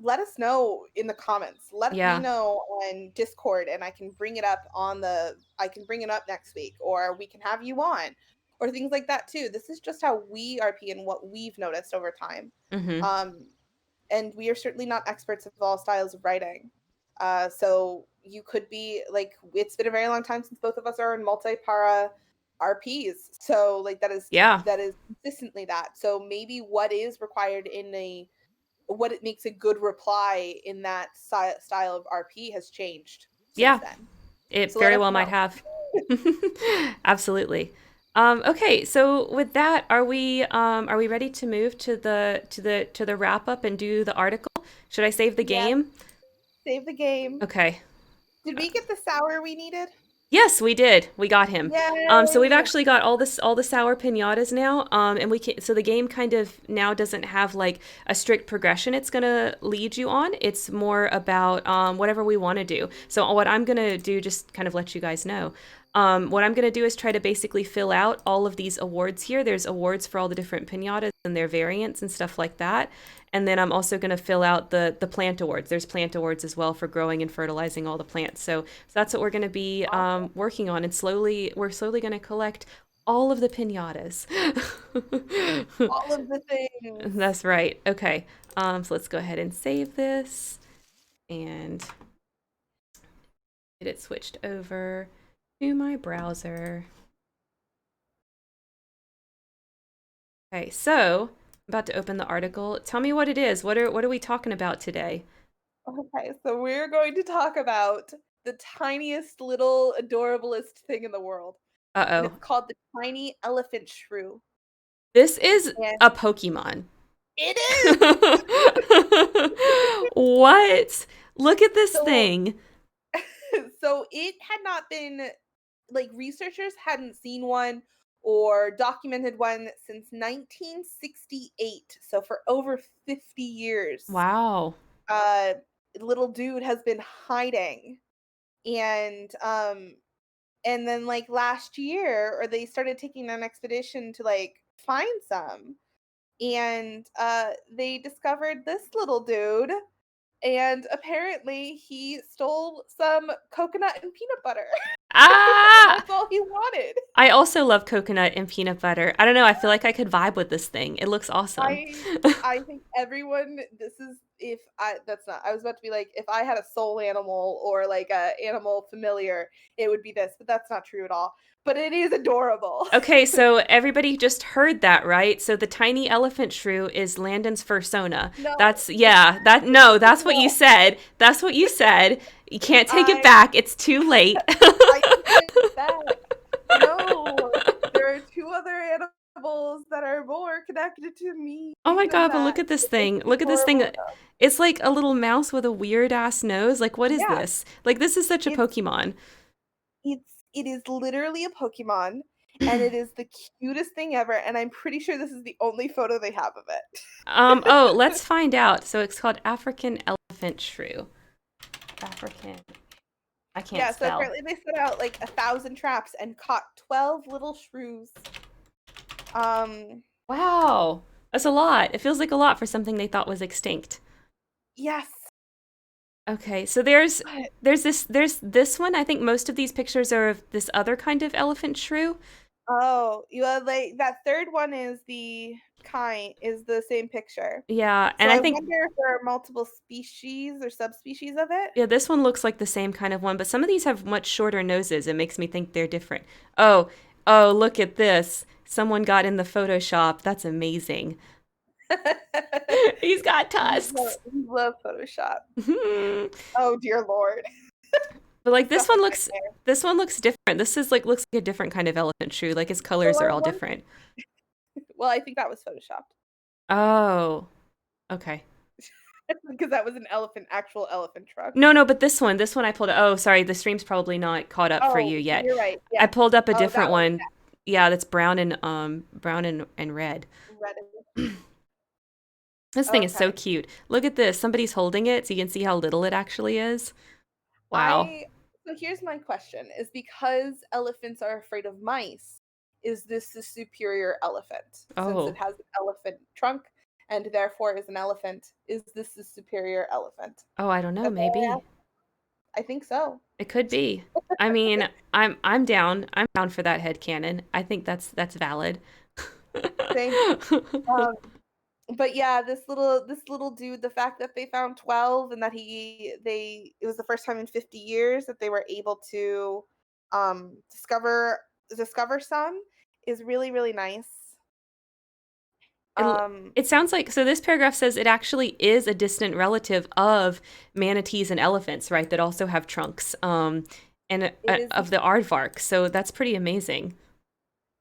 let us know in the comments. Let me yeah, know on Discord, and I can bring it up next week, or we can have you on, or things like that too. This is just how we RP and what we've noticed over time. mm-hmm, Um, and we are certainly not experts of all styles of writing. So you could be like, it's been a very long time since both of us are in multi-para RPs. So like yeah, that is consistently that. So maybe what is required in a, what it makes a good reply in that style of RP has changed since yeah. then. It So let very us well might know. have. Absolutely. Okay, so with that, are we ready to move to the wrap up and do the article? Should I save the Yes, game? save the game. Okay. Did we get the sour we needed? Yes, we did. We got him. So we've Yay! actually got all the sour pinatas now. And we can so the game kind of now doesn't have like a strict progression it's gonna lead you on. It's more about whatever we want to do. So what I'm gonna do, just kind of let you guys know. What I'm gonna do is try to basically fill out all of these awards here. There's awards for all the different pinatas and their variants and stuff like that. And then I'm also going to fill out the plant awards. There's plant awards as well for growing and fertilizing all the plants. So that's what we're going to be working on. And we're slowly going to collect all of the pinatas. All of the things. That's right. Okay. So let's go ahead and save this and get it switched over to my browser. Okay, so I'm about to open the article. Tell me what it is. What are we talking about today? Okay, so we're going to talk about the tiniest little adorablest thing in the world, and Uh-oh. it's called the tiny elephant shrew. This is And a Pokemon. it is. What? Look at this So thing. so it had not been like researchers hadn't seen one or documented one since 1968. So for over 50 years, Wow. uh little dude has been hiding. And and then like last year or they started taking an expedition to like find some, and they discovered this little dude, and apparently he stole some coconut and peanut butter. Ah! That's all he wanted. I also love coconut and peanut butter. I don't know, I feel like I could vibe with this thing. It looks awesome. I I think everyone, this is, if I that's not, I was about to be like, if I had a soul animal or like a animal familiar, it would be this, but that's not true at all. But it is adorable. Okay, so everybody just heard that, right? So the tiny elephant shrew is Landon's fursona. No, That's it's yeah, that no, that's what you no. said. That's what you said. You can't take it I back. It's too late. I can take it back. No, there are two other animals that are more connected to me Oh my than God, but look that. at this It's thing. Look at this thing. adorable enough. It's like a little mouse with a weird ass nose. Like, what is Yeah, this? Like, this is such a it's Pokemon. it is literally a Pokemon, and it is the cutest thing ever, and I'm pretty sure this is the only photo they have of Oh, it. let's find out. So it's called African elephant shrew. African. I can't Yeah, so spell. apparently they set out like 1,000 traps and caught 12 little shrews. Um, Wow. That's a lot. It feels like a lot for something they thought was extinct. yes. Okay, so But there's this one. I think most of these pictures are of this other kind of elephant shrew. oh, you like that third one is the same picture. Yeah, So and I I think wonder if there are multiple species or subspecies of it. yeah, this one looks like the same kind of one, but some of these have much shorter noses. It makes me think they're different. Oh, oh, look at this. Someone got in the Photoshop. That's amazing. He's got tusks. We love Photoshop. But Oh dear lord. like Got a nightmare. this one looks different. This is like looks like a different kind of elephant shoe. Like his So colors are I all wonder, different. well, I think that was photoshopped Oh, okay. because that was an actual elephant trunk. No, no, but this one I pulled. Oh, sorry, the stream's probably not caught up for Oh, you yet. you're right. I Yes. pulled up a Oh, different that one. one. Yeah, that's brown and red. Red. This thing is so Okay. cute. Look at this. Somebody's holding it so you can see how little it actually is. Wow. I So here's my question, is because elephants are afraid of mice, is this the superior elephant? Since it Oh. has an elephant trunk and therefore is an elephant, is this the superior elephant? Oh, I don't know, That's all I maybe. ask. I think so. It could be. I mean, I'm down. I'm down for that head cannon. I think that's valid. Same. Um, but yeah, this little dude, the fact that they found 12 and that it was the first time in 50 years that they were able to discover some is really really nice. It Um it sounds like so this paragraph says it actually is a distant relative of manatees and elephants, right? That also have trunks. And it is of the aardvark. So that's pretty amazing.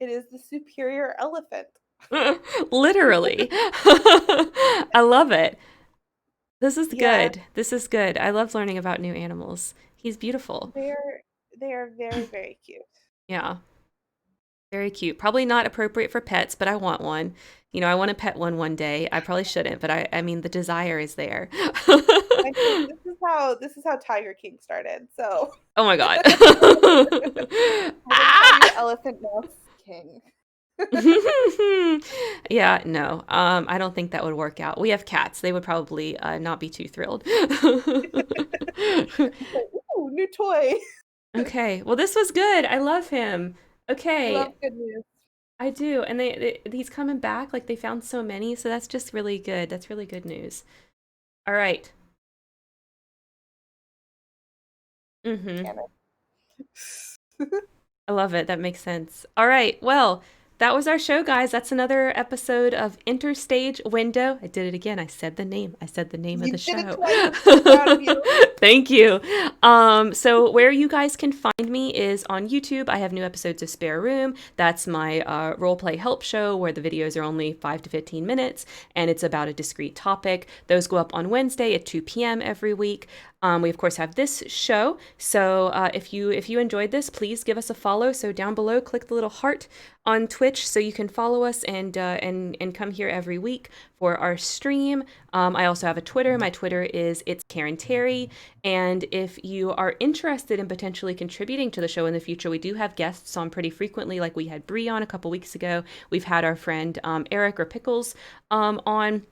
the superior elephant. Literally. I love it. This is Yeah, good. This is good. I love learning about new animals. He's beautiful. they're They are very, very cute. Yeah, very cute. Probably not appropriate for pets, but I want one. You know, I want to pet one day. I probably shouldn't, but I mean, the desire is there. I mean, this is how Tiger King started. So Oh my God. I'm gonna call you Ah! Elephant Mouse King. Yeah, no. I don't think that would work out. We have cats. They would probably not be too thrilled. Ooh, new toy. Okay. Well, this was good. I love him. I love Okay. good news. I do. And he's coming back. Like they found so many, so that's just really good. That's really good news. All right. Mm-hmm. Can I love it. That makes sense. All right. Well, that was our show, guys. That's another episode of Interstage Window. I did it again. I said the name. I said the name of You the did it show. twice. I'm so proud of you. Thank you. So where you guys can find me is on YouTube. I have new episodes of Spare Room. That's my role play help show where the videos are only 5 to 15 minutes and it's about a discrete topic. Those go up on Wednesday at 2 p.m. every week. We of course have this show. So if you enjoyed this, please give us a follow. So down below, click the little heart on Twitch so you can follow us and come here every week for our stream. I also have a Twitter. My Twitter is It's Karen Terry. And if you are interested in potentially contributing to the show in the future, we do have guests on pretty frequently. Like we had Bree on a couple weeks ago. We've had our friend Eric or Pickles on.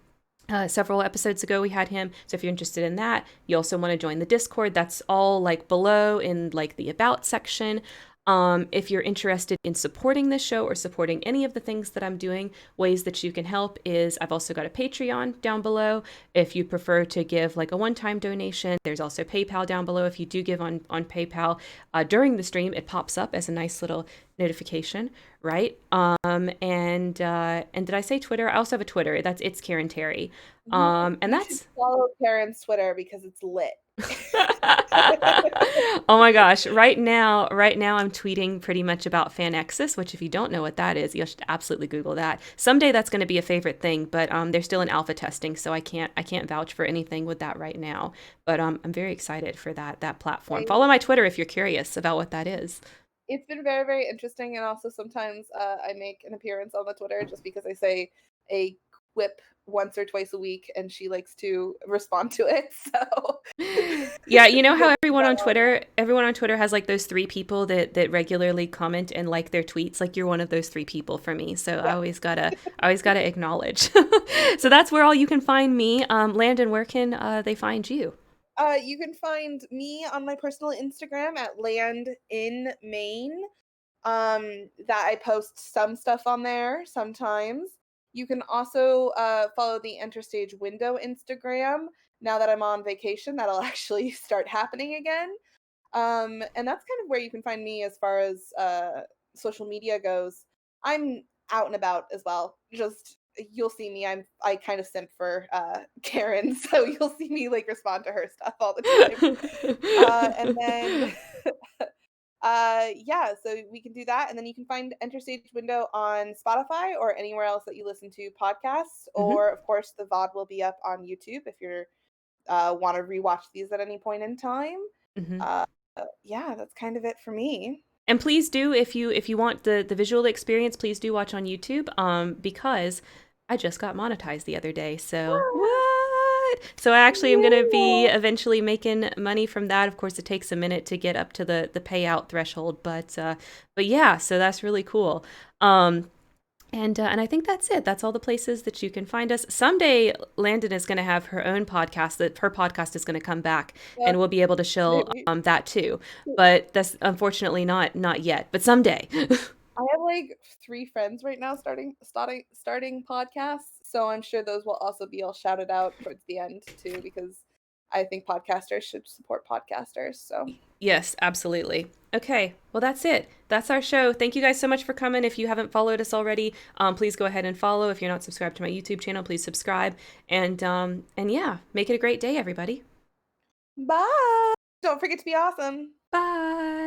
Several episodes ago we had him, so if you're interested in that, you also want to join the Discord. That's all like below in like the about section. If you're interested in supporting this show or supporting any of the things that I'm doing, ways that you can help is I've also got a Patreon down below. If you prefer to give like a one-time donation, there's also PayPal down below. If you do give on PayPal during the stream, it pops up as a nice little notification, right? And did I say Twitter? I also have a Twitter. That's It's Karen Terry. And You should that's follow Karen's Twitter because it's lit. oh my gosh. Right now I'm tweeting pretty much about Fanexus, which if you don't know what that is, you should absolutely Google that. Someday that's going to be a favorite thing, but they're still in alpha testing, so I can't vouch for anything with that right now. But I'm very excited for that platform. I Follow my Twitter if you're curious about what that is. It's been very, very interesting, and also sometimes I make an appearance on the Twitter just because I say a quip once or twice a week, and she likes to respond to it. So Yeah, you know you'll how see that on. everyone on Twitter has like those three people that regularly comment and like their tweets. Like you're one of those three people for me. So Yeah. I always gotta acknowledge. So that's where all you can find me. Landon, where can they find you? You can find me on my personal Instagram at Land in Maine. That I post some stuff on there sometimes. You can also follow the Interstage Window Instagram. Now that I'm on vacation, that'll actually start happening again. And that's kind of where you can find me as far as social media goes. I'm out and about as well. Just you'll see me. I kind of simp for Karen, so you'll see me like respond to her stuff all the time. And then yeah, so we can do that, and then you can find Enter Stage Window on Spotify or anywhere else that you listen to podcasts, Hmm. or of course the VOD will be up on YouTube if you're want to rewatch these at any point in time. Hmm. uh yeah, that's kind of it for me. And please do, if you want the visual experience, please do watch on YouTube. Because I just got monetized the other day. So what? So I actually am gonna be Yeah. eventually making money from that. Of course, it takes a minute to get up to the payout threshold, but yeah, so that's really cool. And I think that's it. That's all the places that you can find us. Someday, Landon is going to have her own podcast. That her podcast is going to come back, Yeah, and we'll be able to shill maybe. that too. But that's unfortunately not yet. But someday. I have like three friends right now starting podcasts, so I'm sure those will also be all shouted out towards the end too, because I think podcasters should support podcasters. So Yes, absolutely. Okay, well that's it. That's our show. Thank you guys so much for coming. If you haven't followed us already, please go ahead and follow. If you're not subscribed to my YouTube channel, please subscribe. And yeah, make it a great day, everybody. bye. Don't forget to be awesome. Bye.